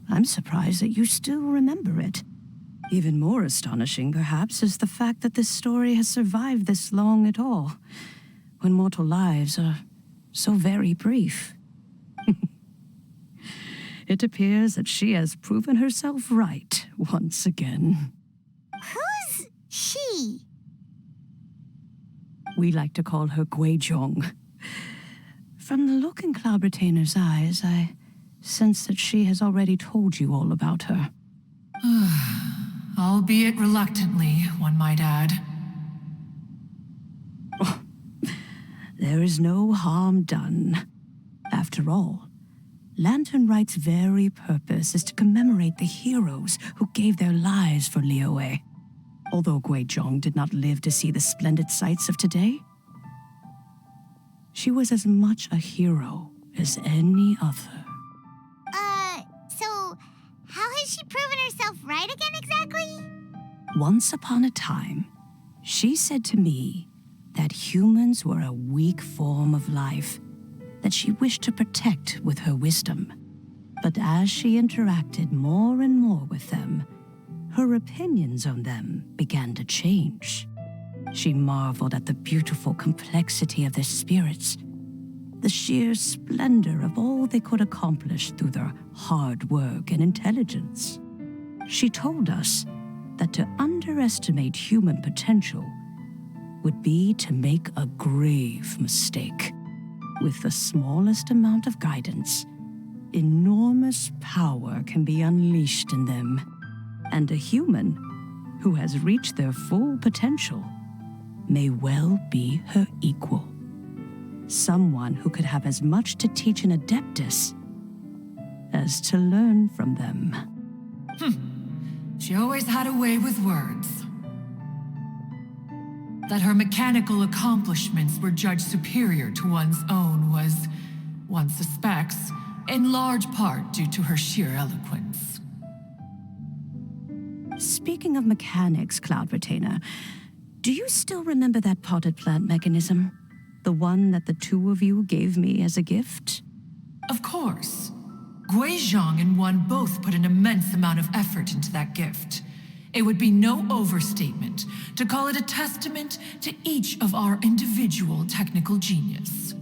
I'm surprised that you still remember it. Even more astonishing, perhaps, is the fact that this story has survived this long at all, when mortal lives are so very brief. It appears that she has proven herself right once again. Who's she? We like to call her Guizhong. From the look in Cloud Retainer's eyes, I sense that she has already told you all about her. Albeit reluctantly, one might add. There is no harm done. After all, Lantern Right's very purpose is to commemorate the heroes who gave their lives for Liyue. Although Guizhong did not live to see the splendid sights of today, she was as much a hero as any other. So how has she proven herself right again exactly? Once upon a time, she said to me that humans were a weak form of life that she wished to protect with her wisdom. But as she interacted more and more with them, her opinions on them began to change. She marveled at the beautiful complexity of their spirits, the sheer splendor of all they could accomplish through their hard work and intelligence. She told us that to underestimate human potential would be to make a grave mistake. With the smallest amount of guidance, enormous power can be unleashed in them, and a human who has reached their full potential may well be her equal. Someone who could have as much to teach an Adeptus as to learn from them. She always had a way with words. That her mechanical accomplishments were judged superior to one's own was, one suspects, in large part due to her sheer eloquence. Speaking of mechanics, Cloud Retainer, do you still remember that potted plant mechanism? The one that the two of you gave me as a gift? Of course. Guizhong and One both put an immense amount of effort into that gift. It would be no overstatement to call it a testament to each of our individual technical genius.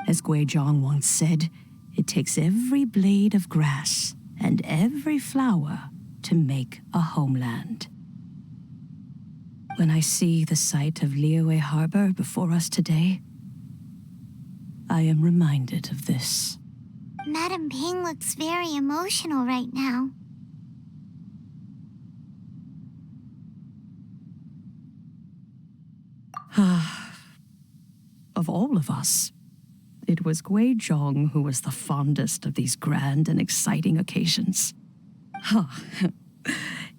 As Guizhong once said, it takes every blade of grass and every flower to make a homeland. When I see the sight of Liyue Harbor before us today, I am reminded of this. Madam Ping looks very emotional right now. Of all of us, it was Guizhong who was the fondest of these grand and exciting occasions.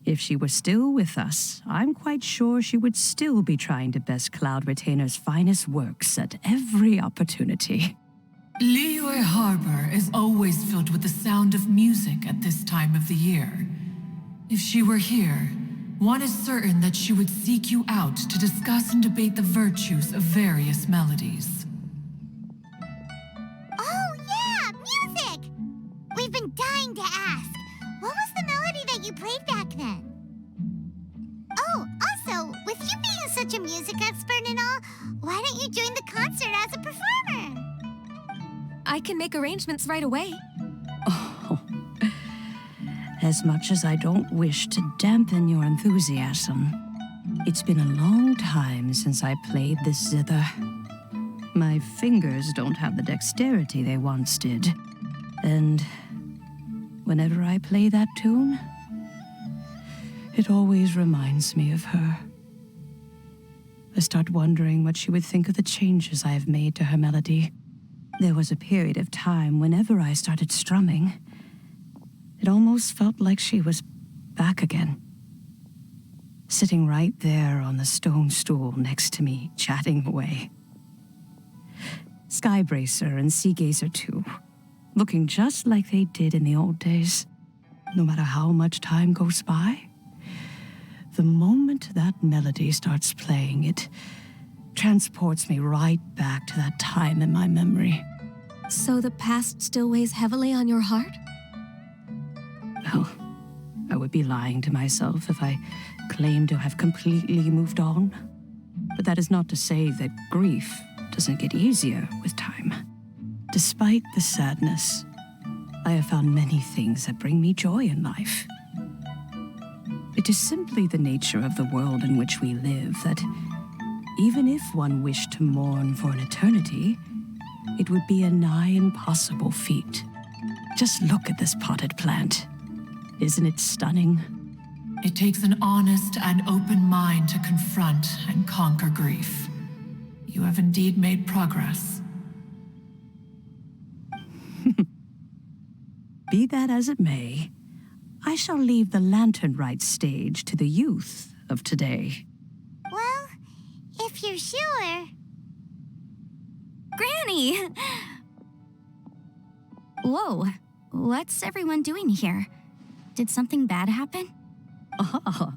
If she were still with us, I'm quite sure she would still be trying to best Cloud Retainer's finest works at every opportunity. Liyue Harbor is always filled with the sound of music at this time of the year. If she were here, one is certain that she would seek you out to discuss and debate the virtues of various melodies. Oh yeah, music! We've been dying to ask. What was the melody that you played back then? Oh, also, with you being such a music expert and all, why don't you join the concert as a performer? I can make arrangements right away. Oh, as much as I don't wish to dampen your enthusiasm, it's been a long time since I played this zither. My fingers don't have the dexterity they once did, and whenever I play that tune, it always reminds me of her. I start wondering what she would think of the changes I have made to her melody. There was a period of time whenever I started strumming, it almost felt like she was back again. Sitting right there on the stone stool next to me, chatting away. Skybracer and Seagazer too, looking just like they did in the old days. No matter how much time goes by, the moment that melody starts playing, it transports me right back to that time in my memory. So the past still weighs heavily on your heart? Well, I would be lying to myself if I claimed to have completely moved on. But that is not to say that grief doesn't get easier with time. Despite the sadness, I have found many things that bring me joy in life. It is simply the nature of the world in which we live that even if one wished to mourn for an eternity, it would be a nigh impossible feat. Just look at this potted plant. Isn't it stunning? It takes an honest and open mind to confront and conquer grief. You have indeed made progress. Be that as it may, I shall leave the lantern rite stage to the youth of today. Well, if you're sure. Granny! Whoa, what's everyone doing here? Did something bad happen? Ah,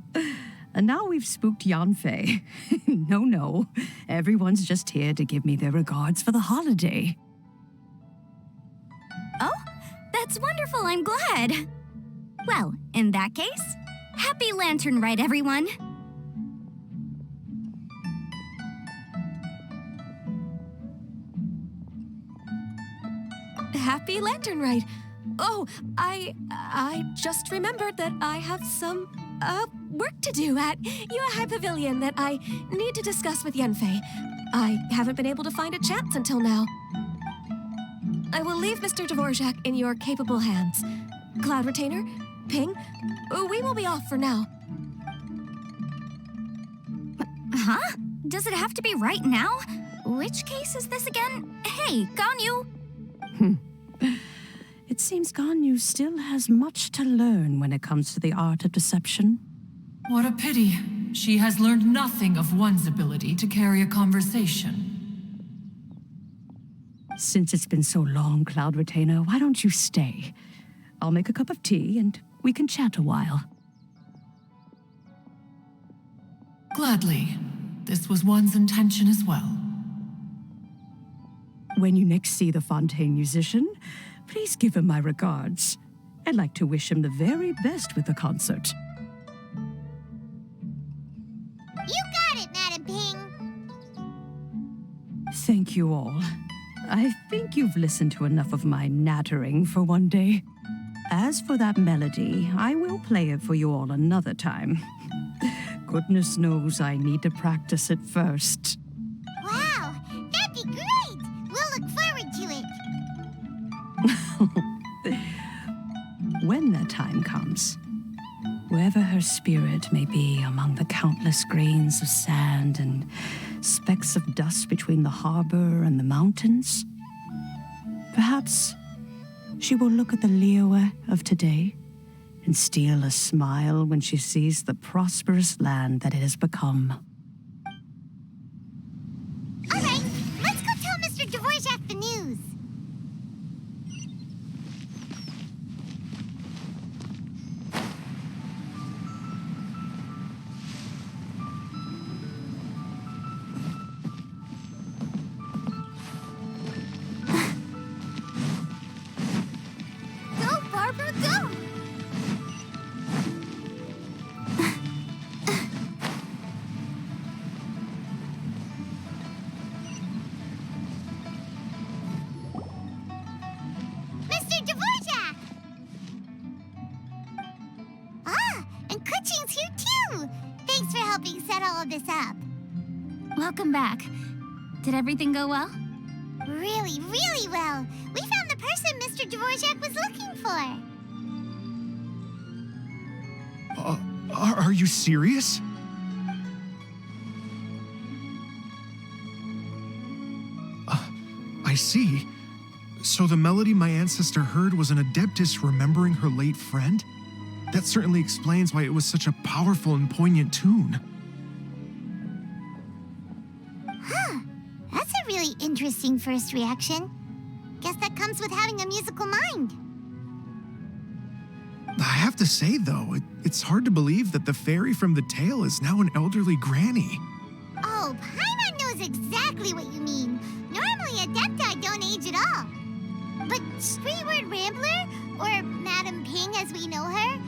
and now we've spooked Yanfei. No, everyone's just here to give me their regards for the holiday. Oh, that's wonderful, I'm glad. Well, in that case, happy Lantern Rite, everyone. Happy Lantern Rite. Oh, I just remembered that I have some, work to do at Yue High Pavilion that I need to discuss with Yanfei. I haven't been able to find a chance until now. I will leave Mr. Dvorak in your capable hands. Cloud Retainer, Ping, we will be off for now. Huh? Does it have to be right now? Which case is this again? Hey, Ganyu! It seems Ganyu still has much to learn when it comes to the art of deception. What a pity. She has learned nothing of one's ability to carry a conversation. Since it's been so long, Cloud Retainer, why don't you stay? I'll make a cup of tea and we can chat a while. Gladly. This was one's intention as well. When you next see the Fontaine musician, please give him my regards. I'd like to wish him the very best with the concert. You got it, Madam Ping. Thank you all. I think you've listened to enough of my nattering for one day. As for that melody, I will play it for you all another time. Goodness knows I need to practice it first. Wow, that'd be great! We'll look forward to it. When that time comes, wherever her spirit may be among the countless grains of sand and specks of dust between the harbor and the mountains, perhaps she will look at the Liyue of today and steal a smile when she sees the prosperous land that it has become. All right, let's go tell Mr. Dvorak the news. Go, Barbara, go! Mr. Dvorak! Ah, and Kuching's here too! Thanks for helping set all of this up. Welcome back. Did everything go well? Really, really well. We found the person Mr. Dvorak was looking for. Are you serious? I see. So the melody my ancestor heard was an adeptus remembering her late friend? That certainly explains why it was such a powerful and poignant tune. Huh. That's a really interesting first reaction. Guess that comes with having a musical mind. I have to say, though, it's hard to believe that the fairy from the tale is now an elderly granny. Oh, Paimon knows exactly what you mean. Normally, Adepti don't age at all. But Streetward Rambler, or Madam Ping as we know her,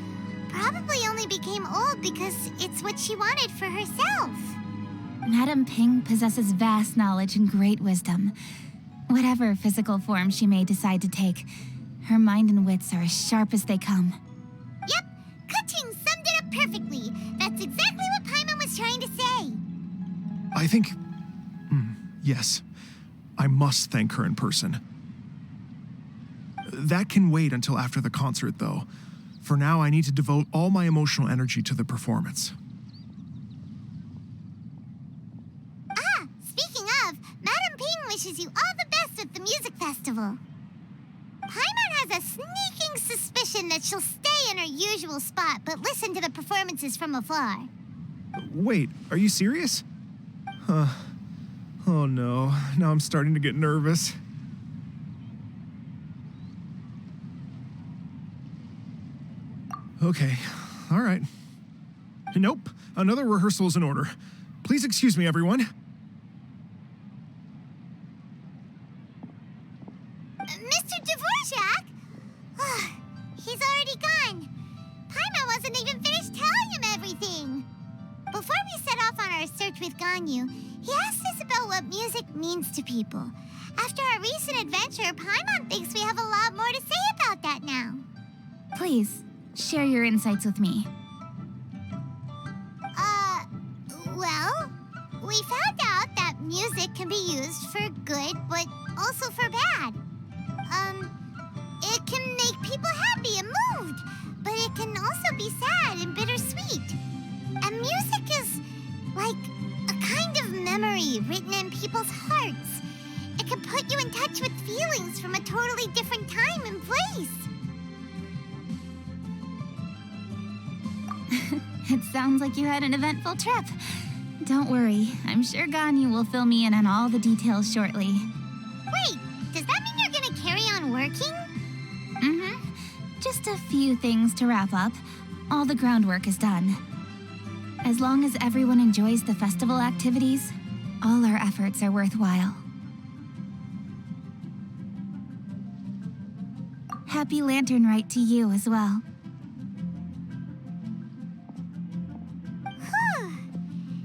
probably only became old because it's what she wanted for herself. Madam Ping possesses vast knowledge and great wisdom. Whatever physical form she may decide to take, her mind and wits are as sharp as they come. Yep, Kuching summed it up perfectly. That's exactly what Paimon was trying to say. I think... yes. I must thank her in person. That can wait until after the concert, though. For now, I need to devote all my emotional energy to the performance. Ah, speaking of, Madam Ping wishes you all the best at the music festival. Paimon has a sneaking suspicion that she'll stay in her usual spot, but listen to the performances from afar. Wait, are you serious? Oh no, now I'm starting to get nervous. Okay, all right. Nope, another rehearsal is in order. Please excuse me, everyone. Mr. Dvorak? He's already gone. Paimon wasn't even finished telling him everything. Before we set off on our search with Ganyu, he asked us about what music means to people. After our recent adventure, Paimon thinks we have a lot more to say about that now. Please, share your insights with me. Well, we found out that music can be used for good, but also for bad. It can make people happy and moved, but it can also be sad and bittersweet. And music is like a kind of memory written in people's hearts. It can put you in touch with feelings from a totally different time and place. It sounds like you had an eventful trip. Don't worry, I'm sure Ganyu will fill me in on all the details shortly. Wait, does that mean you're gonna carry on working? Mm-hmm. Just a few things to wrap up. All the groundwork is done. As long as everyone enjoys the festival activities, all our efforts are worthwhile. Happy Lantern Rite to you as well.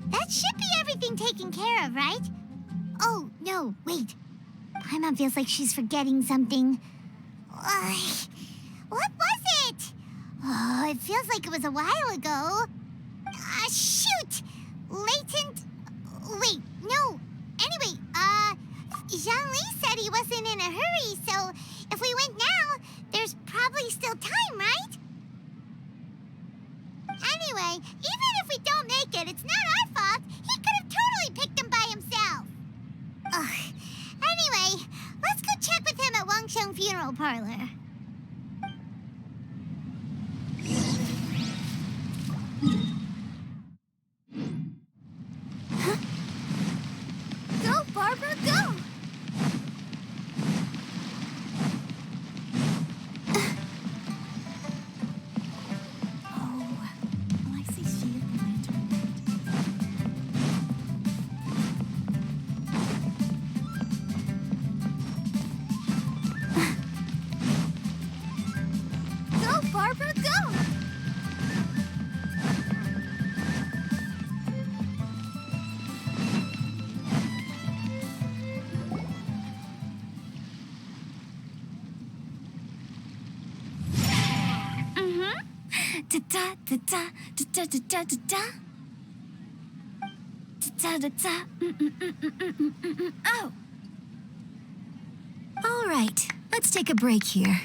That should be everything taken care of, right? Oh, no, wait. Paimon feels like she's forgetting something. What was it? Oh, it feels like it was a while ago. Shoot! Latent... Wait, no. Anyway, Jean-Lee said he wasn't in a hurry, so if we went now, there's probably still time, right? Anyway, even if we don't make it, it's not our fault. He could have totally picked him by himself. Ugh. Anyway, let's go check with him at Wangsheng Funeral Parlor. Huh? Go, Barbara, go! Oh. All right, let's take a break here.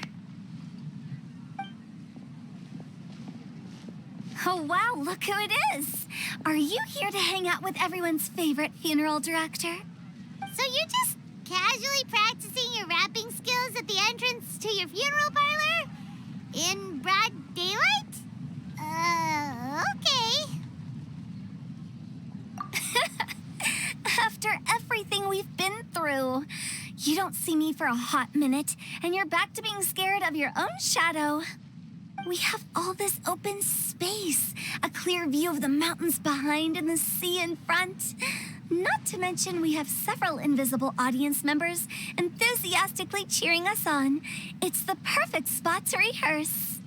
Oh wow, look who it is! Are you here to hang out with everyone's favorite funeral director? So you're just casually practicing your rapping skills at the entrance to your funeral parlor? In broad daylight? Okay. After everything we've been through, you don't see me for a hot minute, and you're back to being scared of your own shadow. We have all this open space, a clear view of the mountains behind and the sea in front. Not to mention we have several invisible audience members enthusiastically cheering us on. It's the perfect spot to rehearse.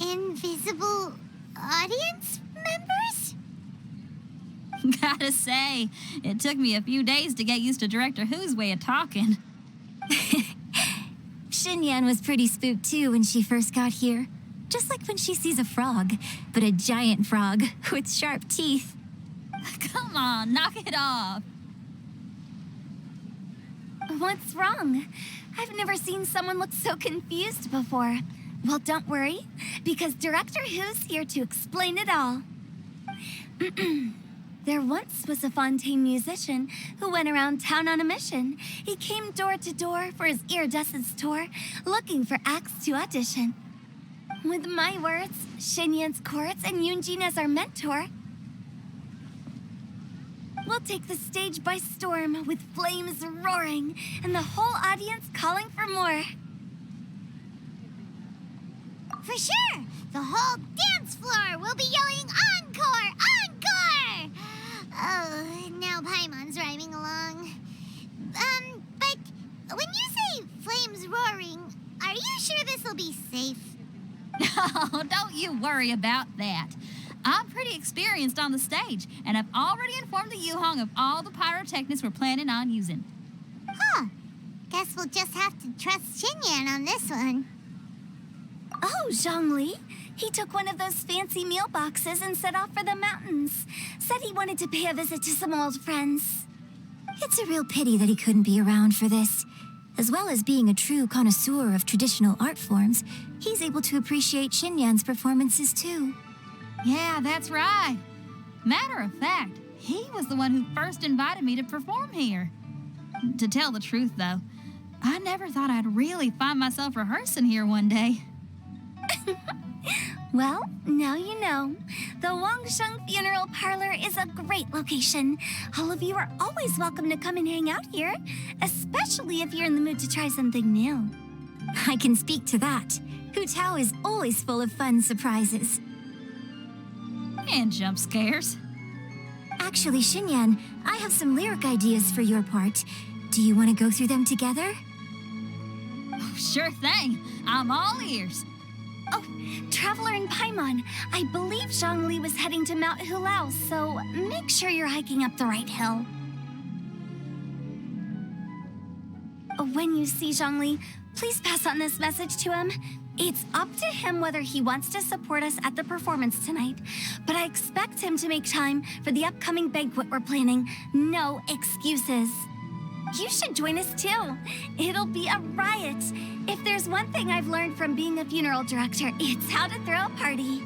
Invisible audience members? Gotta say, it took me a few days to get used to Director Who's way of talking. Xinyan was pretty spooked too when she first got here. Just like when she sees a frog, but a giant frog with sharp teeth. Come on, knock it off. What's wrong? I've never seen someone look so confused before. Well, don't worry, because Director Who's here to explain it all. There once was a Fontaine musician who went around town on a mission. He came door to door for his iridescence tour, looking for acts to audition. With my words, Shinyan's chords, and Yunjin as our mentor, we'll take the stage by storm with flames roaring and the whole audience calling for more. For sure! The whole dance floor will be yelling encore! Encore! Oh, now Paimon's rhyming along. But when you say flames roaring, are you sure this will be safe? No, don't you worry about that. I'm pretty experienced on the stage, and I've already informed the Yuhong of all the pyrotechnics we're planning on using. Huh. Guess we'll just have to trust Xinyan on this one. Oh, Zhongli. He took one of those fancy meal boxes and set off for the mountains. Said he wanted to pay a visit to some old friends. It's a real pity that he couldn't be around for this. As well as being a true connoisseur of traditional art forms, he's able to appreciate Xinyan's performances too. Yeah, that's right. Matter of fact, he was the one who first invited me to perform here. To tell the truth, though, I never thought I'd really find myself rehearsing here one day. Well, now you know. The Wangsheng Funeral Parlor is a great location. All of you are always welcome to come and hang out here, especially if you're in the mood to try something new. I can speak to that. Hu Tao is always full of fun surprises. And jump scares. Actually, Xinyan, I have some lyric ideas for your part. Do you want to go through them together? Oh, sure thing. I'm all ears. Oh, Traveler and Paimon, I believe Zhongli was heading to Mount Hulao, so make sure you're hiking up the right hill. When you see Zhongli, please pass on this message to him. It's up to him whether he wants to support us at the performance tonight, but I expect him to make time for the upcoming banquet we're planning. No excuses. You should join us too. It'll be a riot. If there's one thing I've learned from being a funeral director, it's how to throw a party.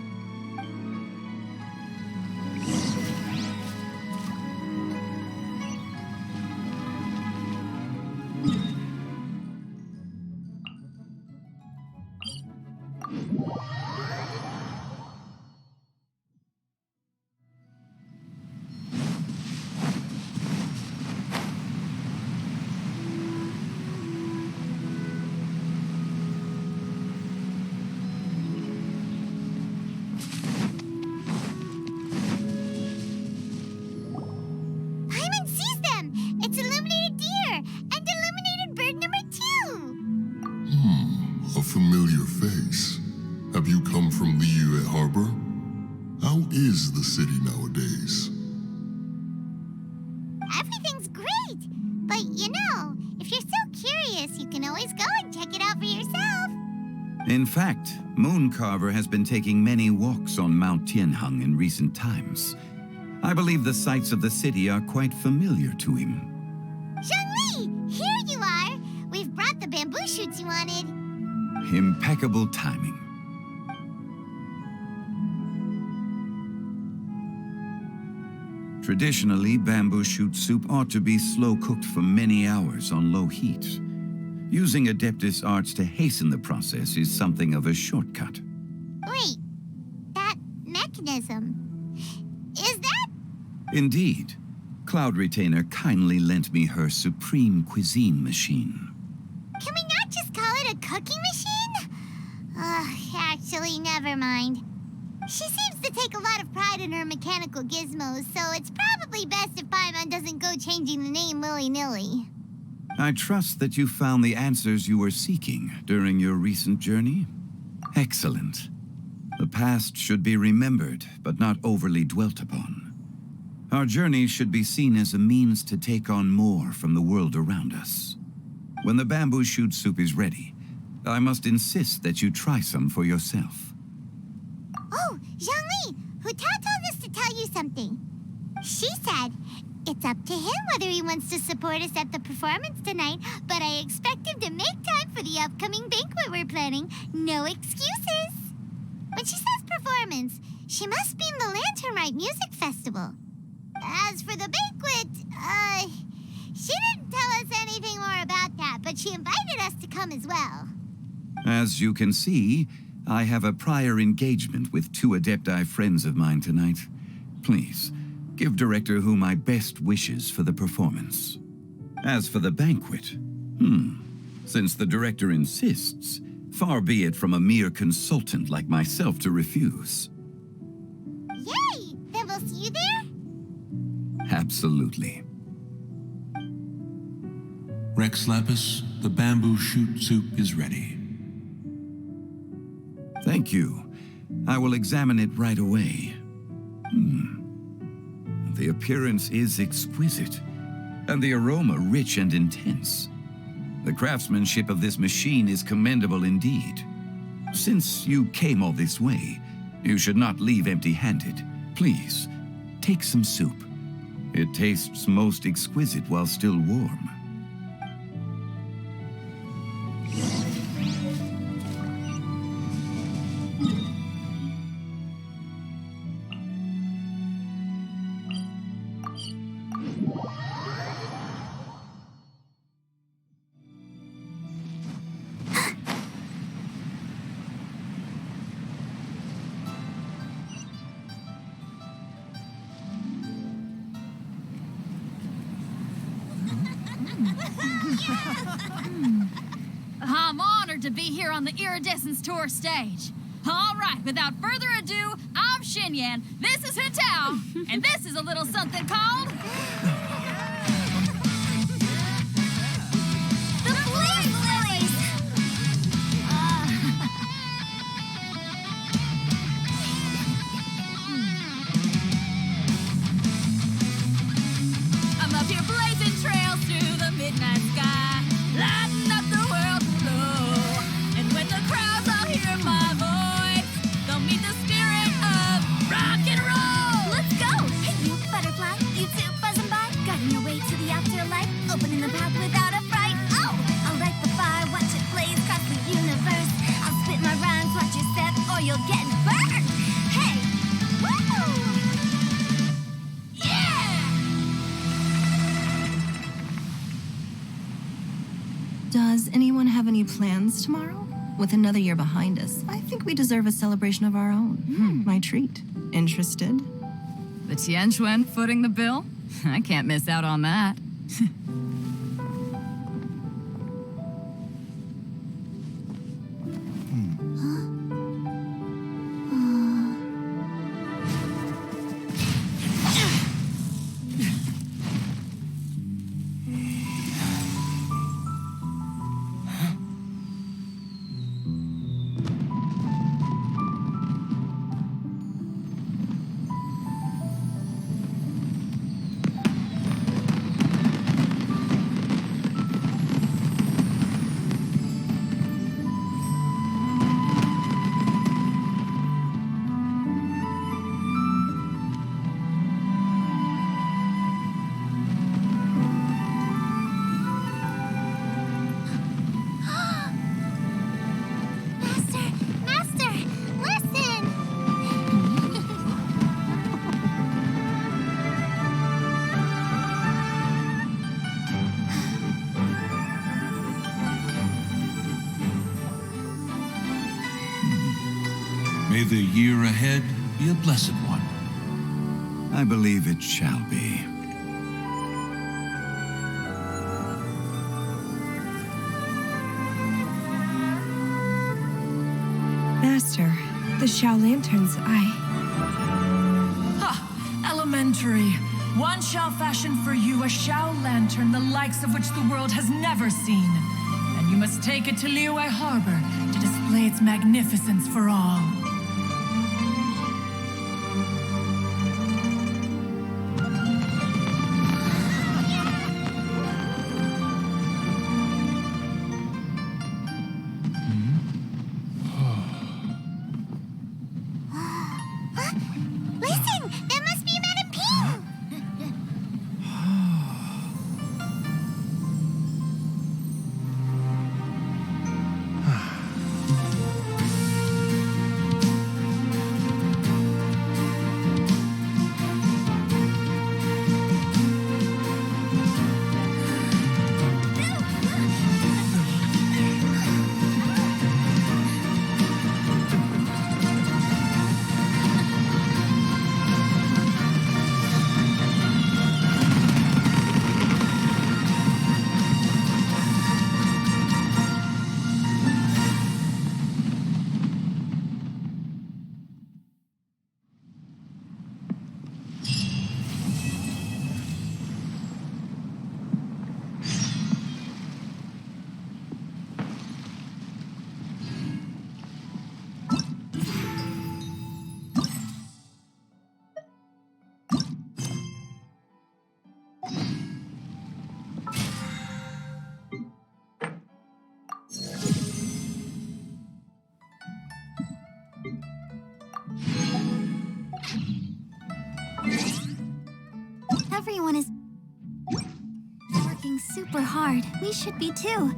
Is the city nowadays? Everything's great, but you know, if you're so curious, you can always go and check it out for yourself. In fact, Mooncarver has been taking many walks on Mount Tianheng in recent times. I believe the sights of the city are quite familiar to him. Zhongli, here you are. We've brought the bamboo shoots you wanted. Impeccable timing. Traditionally, bamboo shoot soup ought to be slow-cooked for many hours on low heat. Using Adeptus arts to hasten the process is something of a shortcut. Wait, that mechanism, is that? Indeed. Cloud Retainer kindly lent me her supreme cuisine machine. Can we not just call it a cooking machine? Actually, never mind. She seems to take a lot of pride in her mechanical gizmos, so it's probably best if Paimon doesn't go changing the name willy-nilly. I trust that you found the answers you were seeking during your recent journey. Excellent. The past should be remembered, but not overly dwelt upon. Our journey should be seen as a means to take on more from the world around us. When the bamboo shoot soup is ready, I must insist that you try some for yourself. Oh, Zhongli, Hu Tao told us to tell you something. She said, It's up to him whether he wants to support us at the performance tonight, but I expect him to make time for the upcoming banquet we're planning. No excuses. When she says performance, she must mean the Lantern Rite Music Festival. As for the banquet, she didn't tell us anything more about that, but she invited us to come as well. As you can see, I have a prior engagement with 2 Adepti friends of mine tonight. Please, give Director Hu my best wishes for the performance. As for the banquet, since the Director insists, far be it from a mere consultant like myself to refuse. Yay! Then we'll see you there? Absolutely. Rex Lapis, the bamboo shoot soup is ready. Thank you. I will examine it right away. The appearance is exquisite, and the aroma rich and intense. The craftsmanship of this machine is commendable indeed. Since you came all this way, you should not leave empty-handed. Please, take some soup. It tastes most exquisite while still warm. I'm honored to be here on the Iridescence Tour stage. All right, without further ado, I'm Xinyan, this is Hetao, and this is a little something called... The Flame Lilies! I'm up here blazing trails through the midnight sky, lighting up the world below. And when the crowds all hear my voice, they'll meet the spirit of rock and roll. Let's go! Hey, you butterfly, you too buzzing by, guiding your way to the afterlife, opening the path without a fright. Oh, I'll light the fire, watch it blaze across the universe. I'll spit my rhymes, watch your step, or you'll get burned. Hey, woo! Does anyone have any plans tomorrow? With another year behind us, I think we deserve a celebration of our own. My treat. Interested? The Tianquan footing the bill? I can't miss out on that. Master, listen! May the year ahead be a blessed one. I believe it shall be. Master, the Xiao Lanterns, Elementary. One shall fashion for you a Xiao Lantern, the likes of which the world has never seen. And you must take it to Liyue Harbor to display its magnificence for all. Listen! That must be Madame Ping! super hard. We should be too.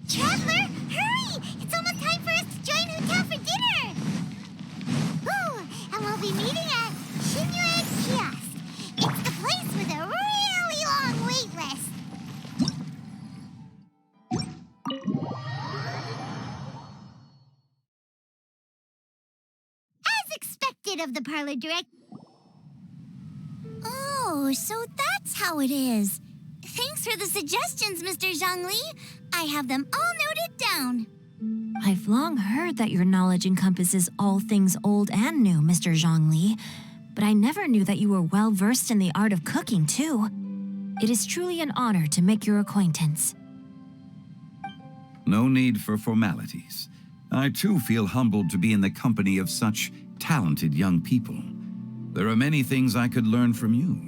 Traveler, hurry! It's almost time for us to join Hotel for dinner! Ooh, and we'll be meeting at Shinjuan Kiosk. It's the place with a really long wait list. As expected of the parlor direct. Oh, so that's how it is. Thanks for the suggestions, Mr. Zhongli. I have them all noted down. I've long heard that your knowledge encompasses all things old and new, Mr. Zhongli, but I never knew that you were well versed in the art of cooking, too. It is truly an honor to make your acquaintance. No need for formalities. I too feel humbled to be in the company of such talented young people. There are many things I could learn from you.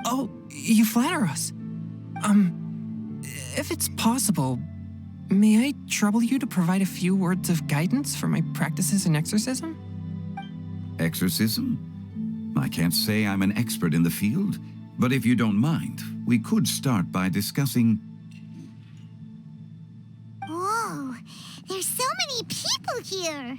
Oh, you flatter us. If it's possible, may I trouble you to provide a few words of guidance for my practices in exorcism? Exorcism? I can't say I'm an expert in the field, but if you don't mind, we could start by discussing... Whoa, there's so many people here.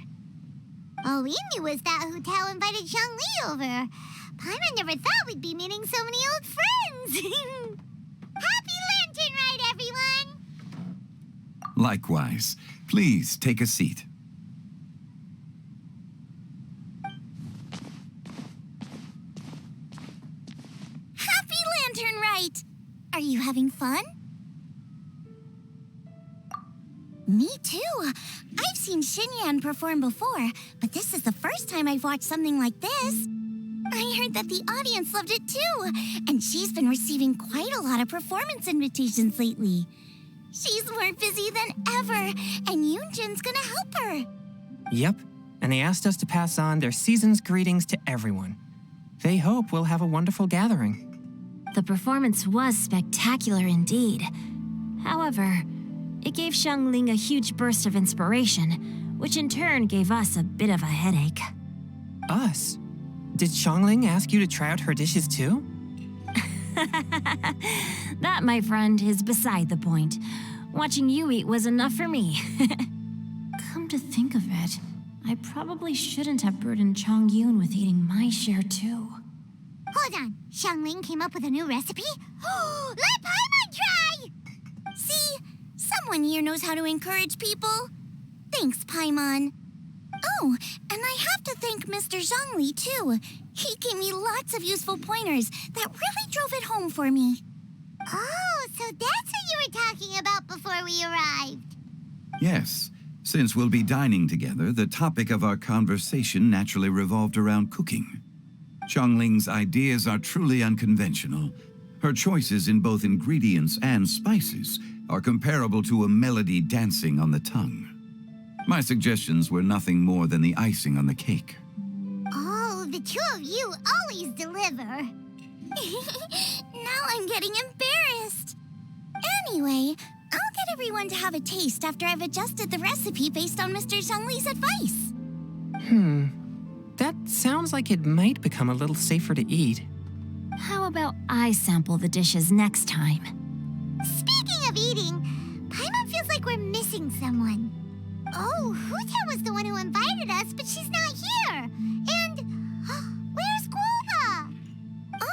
All we knew was that Hotel invited Zhongli over. Paimon never thought we'd be meeting so many old friends. Happy Lantern Ride, everyone! Likewise. Please take a seat. Happy Lantern Rite! Are you having fun? Me too. I've seen Xinyan perform before, but this is the first time I've watched something like this. I heard that the audience loved it too, and she's been receiving quite a lot of performance invitations lately. She's more busy than ever, and Yoonjin's gonna help her. Yep, and they asked us to pass on their season's greetings to everyone. They hope we'll have a wonderful gathering. The performance was spectacular indeed. However, it gave Xiangling a huge burst of inspiration, which in turn gave us a bit of a headache. Us? Did Xiangling ask you to try out her dishes too? That, my friend, is beside the point. Watching you eat was enough for me. Come to think of it, I probably shouldn't have burdened Chongyun with eating my share too. Hold on, Xiangling came up with a new recipe? Let Paimon try! See? Someone here knows how to encourage people. Thanks, Paimon. Oh, and I have to thank Mr. Zhongli, too. He gave me lots of useful pointers that really drove it home for me. Oh, so that's what you were talking about before we arrived. Yes. Since we'll be dining together, the topic of our conversation naturally revolved around cooking. Xiangling's ideas are truly unconventional. Her choices in both ingredients and spices are comparable to a melody dancing on the tongue. My suggestions were nothing more than the icing on the cake. Oh, the two of you always deliver. Now I'm getting embarrassed. Anyway, I'll get everyone to have a taste after I've adjusted the recipe based on Mr. Zhongli's advice. That sounds like it might become a little safer to eat. How about I sample the dishes next time? Speaking of eating, Paimon feels like we're missing someone. Oh, Huta was the one who invited us, but she's not here. And where's Guoba?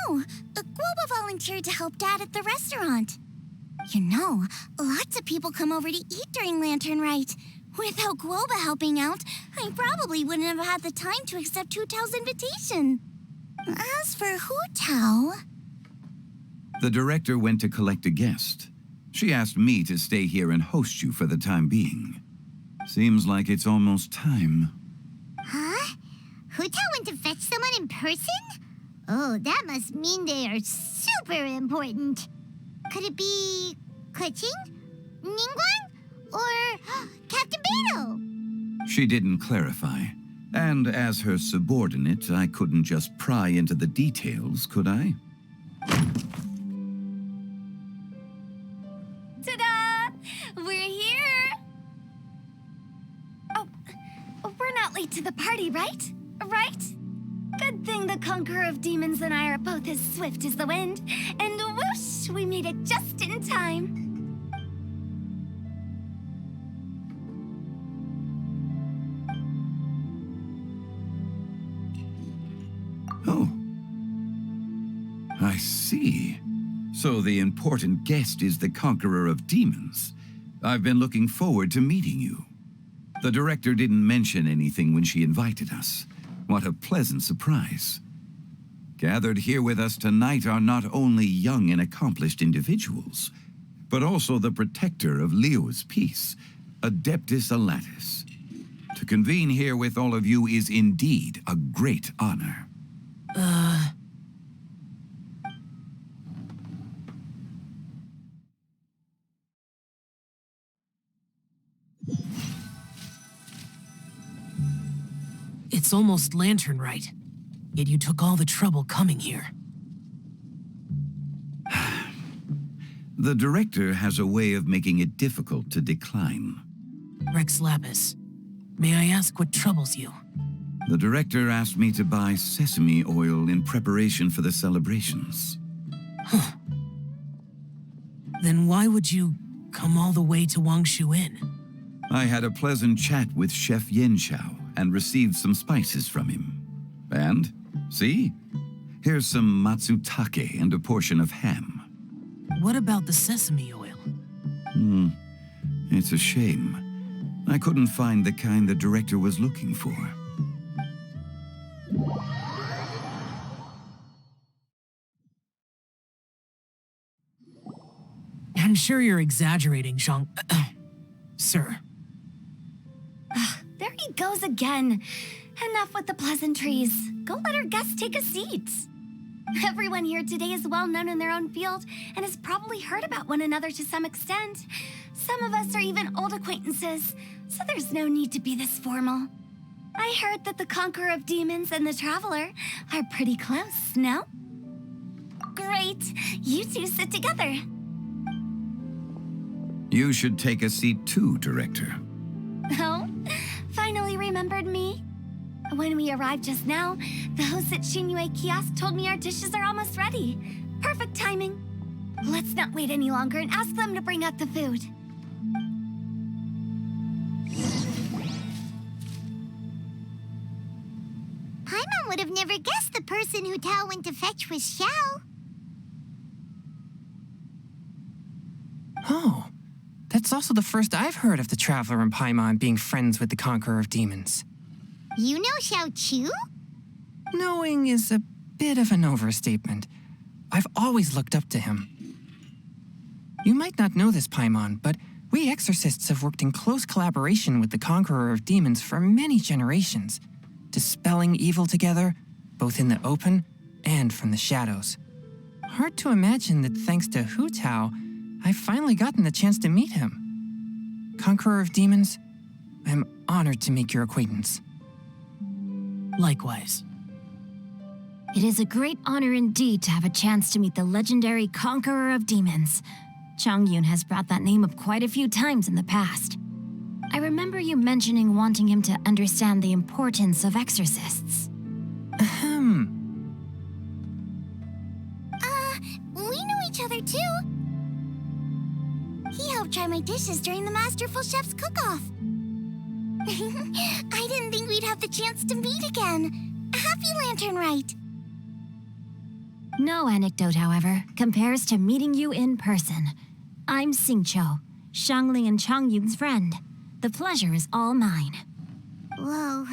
Oh, Guoba volunteered to help Dad at the restaurant. You know, lots of people come over to eat during Lantern Rite. Without Guoba helping out, I probably wouldn't have had the time to accept Hu Tao's invitation. As for Hu Tao... The director went to collect a guest. She asked me to stay here and host you for the time being. Seems like it's almost time. Huh? Huta went to fetch someone in person? Oh, that must mean they are super important. Could it be Kuching? Ningguang? Or Captain Beto? She didn't clarify. And as her subordinate, I couldn't just pry into the details, could I? Ta-da! We're here! Oh, we're not late to the party, right? Right? Good thing the Conqueror of Demons and I are both as swift as the wind. And whoosh, we made it just in time. Oh. I see. So the important guest is the Conqueror of Demons. I've been looking forward to meeting you. The director didn't mention anything when she invited us. What a pleasant surprise. Gathered here with us tonight are not only young and accomplished individuals, but also the protector of Leo's peace, Adeptus Alatus. To convene here with all of you is indeed a great honor. It's almost lantern right. Yet you took all the trouble coming here. The director has a way of making it difficult to decline. Rex Lapis, may I ask what troubles you? The director asked me to buy sesame oil in preparation for the celebrations. Huh. Then why would you come all the way to Wangshu Inn? I had a pleasant chat with Chef Yen Chao and received some spices from him. And, see? Here's some matsutake and a portion of ham. What about the sesame oil? It's a shame. I couldn't find the kind the director was looking for. I'm sure you're exaggerating, Zhang... Sir. There he goes again. Enough with the pleasantries. Go let our guests take a seat. Everyone here today is well known in their own field and has probably heard about one another to some extent. Some of us are even old acquaintances, so there's no need to be this formal. I heard that the Conqueror of Demons and the Traveler are pretty close, no? Great. You two sit together. You should take a seat too, Director. Oh? Finally remembered me? When we arrived just now, the host at Xinyue Kiosk told me our dishes are almost ready. Perfect timing. Let's not wait any longer and ask them to bring out the food. Paimon would have never guessed the person who Tao went to fetch was Xiao. Oh, that's also the first I've heard of the Traveler and Paimon being friends with the Conqueror of Demons. You know Xiao Chu? Knowing is a bit of an overstatement. I've always looked up to him. You might not know this, Paimon, but we exorcists have worked in close collaboration with the Conqueror of Demons for many generations, dispelling evil together, both in the open and from the shadows. Hard to imagine that thanks to Hu Tao, I've finally gotten the chance to meet him. Conqueror of Demons, I'm honored to make your acquaintance. Likewise. It is a great honor indeed to have a chance to meet the legendary Conqueror of Demons. Changyun has brought that name up quite a few times in the past. I remember you mentioning wanting him to understand the importance of exorcists. Ahem. We know each other too. He helped try my dishes during the Masterful Chef's cook-off. I didn't think we'd have the chance to meet again. Happy Lantern Rite. No anecdote, however, compares to meeting you in person. I'm Xingqiu, Shangling and Changyun's friend. The pleasure is all mine. Whoa,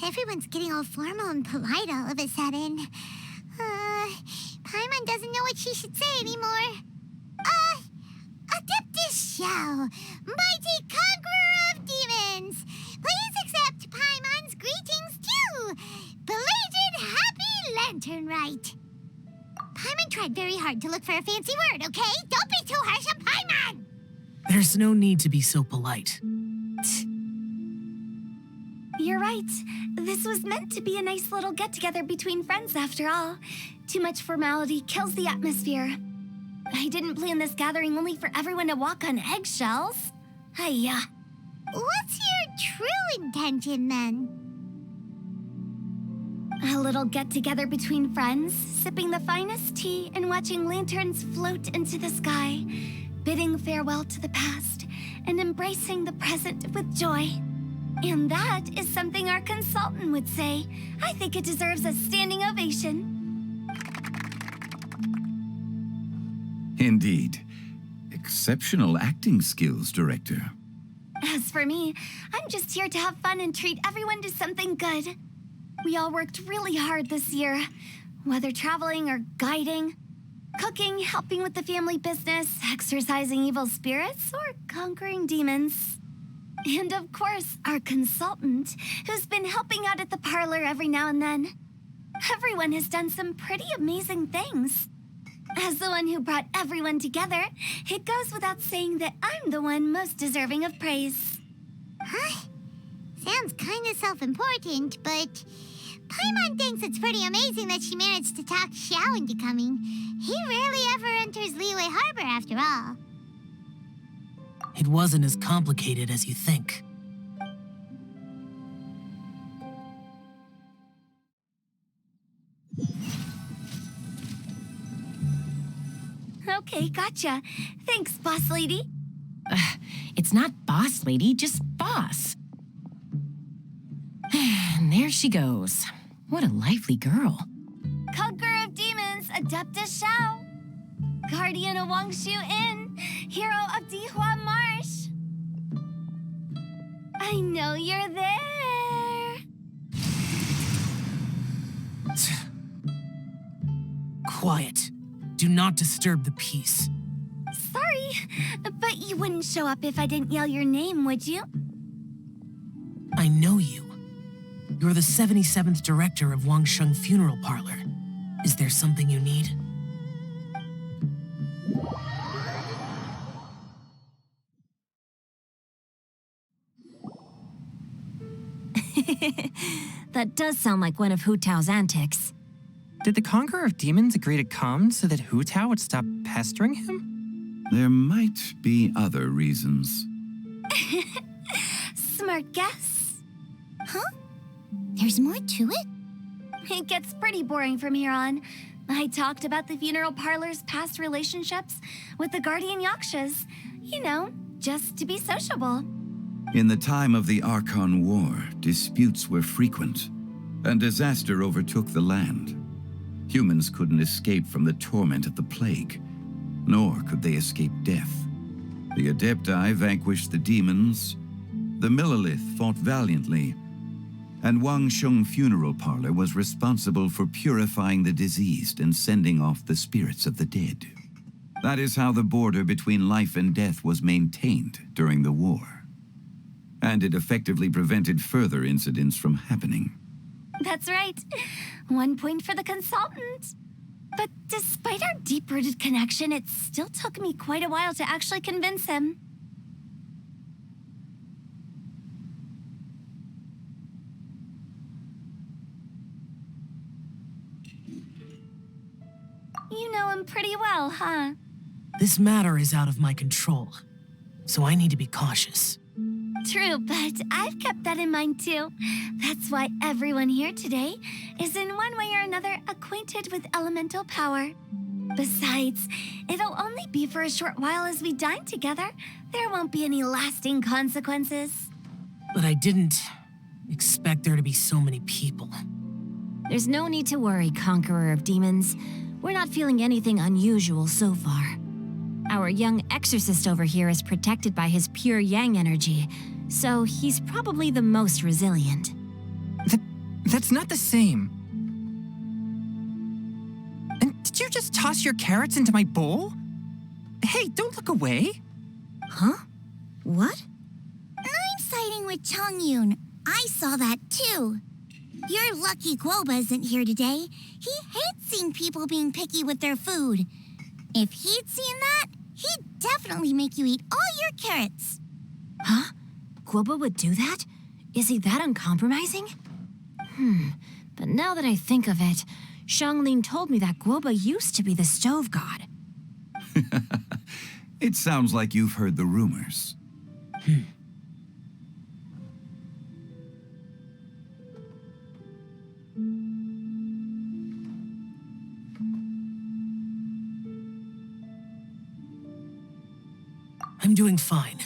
everyone's getting all formal and polite all of a sudden. Paimon doesn't know what she should say anymore. Xiao, mighty conqueror of demons. Please accept Paimon's greetings too. Belated Happy Lantern Rite. Paimon tried very hard to look for a fancy word, okay? Don't be too harsh on Paimon! There's no need to be so polite. You're right. This was meant to be a nice little get-together between friends after all. Too much formality kills the atmosphere. I didn't plan this gathering only for everyone to walk on eggshells. Hiya. What's your true intention, then? A little get-together between friends, sipping the finest tea and watching lanterns float into the sky, bidding farewell to the past and embracing the present with joy. And that is something our consultant would say. I think it deserves a standing ovation. Indeed. Exceptional acting skills, Director. As for me, I'm just here to have fun and treat everyone to something good. We all worked really hard this year, whether traveling or guiding, cooking, helping with the family business, exorcising evil spirits, or conquering demons. And of course, our consultant, who's been helping out at the parlor every now and then. Everyone has done some pretty amazing things. As the one who brought everyone together, it goes without saying that I'm the one most deserving of praise. Huh? Sounds kind of self-important, but Paimon thinks it's pretty amazing that she managed to talk Xiao into coming. He rarely ever enters Liyue Harbor after all. It wasn't as complicated as you think. Okay, gotcha. Thanks, boss lady. It's not boss lady, just boss. And there she goes. What a lively girl. Conqueror of demons, Adepta Xiao. Guardian of Wangshu Inn, hero of Dihua Marsh. I know you're there. Quiet. Do not disturb the peace. Sorry, but you wouldn't show up if I didn't yell your name, would you? I know you. You're the 77th director of Wangsheng Funeral Parlor. Is there something you need? That does sound like one of Hu Tao's antics. Did the Conqueror of Demons agree to come so that Hu Tao would stop pestering him? There might be other reasons. Smart guess. Huh? There's more to it? It gets pretty boring from here on. I talked about the funeral parlor's past relationships with the Guardian Yakshas. You know, just to be sociable. In the time of the Archon War, disputes were frequent, and disaster overtook the land. Humans couldn't escape from the torment of the plague, nor could they escape death. The Adepti vanquished the demons, the Millelith fought valiantly, and Wangsheng Funeral Parlor was responsible for purifying the diseased and sending off the spirits of the dead. That is how the border between life and death was maintained during the war. And it effectively prevented further incidents from happening. That's right. 1 point for the consultant. But despite our deep-rooted connection, it still took me quite a while to actually convince him. You know him pretty well, huh? This matter is out of my control, so I need to be cautious. True, but I've kept that in mind too. That's why everyone here today is in one way or another acquainted with elemental power. Besides, it'll only be for a short while as we dine together. There won't be any lasting consequences. But I didn't expect there to be so many people. There's no need to worry, Conqueror of Demons. We're not feeling anything unusual so far. Our young exorcist over here is protected by his pure yang energy, so he's probably the most resilient. That's not the same. And did you just toss your carrots into my bowl? Hey, don't look away. Huh? What? I'm siding with Chongyun. I saw that too. You're lucky Guoba isn't here today. He hates seeing people being picky with their food. If he'd seen that, he'd definitely make you eat all your carrots. Huh? Guoba would do that? Is he that uncompromising? But now that I think of it, Xianglin told me that Guoba used to be the stove god. It sounds like you've heard the rumors. I'm doing fine.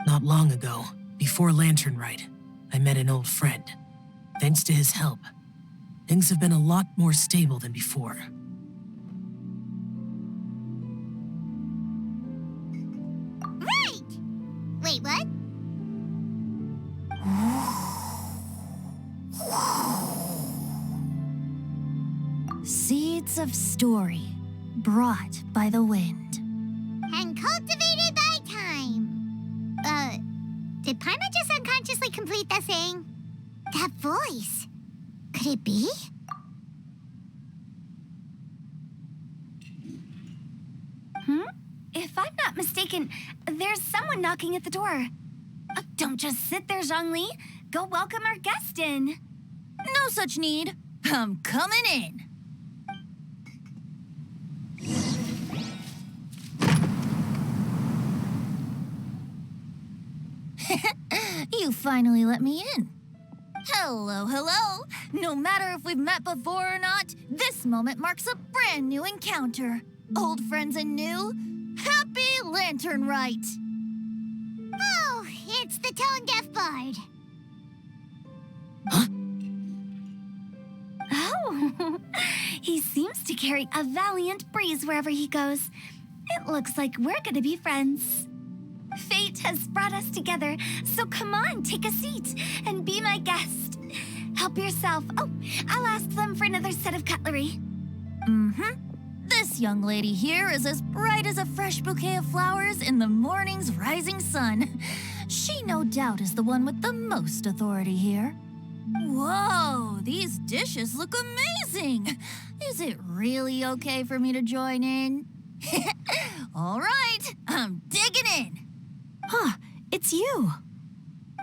Not long ago, before Lantern Rite, I met an old friend. Thanks to his help, things have been a lot more stable than before. Right! Wait, what? Seeds of story, brought by the wind. And cultivated by time. Did Paimon just unconsciously complete the thing? That voice. Could it be? If I'm not mistaken, there's someone knocking at the door. Don't just sit there, Zhongli. Go welcome our guest in. No such need. I'm coming in. You finally let me in. Hello, hello. No matter if we've met before or not, this moment marks a brand new encounter. Old friends and new, happy Lantern Rite. Oh, it's the tone-deaf bard. Oh, he seems to carry a valiant breeze wherever he goes. It looks like we're gonna be friends. Fate has brought us together, so come on, take a seat and be my guest. Help yourself. Oh, I'll ask them for another set of cutlery. This young lady here is as bright as a fresh bouquet of flowers in the morning's rising sun. She no doubt is the one with the most authority here. Whoa, these dishes look amazing. Is it really okay for me to join in? All right, I'm digging in. Huh, it's you.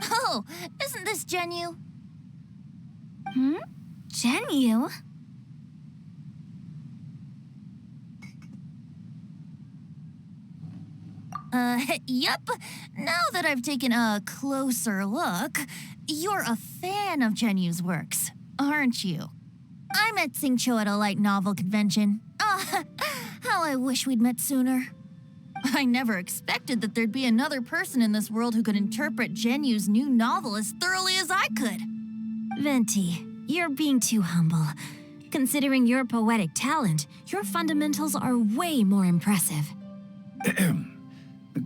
Oh, isn't this Genyu? Genyu? Yep. Now that I've taken a closer look, you're a fan of Genyu's works, aren't you? I met Xingqiu at a light novel convention. How I wish we'd met sooner. I never expected that there'd be another person in this world who could interpret Genyu's new novel as thoroughly as I could. Venti, you're being too humble. Considering your poetic talent, your fundamentals are way more impressive.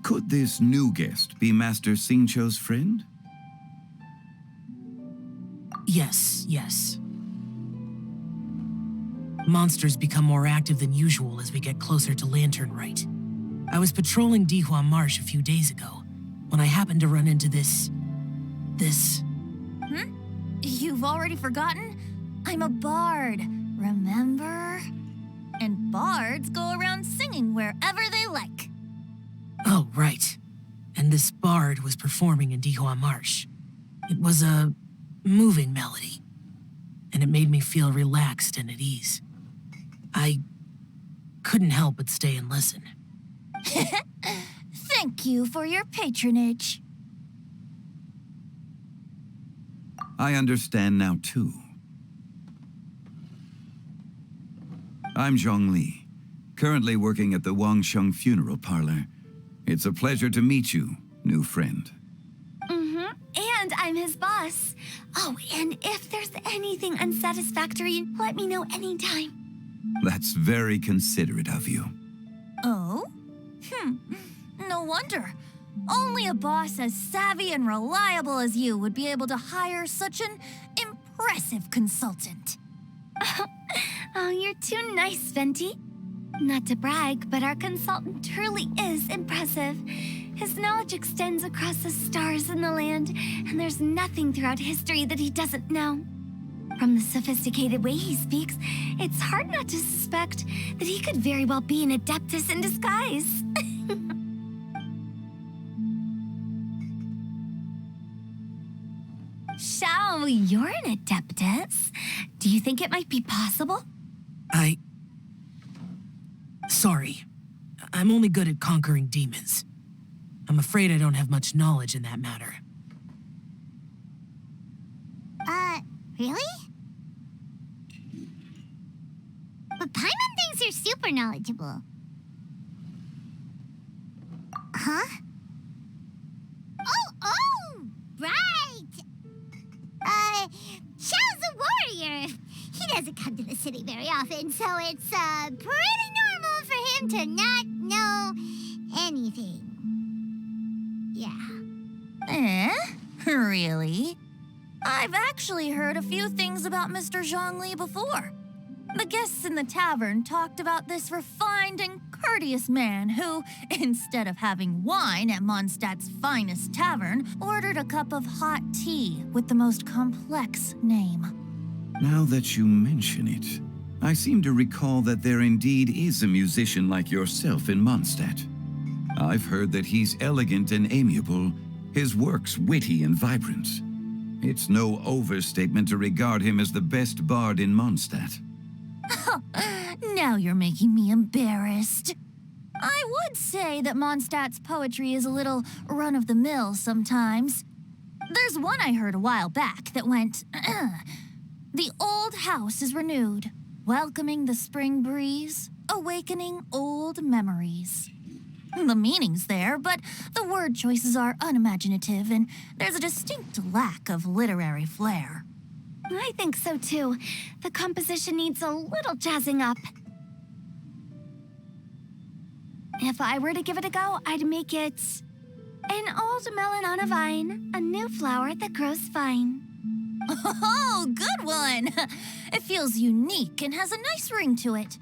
Could this new guest be Master Xingqiu's friend? Yes. Monsters become more active than usual as we get closer to Lantern Rite. I was patrolling Dihua Marsh a few days ago when I happened to run into this... You've already forgotten? I'm a bard, remember? And bards go around singing wherever they like. Oh, right. And this bard was performing in Dihua Marsh. It was a moving melody, and it made me feel relaxed and at ease. I couldn't help but stay and listen. Thank you for your patronage. I understand now, too. I'm Zhongli, currently working at the Wangsheng Funeral Parlor. It's a pleasure to meet you, new friend. And I'm his boss. Oh, and if there's anything unsatisfactory, let me know anytime. That's very considerate of you. Oh? No wonder. Only a boss as savvy and reliable as you would be able to hire such an impressive consultant. Oh, you're too nice, Venti. Not to brag, but our consultant truly is impressive. His knowledge extends across the stars and the land, and there's nothing throughout history that he doesn't know. From the sophisticated way he speaks, it's hard not to suspect that he could very well be an adeptus in disguise. Shao, you're an adeptus. Do you think it might be possible? Sorry. I'm only good at conquering demons. I'm afraid I don't have much knowledge in that matter. Really? But Paimon thinks you're super knowledgeable. Huh? Oh, right! Xiao's a warrior. He doesn't come to the city very often, so it's, pretty normal for him to not know anything. Yeah. Really? I've actually heard a few things about Mr. Zhongli before. The guests in the tavern talked about this refined and courteous man who, instead of having wine at Mondstadt's finest tavern, ordered a cup of hot tea with the most complex name. Now that you mention it, I seem to recall that there indeed is a musician like yourself in Mondstadt. I've heard that he's elegant and amiable, his works witty and vibrant. It's no overstatement to regard him as the best bard in Mondstadt. Now you're making me embarrassed. I would say that Mondstadt's poetry is a little run-of-the-mill sometimes. There's one I heard a while back that went, "The old house is renewed, welcoming the spring breeze, awakening old memories." The meaning's there, but the word choices are unimaginative, and there's a distinct lack of literary flair. I think so too. The composition needs a little jazzing up. If I were to give it a go, I'd make it an old melon on a vine, a new flower that grows fine. Oh, good one! It feels unique and has a nice ring to it.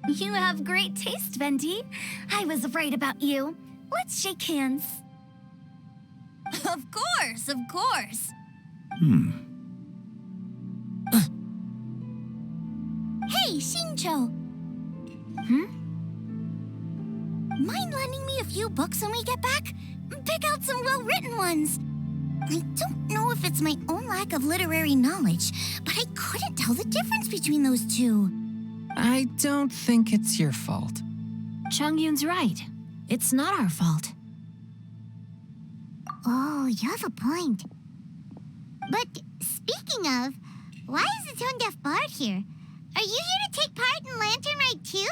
You have great taste, Venti. I was right about you. Let's shake hands. Of course, of course. Hey, Xingqiu! Mind lending me a few books when we get back? Pick out some well-written ones. I don't know if it's my own lack of literary knowledge, but I couldn't tell the difference between those two. I don't think it's your fault. Chongyun's right. It's not our fault. Oh, you have a point. But speaking of, why is the tone-deaf bard here? Are you here to take part in Lantern Rite too?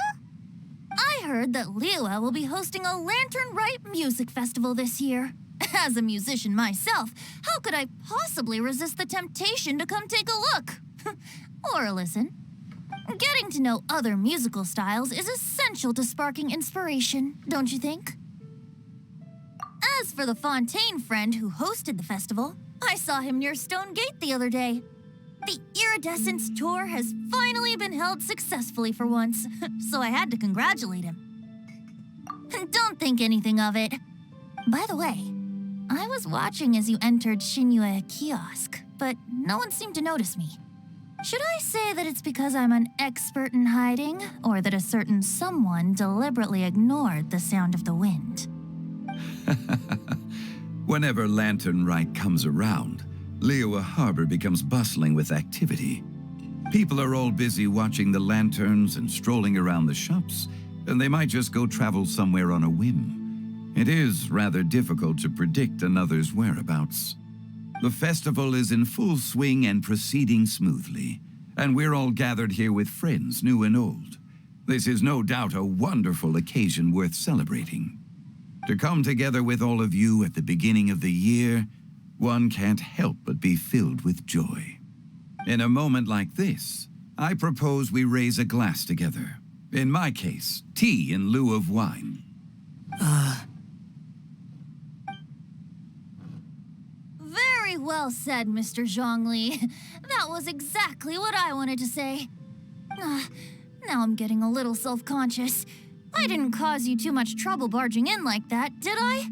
I heard that Liua will be hosting a Lantern Rite music festival this year. As a musician myself, how could I possibly resist the temptation to come take a look? Or listen. Getting to know other musical styles is essential to sparking inspiration, don't you think? As for the Fontaine friend who hosted the festival, I saw him near Stone Gate the other day. The Iridescence tour has finally been held successfully for once, so I had to congratulate him. Don't think anything of it. By the way, I was watching as you entered Shinyue Kiosk, but no one seemed to notice me. Should I say that it's because I'm an expert in hiding, or that a certain someone deliberately ignored the sound of the wind? Whenever Lantern Rite comes around, Liua Harbor becomes bustling with activity. People are all busy watching the lanterns and strolling around the shops, and they might just go travel somewhere on a whim. It is rather difficult to predict another's whereabouts. The festival is in full swing and proceeding smoothly, and we're all gathered here with friends, new and old. This is no doubt a wonderful occasion worth celebrating. To come together with all of you at the beginning of the year, one can't help but be filled with joy. In a moment like this, I propose we raise a glass together. In my case, tea in lieu of wine. Very well said, Mr. Zhongli. That was exactly what I wanted to say. Now I'm getting a little self-conscious. I didn't cause you too much trouble barging in like that, did I?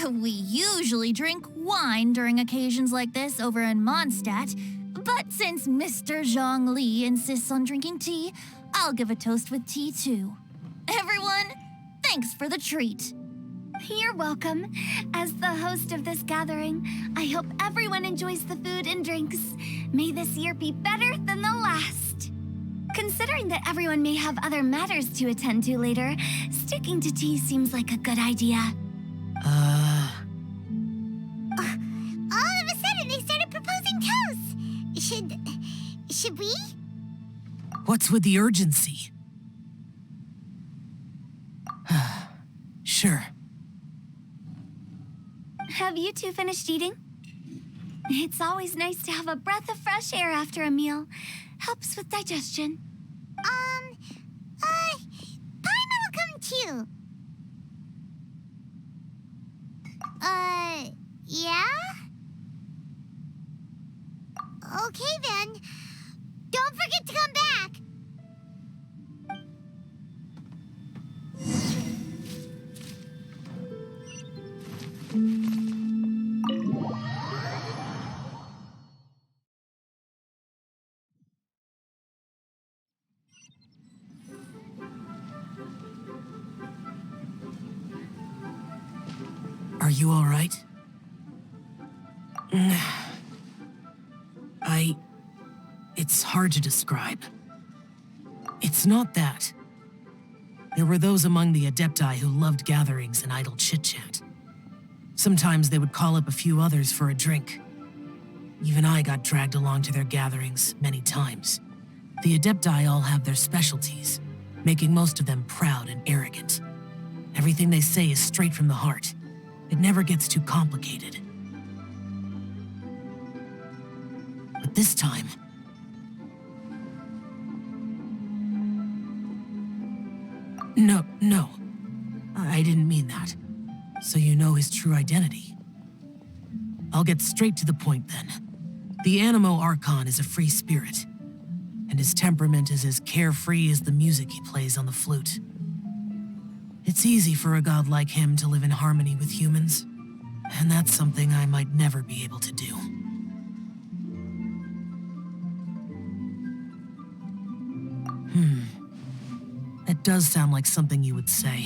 We usually drink wine during occasions like this over in Mondstadt, but since Mr. Zhang Li insists on drinking tea, I'll give a toast with tea too. Everyone, thanks for the treat. You're welcome. As the host of this gathering, I hope everyone enjoys the food and drinks. May this year be better than the last. Considering that everyone may have other matters to attend to later, sticking to tea seems like a good idea. All of a sudden, they started proposing toasts. Should we? What's with the urgency? Sure. Have you two finished eating? It's always nice to have a breath of fresh air after a meal. Helps with digestion. Paimon will come too. Yeah? Okay then. Don't forget to come back. Are you all right? It's hard to describe. It's not that. There were those among the Adepti who loved gatherings and idle chit-chat. Sometimes they would call up a few others for a drink. Even I got dragged along to their gatherings many times. The Adepti all have their specialties, making most of them proud and arrogant. Everything they say is straight from the heart. It never gets too complicated. But this time... No. I didn't mean that. So you know his true identity. I'll get straight to the point then. The Animo Archon is a free spirit, and his temperament is as carefree as the music he plays on the flute. It's easy for a god like him to live in harmony with humans, and that's something I might never be able to do. That does sound like something you would say.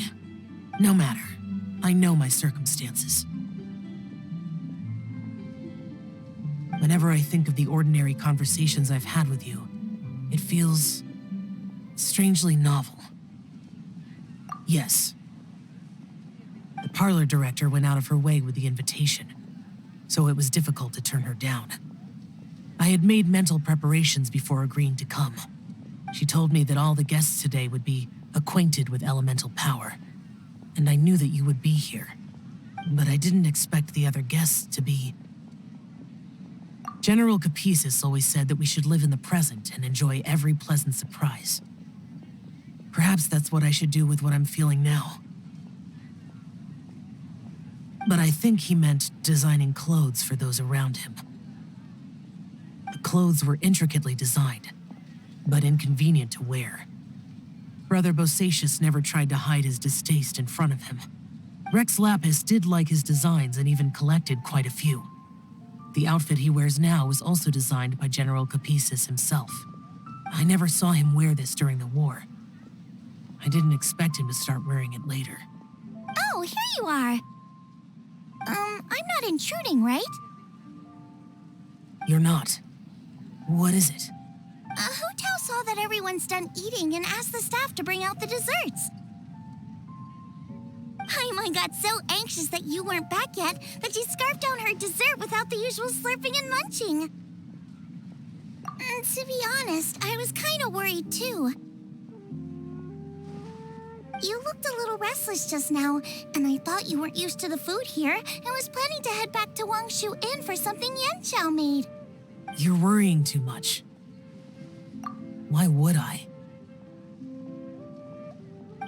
No matter. I know my circumstances. Whenever I think of the ordinary conversations I've had with you, it feels strangely novel. Yes. The parlor director went out of her way with the invitation, so it was difficult to turn her down. I had made mental preparations before agreeing to come. She told me that all the guests today would be acquainted with elemental power, and I knew that you would be here. But I didn't expect the other guests to be... General Capisis always said that we should live in the present and enjoy every pleasant surprise. Perhaps that's what I should do with what I'm feeling now. But I think he meant designing clothes for those around him. The clothes were intricately designed, but inconvenient to wear. Brother Bosacius never tried to hide his distaste in front of him. Rex Lapis did like his designs and even collected quite a few. The outfit he wears now was also designed by General Capisis himself. I never saw him wear this during the war. I didn't expect him to start wearing it later. Oh, here you are. I'm not intruding, right? You're not. What is it? Hu Tao saw that everyone's done eating and asked the staff to bring out the desserts. Paimon got so anxious that you weren't back yet that she scarfed down her dessert without the usual slurping and munching. To be honest, I was kind of worried too. You looked a little restless just now, and I thought you weren't used to the food here and was planning to head back to Wangshu Inn for something Yanqiao made. You're worrying too much. Why would I?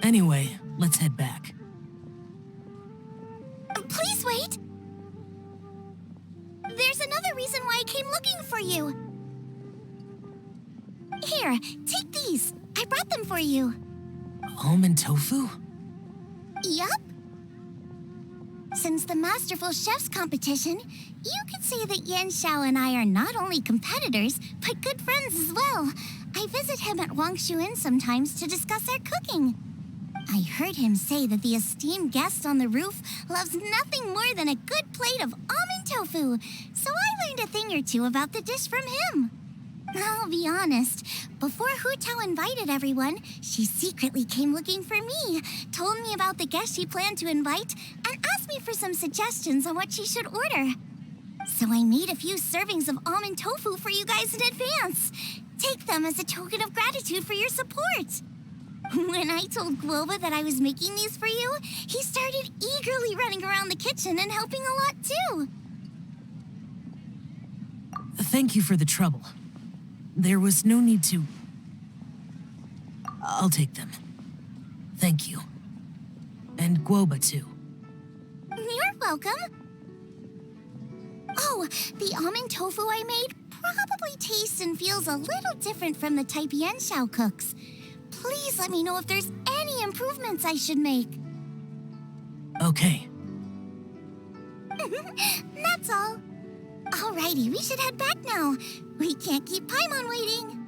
Anyway, let's head back. Please wait! There's another reason why I came looking for you. Here, take these. cookies. I brought them for you. Almond tofu? Yup. Since the Masterful Chef's competition, you could say that Yan Xiao and I are not only competitors, but good friends as well. I visit him at Wangshu Inn sometimes to discuss our cooking. I heard him say that the esteemed guest on the roof loves nothing more than a good plate of almond tofu, so I learned a thing or two about the dish from him. I'll be honest, before Hu Tao invited everyone, she secretly came looking for me, told me about the guest she planned to invite, and asked me for some suggestions on what she should order. So I made a few servings of almond tofu for you guys in advance. Take them as a token of gratitude for your support. When I told Guoba that I was making these for you, he started eagerly running around the kitchen and helping a lot too. Thank you for the trouble. There was no need to... I'll take them. Thank you. And Guoba too. You're welcome. Oh, the almond tofu I made probably tastes and feels a little different from the type Yan Xiao cooks. Please let me know if there's any improvements I should make. Okay. That's all. Alrighty, we should head back now. We can't keep Paimon waiting.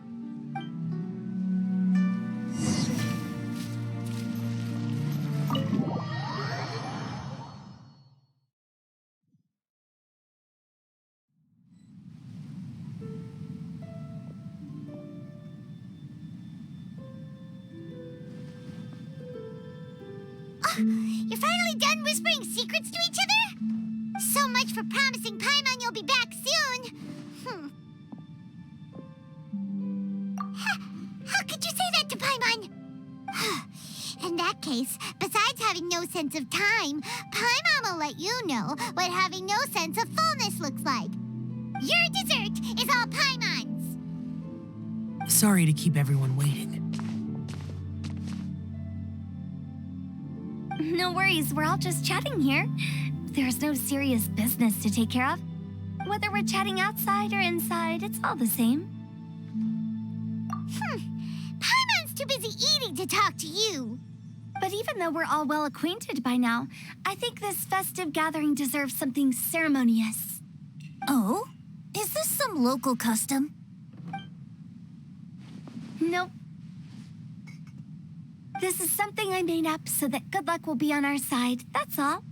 You're finally done whispering secrets to each other? So much for promising Paimon you'll be back soon. How could you say that to Paimon? In that case, besides having no sense of time, Paimon will let you know what having no sense of fullness looks like. Your dessert is all Paimon's. Sorry to keep everyone waiting. No worries, we're all just chatting here. There's no serious business to take care of. Whether we're chatting outside or inside, it's all the same. Paimon's too busy eating to talk to you. But even though we're all well acquainted by now, I think this festive gathering deserves something ceremonious. Oh? Is this some local custom? Nope. This is something I made up so that good luck will be on our side, that's all.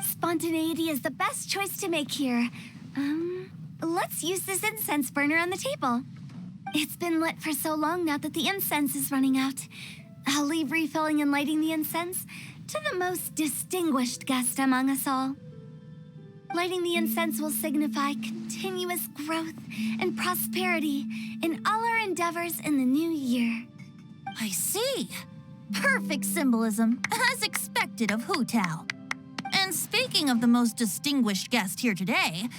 Spontaneity is the best choice to make here. Let's use this incense burner on the table. It's been lit for so long now that the incense is running out. I'll leave refilling and lighting the incense to the most distinguished guest among us all. Lighting the incense will signify continuous growth and prosperity in all our endeavors in the new year. I see. Perfect symbolism, as expected of Hu Tao. And speaking of the most distinguished guest here today,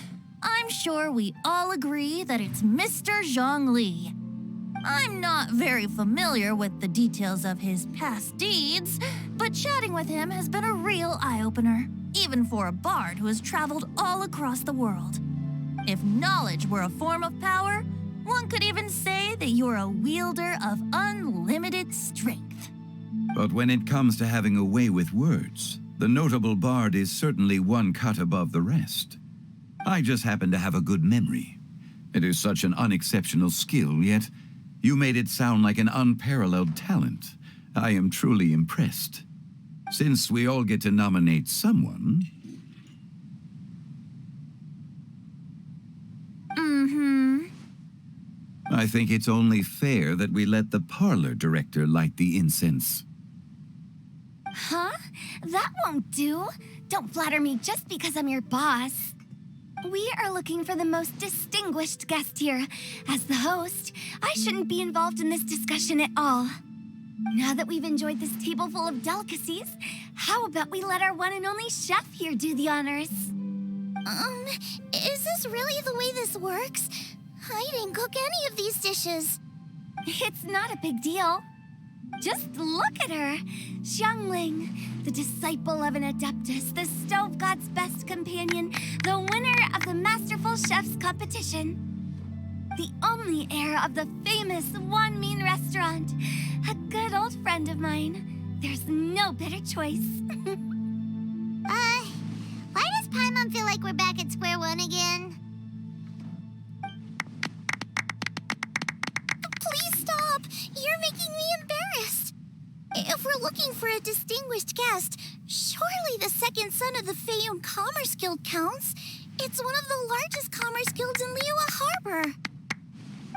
I'm sure we all agree that it's Mr. Zhongli. I'm not very familiar with the details of his past deeds, but chatting with him has been a real eye-opener, even for a bard who has traveled all across the world. If knowledge were a form of power, one could even say that you're a wielder of unlimited strength. But when it comes to having a way with words, the notable bard is certainly one cut above the rest. I just happen to have a good memory. It is such an unexceptional skill, yet you made it sound like an unparalleled talent. I am truly impressed. Since we all get to nominate someone... I think it's only fair that we let the parlor director light the incense. Huh? That won't do. Don't flatter me just because I'm your boss. We are looking for the most distinguished guest here. As the host, I shouldn't be involved in this discussion at all. Now that we've enjoyed this table full of delicacies, how about we let our one and only chef here do the honors? Is this really the way this works? I didn't cook any of these dishes. It's not a big deal. Just look at her. Xiangling, the disciple of an adeptus, the stove god's best companion, the winner of the Masterful Chef's competition. the only heir of the famous One Mean restaurant. A good old friend of mine. There's no better choice. Why does Paimon feel like we're back at square one again? Please stop! You're making me embarrassed. If we're looking for a distinguished guest, surely the second son of the Feiyun Commerce Guild counts. It's one of the largest commerce guilds in Liyue Harbor.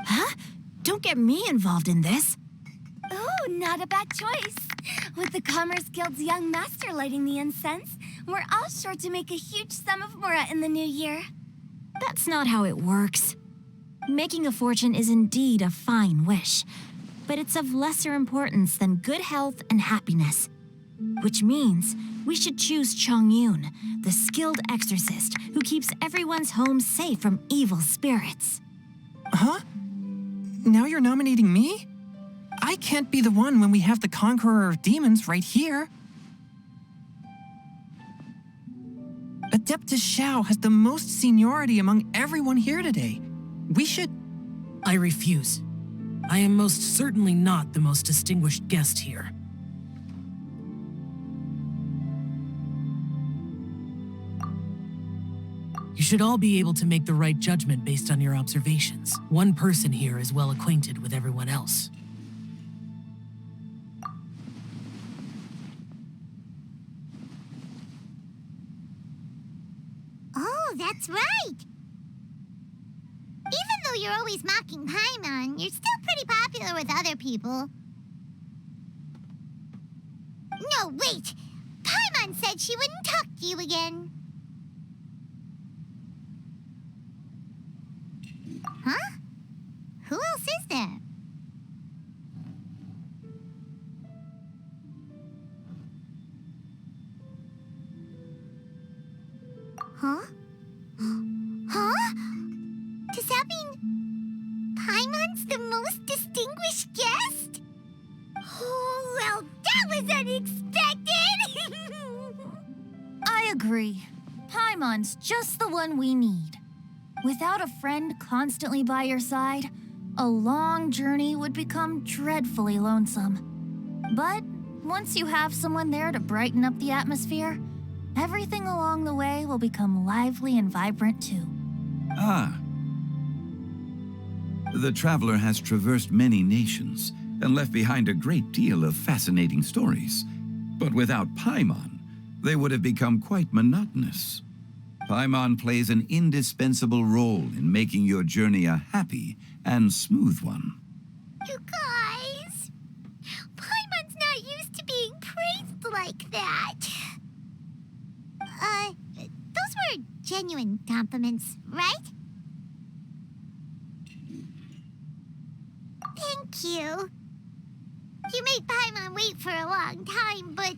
Huh? Don't get me involved in this. Ooh, not a bad choice. With the Commerce Guild's young master lighting the incense, we're all sure to make a huge sum of mora in the new year. That's not how it works. Making a fortune is indeed a fine wish, but it's of lesser importance than good health and happiness. Which means we should choose Chongyun, the skilled exorcist who keeps everyone's home safe from evil spirits. Huh? Now you're nominating me? I can't be the one when we have the Conqueror of Demons right here. Adeptus Xiao has the most seniority among everyone here today. We should... I refuse. I am most certainly not the most distinguished guest here. You should all be able to make the right judgment based on your observations. One person here is well acquainted with everyone else. Oh, that's right! Even though you're always mocking Paimon, you're still pretty popular with other people. No, wait! Paimon said she wouldn't talk to you again. Huh? Who else is there? Huh? Huh? Does that mean Paimon's the most distinguished guest? Oh, well, that was unexpected! I agree. Paimon's just the one we need. Without a friend constantly by your side, a long journey would become dreadfully lonesome. But once you have someone there to brighten up the atmosphere, everything along the way will become lively and vibrant too. Ah. The traveler has traversed many nations and left behind a great deal of fascinating stories. But without Paimon, they would have become quite monotonous. Paimon plays an indispensable role in making your journey a happy and smooth one. You guys, Paimon's not used to being praised like that. Those were genuine compliments, right? Thank you. You made Paimon wait for a long time, but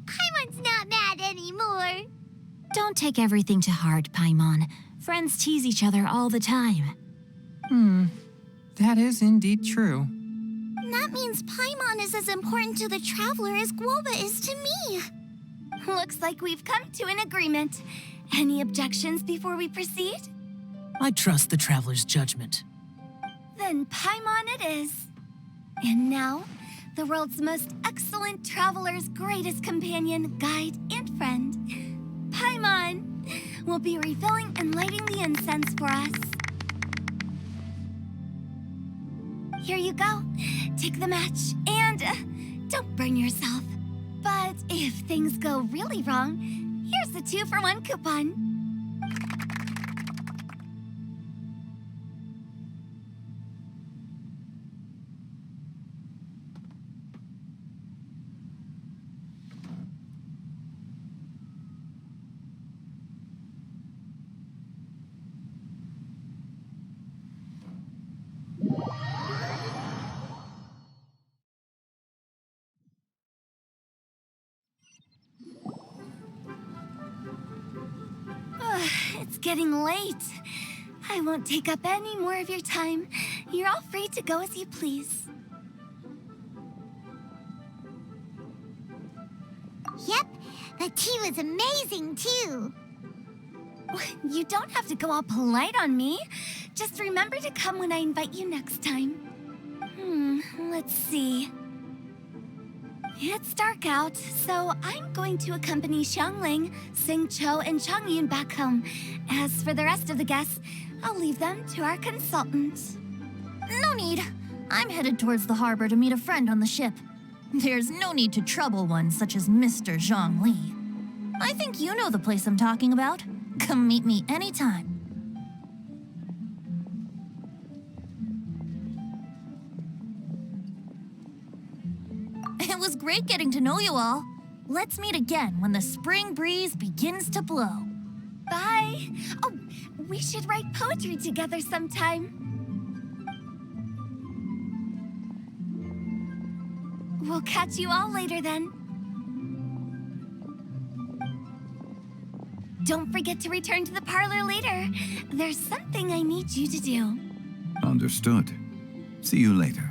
Paimon's not mad anymore. Don't take everything to heart, Paimon. Friends tease each other all the time. That is indeed true. That means Paimon is as important to the traveler as Guoba is to me. Looks like we've come to an agreement. Any objections before we proceed? I trust the traveler's judgment. Then Paimon it is. And now, the world's most excellent traveler's greatest companion, guide, and friend, Paimon, will be refilling and lighting the incense for us. Here you go. Take the match and don't burn yourself. But if things go really wrong, here's a 2-for-1 coupon. It's getting late. I won't take up any more of your time. You're all free to go as you please. Yep, the tea was amazing too. You don't have to go all polite on me. Just remember to come when I invite you next time. Let's see. It's dark out, so I'm going to accompany Xiangling, Xingqiu, and Changyun back home. As for the rest of the guests, I'll leave them to our consultant. No need. I'm headed towards the harbor to meet a friend on the ship. There's no need to trouble one such as Mr. Zhongli. I think you know the place I'm talking about. Come meet me anytime. It was great getting to know you all. Let's meet again when the spring breeze begins to blow. Bye. Oh, we should write poetry together sometime. We'll catch you all later then. Don't forget to return to the parlor later. There's something I need you to do. Understood. See you later.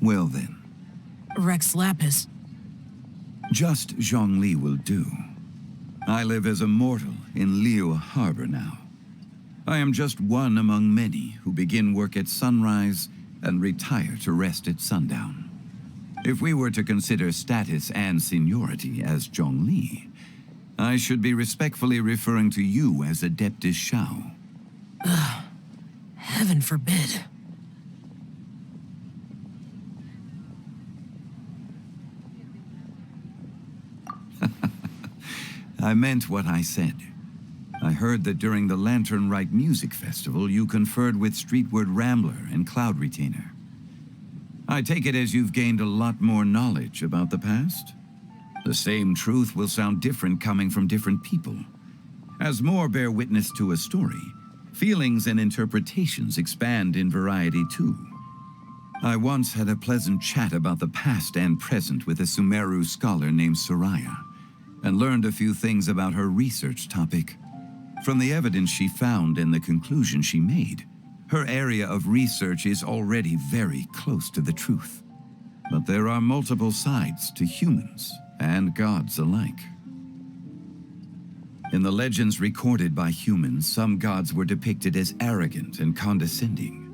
Well then. Rex Lapis. Just Zhongli will do. I live as a mortal in Liyue Harbor now. I am just one among many who begin work at sunrise and retire to rest at sundown. If we were to consider status and seniority as Zhongli, I should be respectfully referring to you as Adeptus Shao. Heaven forbid. I meant what I said. I heard that during the Lantern Rite Music Festival, you conferred with Streetward Rambler and Cloud Retainer. I take it as you've gained a lot more knowledge about the past? The same truth will sound different coming from different people. As more bear witness to a story, feelings and interpretations expand in variety too. I once had a pleasant chat about the past and present with a Sumeru scholar named Soraya, and learned a few things about her research topic. From the evidence she found and the conclusion she made, her area of research is already very close to the truth. But there are multiple sides to humans and gods alike. In the legends recorded by humans, some gods were depicted as arrogant and condescending,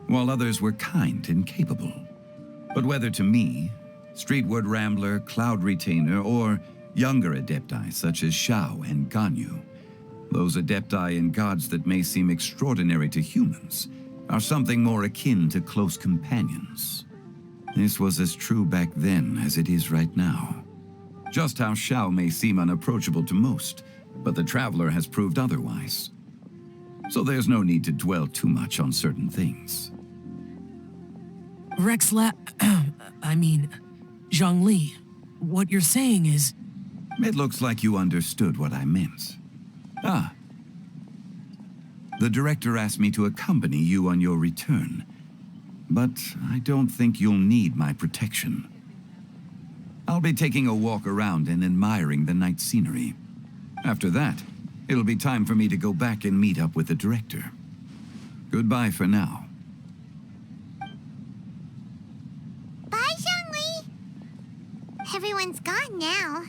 while others were kind and capable. But whether to me, Streetward Rambler, Cloud Retainer, or younger adepti such as Shao and Ganyu, those adepti and gods that may seem extraordinary to humans are something more akin to close companions. This was as true back then as it is right now. Just how Shao may seem unapproachable to most, but the Traveler has proved otherwise. So there's no need to dwell too much on certain things. Zhongli, what you're saying is... It looks like you understood what I meant. The director asked me to accompany you on your return, but I don't think you'll need my protection. I'll be taking a walk around and admiring the night scenery. After that, it'll be time for me to go back and meet up with the director. Goodbye for now. Bye, Zhongli! Everyone's gone now.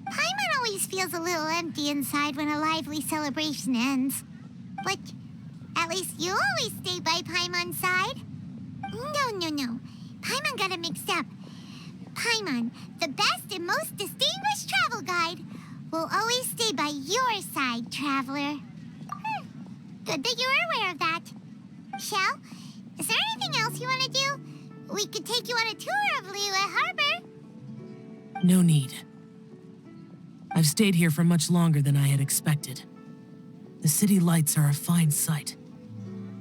Paimon always feels a little empty inside when a lively celebration ends. But at least you always stay by Paimon's side. No. Paimon got it mixed up. Paimon, the best and most distinguished travel guide, will always stay by your side, Traveler. Good that you're aware of that. Shell, is there anything else you want to do? We could take you on a tour of Liyue Harbor. No need. I've stayed here for much longer than I had expected. The city lights are a fine sight,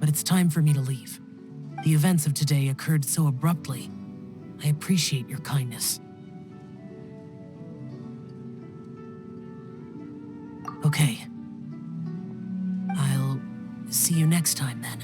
but it's time for me to leave. The events of today occurred so abruptly. I appreciate your kindness. Okay. I'll see you next time then.